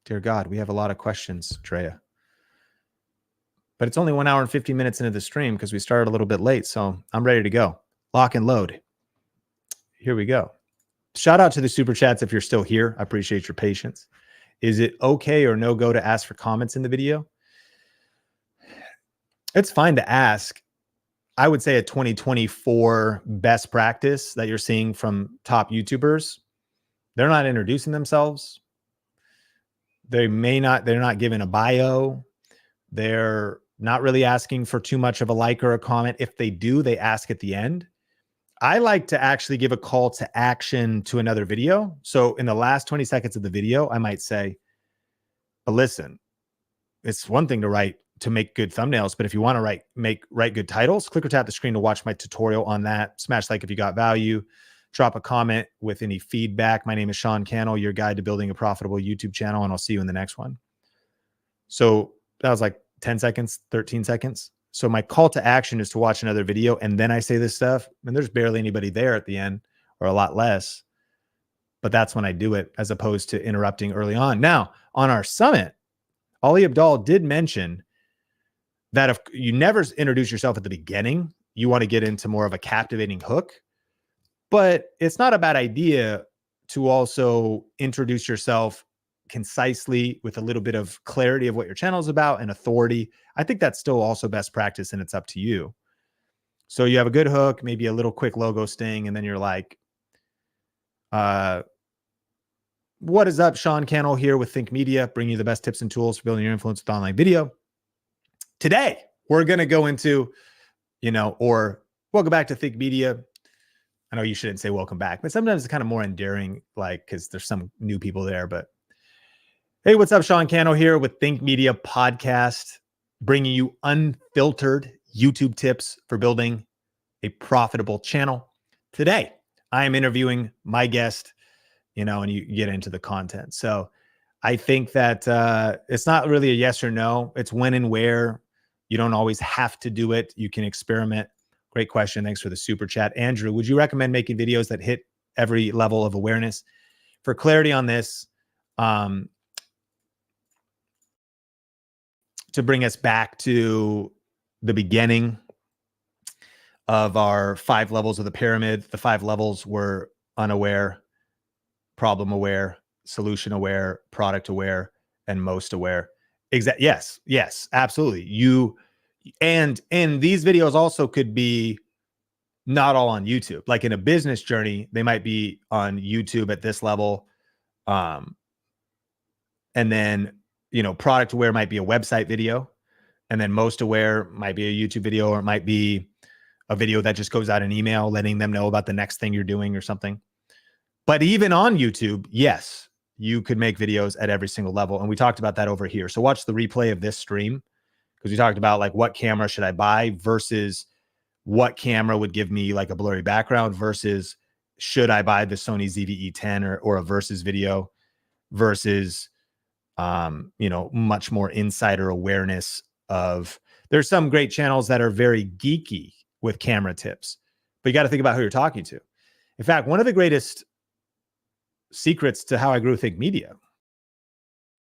dear God, we have a lot of questions, Drea. But it's only 1 hour and 50 minutes into the stream because we started a little bit late. So I'm ready to go. Lock and load. Here we go. Shout out to the super chats if you're still here. I appreciate your patience. Is it okay or no go to ask for comments in the video? It's fine to ask. I would say a 2024 best practice that you're seeing from top YouTubers. They're not introducing themselves. They're not giving a bio. They're not really asking for too much of a like or a comment. If they do, they ask at the end. I like to actually give a call to action to another video. So in the last 20 seconds of the video, I might say, but listen, it's one thing to make good thumbnails, but if you want to write good titles, click or tap the screen to watch my tutorial on that. Smash like if you got value. Drop a comment with any feedback. My name is Sean Cannell, your guide to building a profitable YouTube channel, and I'll see you in the next one. So that was like 10 seconds, 13 seconds. So my call to action is to watch another video, and then I say this stuff, and there's barely anybody there at the end, or a lot less. But that's when I do it, as opposed to interrupting early on. Now, on our summit, Ali Abdal did mention that if you never introduce yourself at the beginning, you want to get into more of a captivating hook. But it's not a bad idea to also introduce yourself concisely with a little bit of clarity of what your channel is about and authority. I think that's still also best practice, and it's up to you. So you have a good hook, maybe a little quick logo sting, and then you're like, what is up? Sean Cannell here with Think Media, bringing you the best tips and tools for building your influence with online video. Today, we're going to go into, or welcome back to Think Media. I know you shouldn't say welcome back, but sometimes it's kind of more endearing, like, because there's some new people there. But hey, what's up? Sean Cannell here with Think Media Podcast, bringing you unfiltered YouTube tips for building a profitable channel. Today, I am interviewing my guest, and you get into the content. So I think that it's not really a yes or no. It's when and where. You don't always have to do it. You can experiment. Great question. Thanks for the super chat. Andrew, would you recommend making videos that hit every level of awareness? For clarity on this, to bring us back to the beginning of our 5 levels of the pyramid, the 5 levels were unaware, problem aware, solution aware, product aware, and most aware. Yes, absolutely. And these videos also could be not all on YouTube. Like in a business journey, they might be on YouTube at this level. And then, product aware might be a website video. And then most aware might be a YouTube video, or it might be a video that just goes out an email, letting them know about the next thing you're doing or something. But even on YouTube, yes, you could make videos at every single level. And we talked about that over here. So watch the replay of this stream, because we talked about like what camera should I buy versus what camera would give me like a blurry background versus should I buy the Sony ZV-E10 or a versus video versus, much more insider awareness of, there's some great channels that are very geeky with camera tips, but you got to think about who you're talking to. In fact, one of the greatest secrets to how I grew Think Media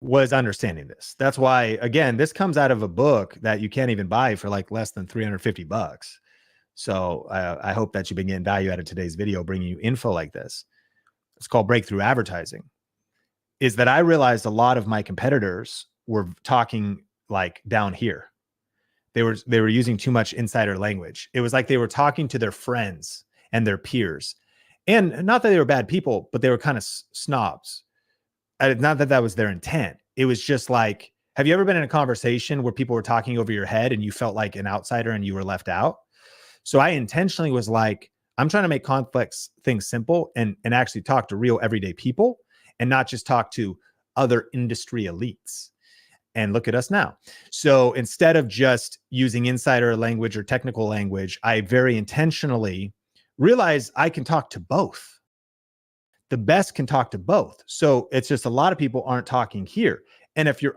was understanding this. That's why, again, this comes out of a book that you can't even buy for like less than $350. So I hope that you've been getting value out of today's video, bringing you info like this. It's called Breakthrough Advertising. Is that I realized a lot of my competitors were talking like down here. They were using too much insider language. It was like they were talking to their friends and their peers. And not that they were bad people, but they were kind of snobs. Not that that was their intent. It was just like, have you ever been in a conversation where people were talking over your head and you felt like an outsider and you were left out? So I intentionally was like, I'm trying to make complex things simple and actually talk to real everyday people and not just talk to other industry elites. And look at us now. So instead of just using insider language or technical language, I very intentionally realized I can talk to both. The best can talk to both. So it's just a lot of people aren't talking here. And if you're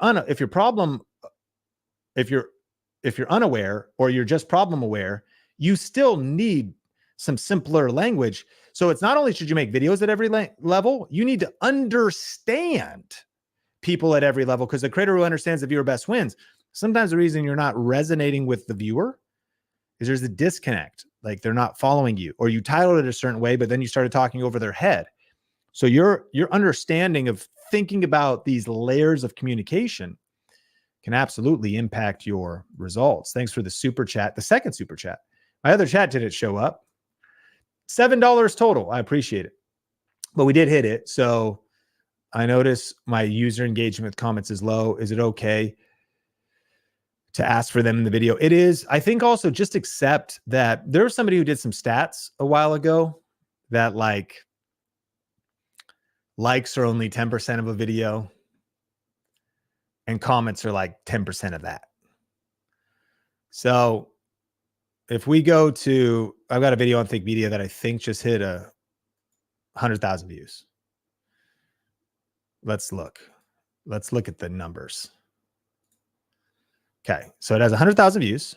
unaware or you're just problem aware, you still need some simpler language. So it's not only should you make videos at every level, you need to understand people at every level, because the creator who understands the viewer best wins. Sometimes the reason you're not resonating with the viewer is there's a disconnect. Like they're not following you, or you titled it a certain way, but then you started talking over their head. So your understanding of thinking about these layers of communication can absolutely impact your results. Thanks for the super chat. The second super chat. My other chat didn't show up. $7 total. I appreciate it. But we did hit it. So I notice my user engagement with comments is low. Is it okay to ask for them in the video? It is. I think also just accept that there was somebody who did some stats a while ago that like likes are only 10% of a video and comments are like 10% of that. So if we go to, I've got a video on Think Media that I think just hit 100,000 views. Let's look at the numbers. Okay. So it has 100,000 views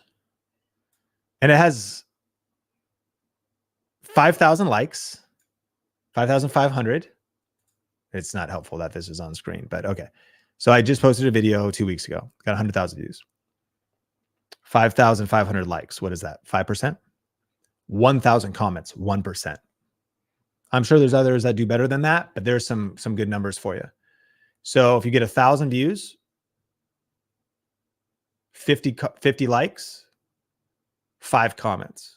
and it has 5,000 likes, 5,500. It's not helpful that this is on screen, but okay. So I just posted a video 2 weeks ago, got 100,000 views, 5,500 likes. What is that? 5%? 1,000 comments, 1%. I'm sure there's others that do better than that, but there's some good numbers for you. So if you get 1,000 views, 50 likes, 5 comments.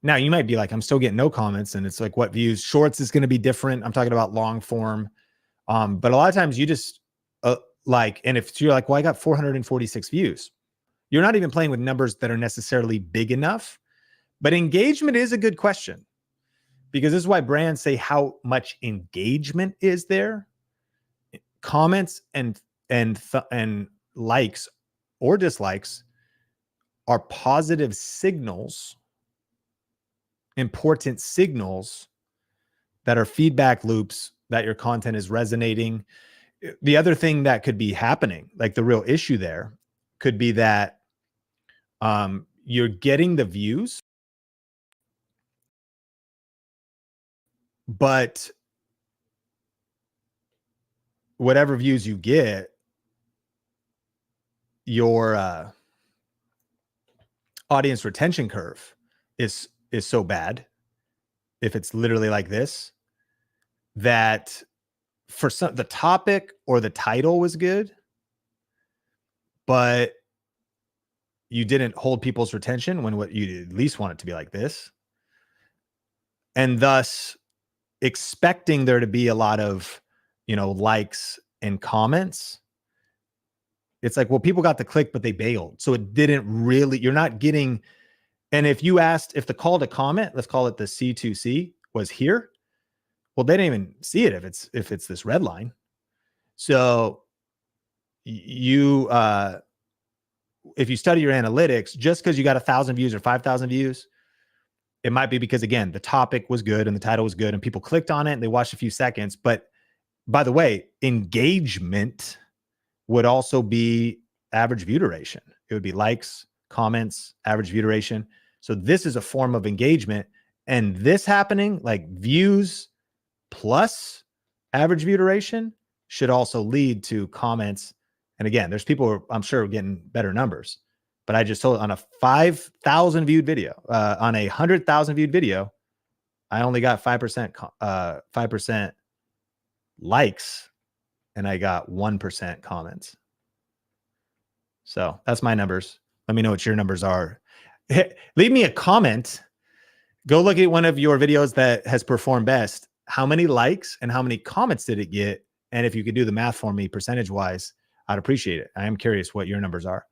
Now you might be like, I'm still getting no comments, and it's like, what views? Shorts is going to be different. I'm talking about long form. But a lot of times you just and if you're like, well, I got 446 views, you're not even playing with numbers that are necessarily big enough. But engagement is a good question, because this is why brands say how much engagement is there. Comments and likes or dislikes are positive signals, important signals that are feedback loops that your content is resonating. The other thing that could be happening, like the real issue there, could be that you're getting the views, but whatever views you get, your audience retention curve is so bad, if it's literally like this, that for some, the topic or the title was good, but you didn't hold people's retention when what you at least want it to be like this. And thus expecting there to be a lot of, likes and comments. It's like, well, people got the click, but they bailed. So it didn't really, you're not getting, and if you asked, if the call to comment, let's call it the C2C, was here, well, they didn't even see it if it's this red line. So you, if you study your analytics, just because you got 1,000 views or 5,000 views, it might be because, again, the topic was good and the title was good and people clicked on it and they watched a few seconds. But by the way, engagement would also be average view duration. It would be likes, comments, average view duration. So this is a form of engagement, and this happening, like views plus average view duration, should also lead to comments. And again, there's people who I'm sure are getting better numbers, but I just told, on a 5,000 viewed video, on a 100,000 viewed video, I only got 5% likes, and I got 1% comments. So that's my numbers. Let me know what your numbers are. Leave me a comment. Go look at one of your videos that has performed best. How many likes and how many comments did it get? And if you could do the math for me percentage wise, I'd appreciate it. I am curious what your numbers are.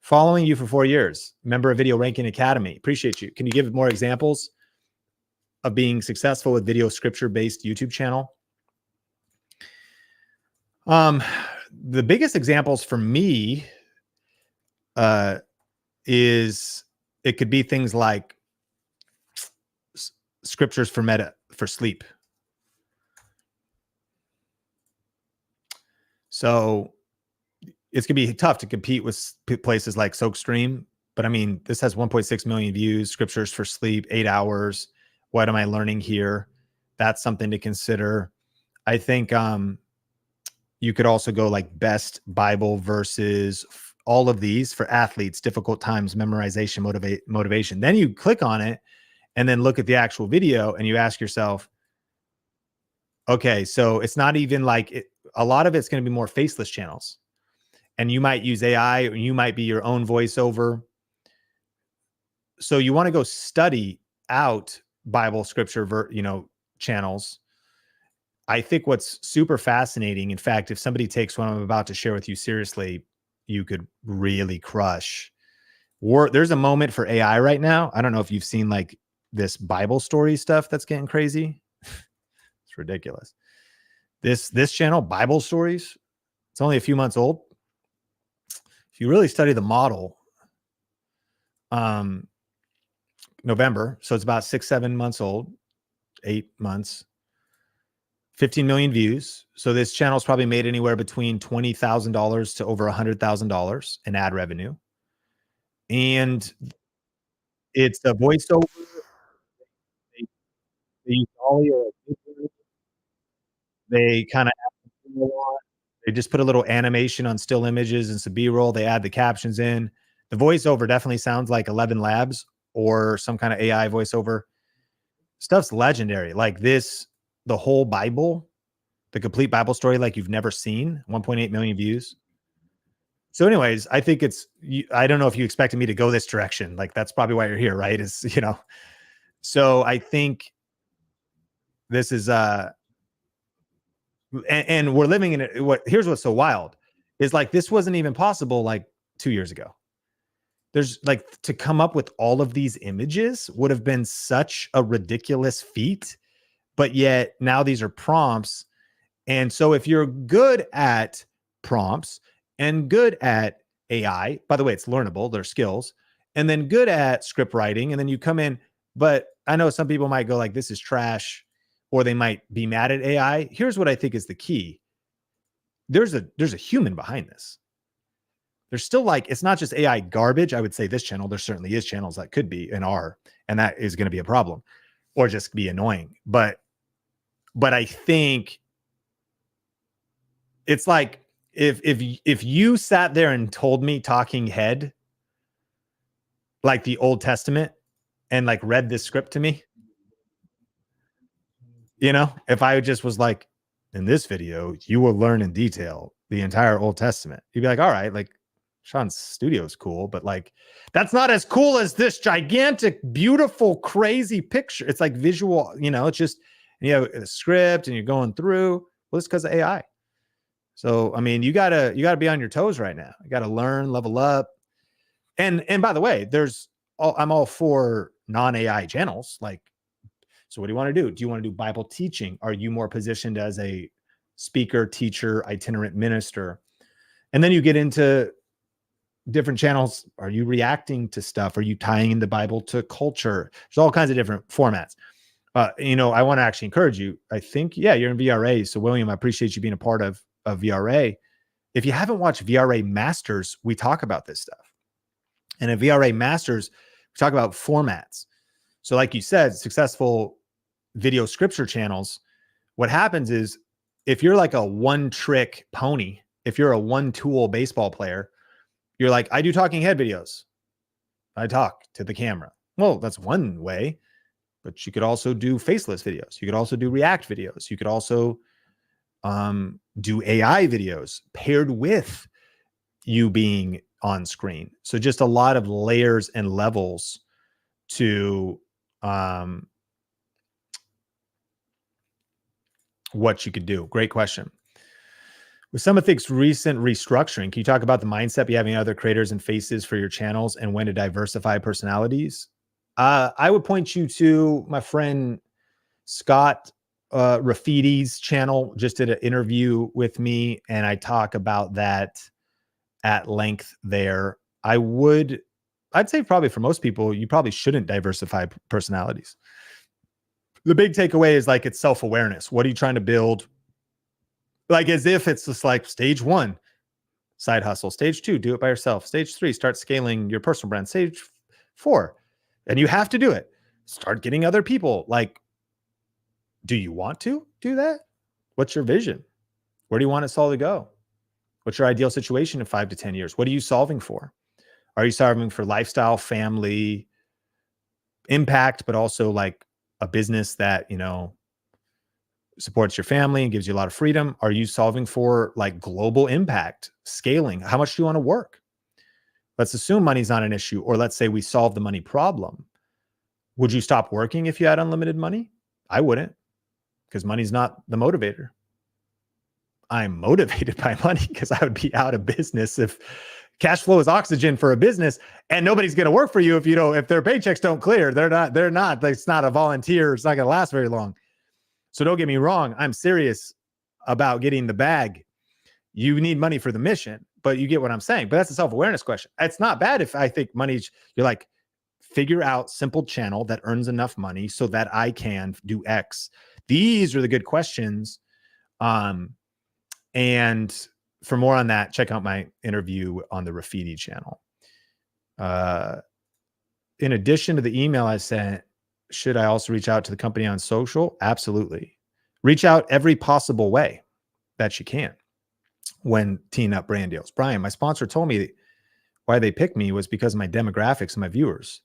Following you for 4 years, member of Video Ranking Academy. Appreciate you. Can you give more examples of being successful with video scripture-based YouTube channel? The biggest examples for me is it could be things like scriptures for sleep. So it's gonna be tough to compete with places like SoakStream, but I mean, this has 1.6 million views, scriptures for sleep, 8 hours. What am I learning here? That's something to consider. I think you could also go like best Bible verses, all of these for athletes, difficult times, memorization, motivation. Then you click on it and then look at the actual video and you ask yourself, okay, so it's not even like it, a lot of it's going to be more faceless channels, and you might use AI, or you might be your own voiceover. So you want to go study out Bible scripture, channels. I think what's super fascinating, in fact, if somebody takes what I'm about to share with you seriously, you could really crush. There's a moment for AI right now. I don't know if you've seen like this Bible story stuff that's getting crazy. It's ridiculous. This channel, Bible Stories, it's only a few months old. If you really study the model, November, so it's about 6-7 months old, 8 months, 15 million views. So this channel's probably made anywhere between $20,000 to over $100,000 in ad revenue. And it's a voiceover. They use all your, they kind of, they just put a little animation on still images and some B-roll. They add the captions in. The voiceover definitely sounds like 11 Labs or some kind of AI voiceover. Stuff's legendary. Like this, the whole Bible, the complete Bible story, like you've never seen, 1.8 million views. So anyways, I think I don't know if you expected me to go this direction. Like that's probably why you're here, right? So I think this is, and we're living in it. Here's what's so wild is like, this wasn't even possible like 2 years ago. There's like, to come up with all of these images would have been such a ridiculous feat, but yet now these are prompts. And so if you're good at prompts and good at AI, by the way, it's learnable, they're skills. and then good at script writing, and then you come in. But I know some people might go like, this is trash, or they might be mad at AI. Here's what I think is the key. There's a human behind this. There's still like, it's not just AI garbage. I would say this channel, there certainly is channels that could be and are, and that is going to be a problem or just be annoying. But I think it's like, if you sat there and told me talking head, like the Old Testament, and like read this script to me, you know, if I just was like, in this video, you will learn in detail the entire Old Testament, you'd be like, all right, like Sean's studio is cool, but like, that's not as cool as this gigantic, beautiful, crazy picture. It's like visual, you know, it's just, you know, a script and you're going through. Well, it's because of AI. So, I mean, you gotta be on your toes right now. You gotta learn, level up. And by the way, I'm all for non-AI channels. Like, so what do you want to do? Do you want to do Bible teaching? Are you more positioned as a speaker, teacher, itinerant minister? And then you get into different channels. Are you reacting to stuff? Are you tying in the Bible to culture? There's all kinds of different formats. You know, I want to actually encourage you. I think, yeah, you're in VRA. So William, I appreciate you being a part of VRA. If you haven't watched VRA Masters, we talk about this stuff. And in VRA Masters, we talk about formats. So like you said, successful video scripture channels, what happens is if you're like a one-trick pony, if you're a one-tool baseball player, you're like, I do talking head videos. I talk to the camera. Well, that's one way, but you could also do faceless videos. You could also do react videos. You could also do AI videos paired with you being on screen. So just a lot of layers and levels to what you could do. Great question. With some of Think's recent restructuring, can you talk about the mindset you having other creators and faces for your channels and when to diversify personalities? I would point you to my friend Scott Rafidi's channel. Just did an interview with me, and I talk about that at length there. I'd say probably for most people, you probably shouldn't diversify personalities. The big takeaway is like, it's self-awareness. What are you trying to build? Like, as if it's just like stage 1, side hustle. Stage 2, do it by yourself. Stage 3, start scaling your personal brand. Stage 4, and you have to do it. Start getting other people. Like, do you want to do that? What's your vision? Where do you want us all to go? What's your ideal situation in 5 to 10 years? What are you solving for? Are you solving for lifestyle, family, impact, but also like a business that, you know, supports your family and gives you a lot of freedom? Are you solving for like global impact, scaling? How much do you want to work? Let's assume money's not an issue, or let's say we solve the money problem. Would you stop working if you had unlimited money? I wouldn't, because money's not the motivator. I'm motivated by money because I would be out of business if cash flow is oxygen for a business, and nobody's going to work for you if their paychecks don't clear. They're not, it's not a volunteer. It's not going to last very long. So don't get me wrong. I'm serious about getting the bag. You need money for the mission, but you get what I'm saying. But that's a self-awareness question. It's not bad if I think money's, you're like, figure out simple channel that earns enough money so that I can do X. These are the good questions. And for more on that, check out my interview on the Rafidi channel. In addition to the email I sent, should I also reach out to the company on social? Absolutely. Reach out every possible way that you can when teeing up brand deals. Brian, my sponsor told me why they picked me was because of my demographics and my viewers.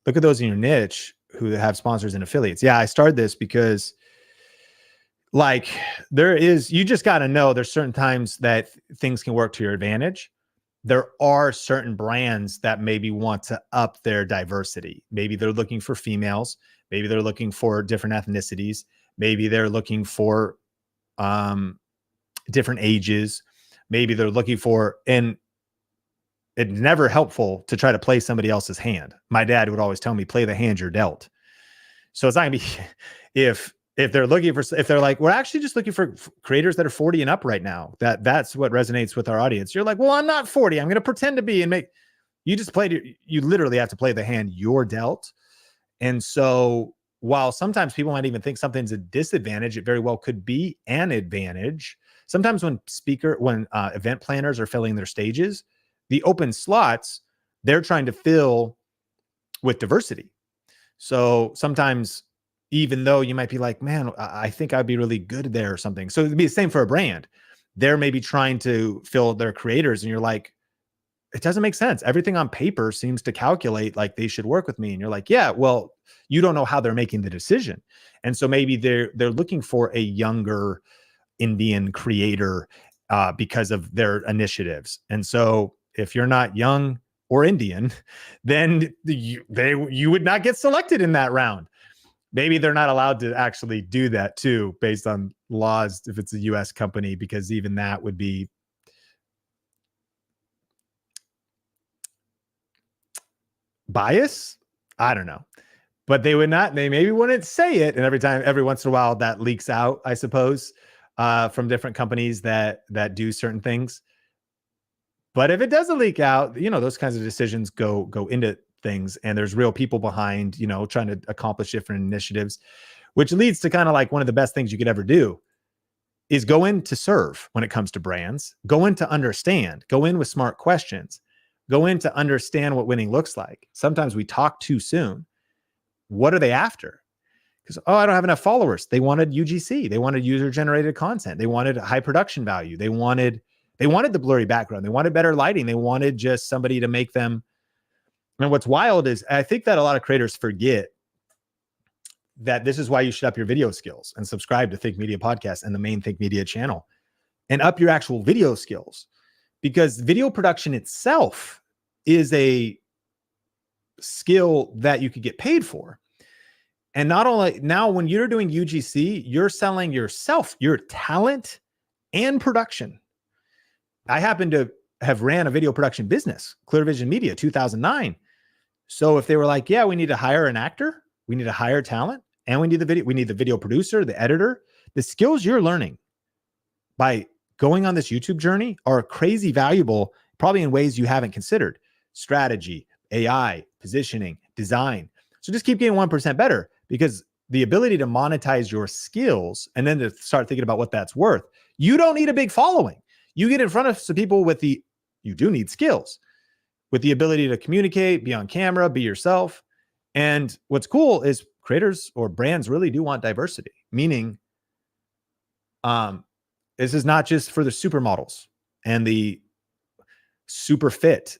Look at those in your niche who have sponsors and affiliates. Yeah, I started this because like you just got to know there's certain times that things can work to your advantage. There are certain brands that maybe want to up their diversity. Maybe they're looking for females. Maybe they're looking for different ethnicities. Maybe they're looking for different ages. Maybe they're looking for, and it's never helpful to try to play somebody else's hand. My dad would always tell me, play the hand you're dealt. So it's not gonna be, if they're looking for, if they're like, we're actually just looking for creators that are 40 and up right now. That's what resonates with our audience. You're like, well, I'm not 40. I'm going to pretend to be and make, You just you literally have to play the hand you're dealt. And so while sometimes people might even think something's a disadvantage, it very well could be an advantage. Sometimes when event planners are filling their stages, the open slots, they're trying to fill with diversity. So sometimes, even though you might be like, man, I think I'd be really good there or something. So it'd be the same for a brand. They're maybe trying to fill their creators, and you're like, it doesn't make sense. Everything on paper seems to calculate like they should work with me. And you're like, yeah, well, you don't know how they're making the decision. And so maybe they're looking for a younger Indian creator because of their initiatives. And so if you're not young or Indian, then you would not get selected in that round. Maybe they're not allowed to actually do that too, based on laws, if it's a US company, because even that would be bias. I don't know, but they maybe wouldn't say it. And every once in a while that leaks out, I suppose, from different companies that do certain things. But if it doesn't leak out, those kinds of decisions go into things, and there's real people behind, trying to accomplish different initiatives, which leads to kind of like one of the best things you could ever do is go in to serve when it comes to brands, go in to understand, go in with smart questions, go in to understand what winning looks like. Sometimes we talk too soon. What are they after? Because, I don't have enough followers. They wanted UGC. They wanted user-generated content. They wanted high production value. They wanted the blurry background. They wanted better lighting. They wanted just somebody to make them. And what's wild is I think that a lot of creators forget that this is why you should up your video skills and subscribe to Think Media Podcast and the main Think Media channel, and up your actual video skills, because video production itself is a skill that you could get paid for. And not only now, when you're doing UGC, you're selling yourself, your talent and production. I happen to have ran a video production business, Clear Vision Media, 2009. So if they were like, yeah, we need to hire an actor, we need to hire talent, and we need the video producer, the editor, the skills you're learning by going on this YouTube journey are crazy valuable, probably in ways you haven't considered. Strategy, AI, positioning, design. So just keep getting 1% better, because the ability to monetize your skills and then to start thinking about what that's worth, you don't need a big following. You get in front of some people you do need skills, with the ability to communicate, be on camera, be yourself. And what's cool is creators or brands really do want diversity, meaning this is not just for the supermodels and the super fit.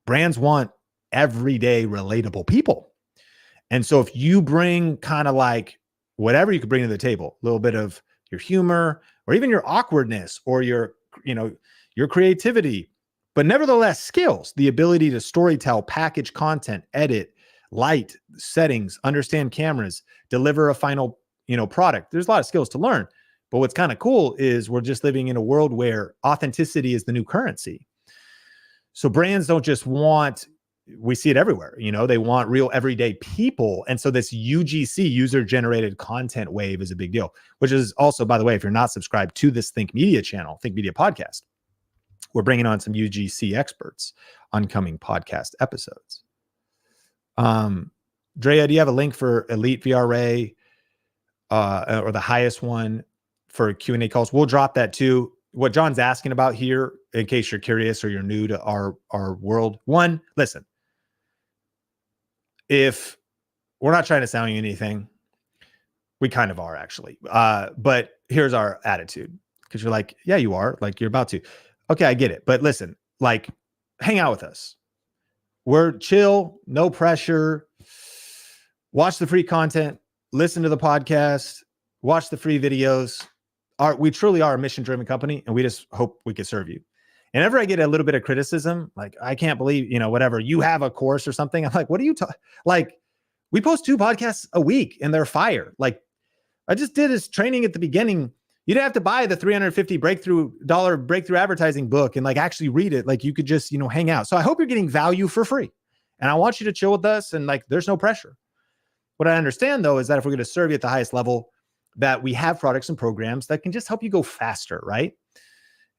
Brands want everyday relatable people. And so if you bring kind of like whatever you could bring to the table, a little bit of your humor or even your awkwardness or your creativity, but nevertheless skills, the ability to storytell, package content, edit, light, settings, understand cameras, deliver a final, product. There's a lot of skills to learn. But what's kind of cool is we're just living in a world where authenticity is the new currency. So brands don't just want, we see it everywhere, they want real everyday people. And so this UGC, user-generated content wave, is a big deal, which is also, by the way, if you're not subscribed to this Think Media channel, Think Media Podcast, we're bringing on some UGC experts on coming podcast episodes. Drea, do you have a link for Elite VRA or the highest one for Q&A calls? We'll drop that too. What John's asking about here, in case you're curious or you're new to our world. One, listen, if we're not trying to sell you anything, we kind of are actually. But here's our attitude, because you're like, yeah, you are, like you're about to. Okay, I get it. But listen, like, hang out with us. We're chill, no pressure. Watch the free content, listen to the podcast, watch the free videos. We truly are a mission-driven company, and we just hope we can serve you. And ever I get a little bit of criticism, like, I can't believe, whatever, you have a course or something. I'm like, what are you talking? Like, we post 2 podcasts a week and they're fire. Like, I just did this training at the beginning. You didn't have to buy the $350 breakthrough advertising book and like actually read it. Like, you could just, hang out. So I hope you're getting value for free. And I want you to chill with us, and like, there's no pressure. What I understand though, is that if we're going to serve you at the highest level, that we have products and programs that can just help you go faster, right?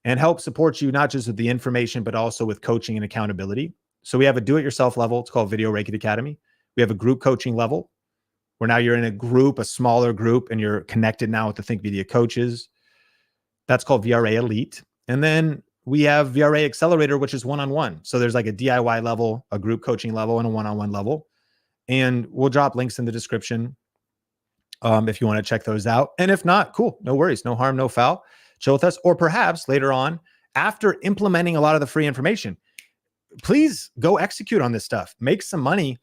And help support you, not just with the information, but also with coaching and accountability. So we have a do-it-yourself level. It's called Video Reiki Academy. We have a group coaching level where now you're in a group, a smaller group, and you're connected now with the Think Media coaches. That's called VRA Elite. And then we have VRA Accelerator, which is one-on-one. So there's like a DIY level, a group coaching level, and a one-on-one level. And we'll drop links in the description if you want to check those out. And if not, cool, no worries, no harm, no foul. Chill with us. Or perhaps later on, after implementing a lot of the free information, please go execute on this stuff, make some money,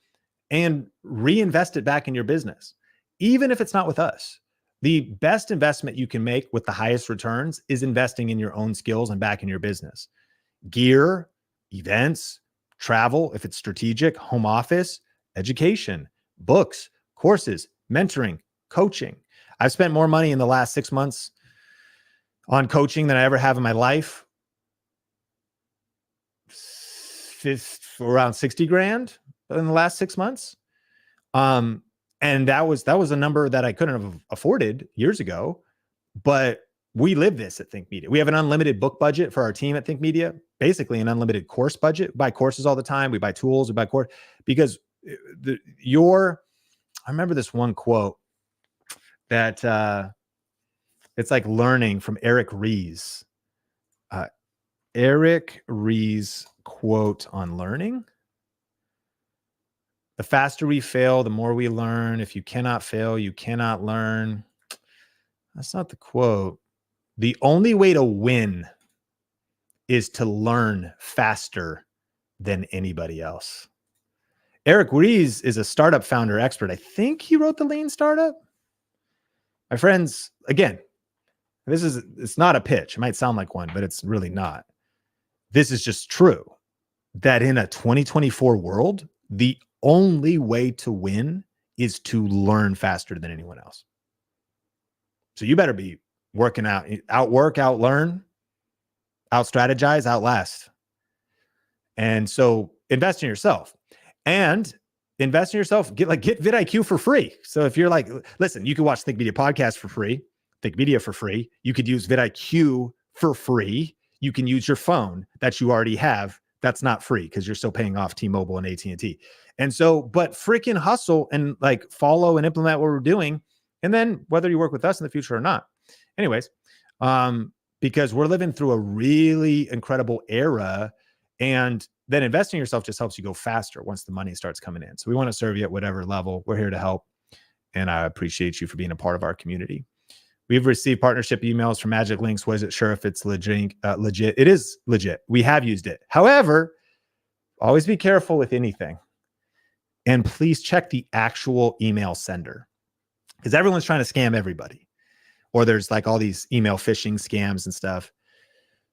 and reinvest it back in your business. Even if it's not with us, the best investment you can make with the highest returns is investing in your own skills and back in your business. Gear, events, travel, if it's strategic, home office, education, books, courses, mentoring, coaching. I've spent more money in the last 6 months on coaching than I ever have in my life. Around 60 grand in the last 6 months. And that was a number that I couldn't have afforded years ago, but we live this at Think Media. We have an unlimited book budget for our team at Think Media, basically an unlimited course budget. We buy courses all the time. We buy tools, we buy course because I remember this one quote that it's like learning from Eric Ries. Eric Ries quote on learning. The faster we fail, the more we learn. If you cannot fail, you cannot learn. That's not the quote. The only way to win is to learn faster than anybody else. Eric Ries is a startup founder expert. I think he wrote The Lean Startup. My friends, again, it's not a pitch. It might sound like one, but it's really not. This is just true that in a 2024 world, the only way to win is to learn faster than anyone else. So you better be working outwork, outlearn, out-strategize, outlast. And so invest in yourself and invest in yourself. Get vidIQ for free. So if you're like, listen, you can watch Think Media podcast for free, Think Media for free. You could use vidIQ for free. You can use your phone that you already have. That's not free because you're still paying off T-Mobile and AT&T. And so, but freaking hustle and like follow and implement what we're doing. And then whether you work with us in the future or not. Anyways, because we're living through a really incredible era, and then investing in yourself just helps you go faster once the money starts coming in. So we want to serve you at whatever level. We're here to help. And I appreciate you for being a part of our community. We've received partnership emails from Magic Links. Wasn't sure if it's legit. It is legit. We have used it. However, always be careful with anything. And please check the actual email sender, because everyone's trying to scam everybody. Or there's like all these email phishing scams and stuff.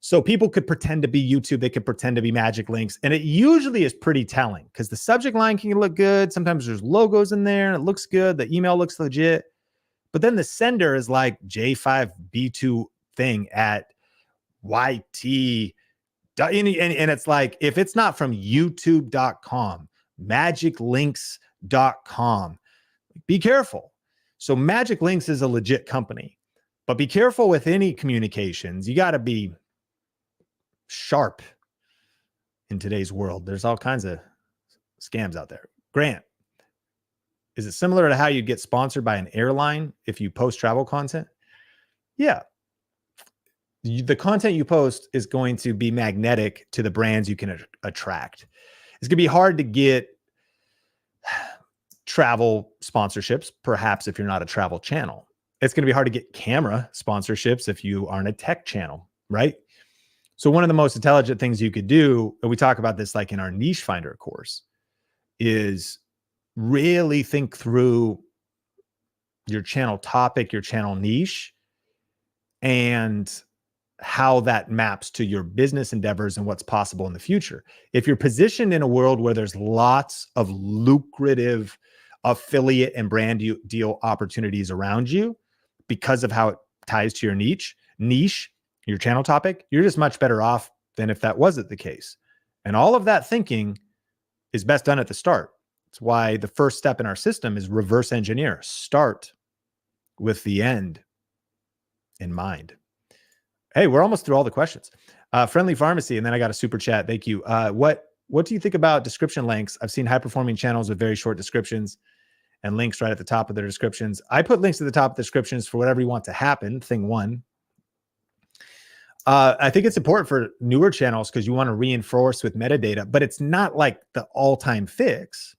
So people could pretend to be YouTube. They could pretend to be Magic Links. And it usually is pretty telling because the subject line can look good. Sometimes there's logos in there and it looks good. The email looks legit. But then the sender is like J5B2 thing at YT. And it's like, if it's not from youtube.com, magiclinks.com, be careful. So Magic Links is a legit company, but be careful with any communications. You got to be sharp in today's world. There's all kinds of scams out there. Grant, is it similar to how you get sponsored by an airline if you post travel content? Yeah. The content you post is going to be magnetic to the brands you can attract. It's going to be hard to get travel sponsorships, perhaps if you're not a travel channel. It's going to be hard to get camera sponsorships if you aren't a tech channel, right? So one of the most intelligent things you could do, and we talk about this like in our niche finder course, is really think through your channel topic, your channel niche, and how that maps to your business endeavors and what's possible in the future. If you're positioned in a world where there's lots of lucrative affiliate and brand deal opportunities around you because of how it ties to your niche, your channel topic, you're just much better off than if that wasn't the case. And all of that thinking is best done at the start. It's why the first step in our system is reverse engineer. Start with the end in mind. Hey, we're almost through all the questions. Friendly Pharmacy, and then I got a super chat. Thank you. What what do you think about description links? I've seen high performing channels with very short descriptions and links right at the top of their descriptions. I put links at the top of the descriptions for whatever you want to happen. Thing one. I think it's important for newer channels because you want to reinforce with metadata, but it's not like the all-time fix.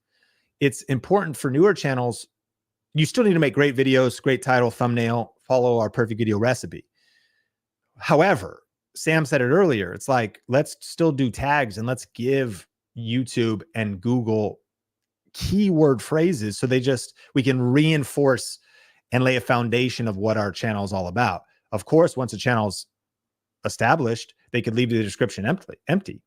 It's important for newer channels. You still need to make great videos, great title, thumbnail, follow our perfect video recipe. However, Sam said it earlier. It's like, let's still do tags and let's give YouTube and Google keyword phrases so we can reinforce and lay a foundation of what our channel is all about. Of course, once a channel's established, they could leave the description empty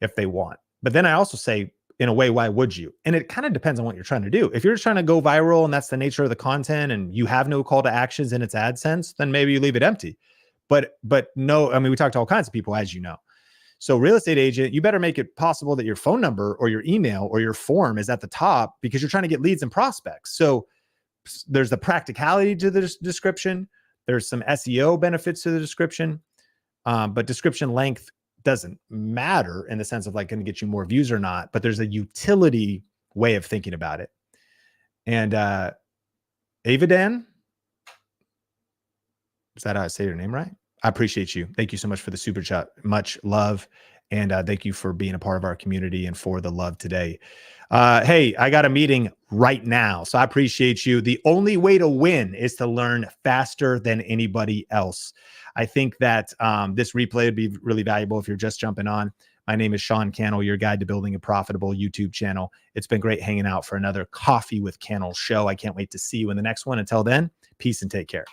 if they want. But then I also say, in a way, why would you? And it kind of depends on what you're trying to do. If you're just trying to go viral and that's the nature of the content and you have no call to actions in its AdSense, then maybe you leave it empty. But no, I mean, we talked to all kinds of people, as you know. So real estate agent, you better make it possible that your phone number or your email or your form is at the top because you're trying to get leads and prospects. So there's the practicality to the description. There's some SEO benefits to the description. But description length doesn't matter in the sense of like, going to get you more views or not, but there's a utility way of thinking about it. And Avadan, is that how I say your name right? I appreciate you. Thank you so much for the super chat. Much love. And thank you for being a part of our community and for the love today. Hey, I got a meeting right now, so I appreciate you. The only way to win is to learn faster than anybody else. I think that this replay would be really valuable if you're just jumping on. My name is Sean Cannell, your guide to building a profitable YouTube channel. It's been great hanging out for another Coffee with Cannell show. I can't wait to see you in the next one. Until then, peace and take care.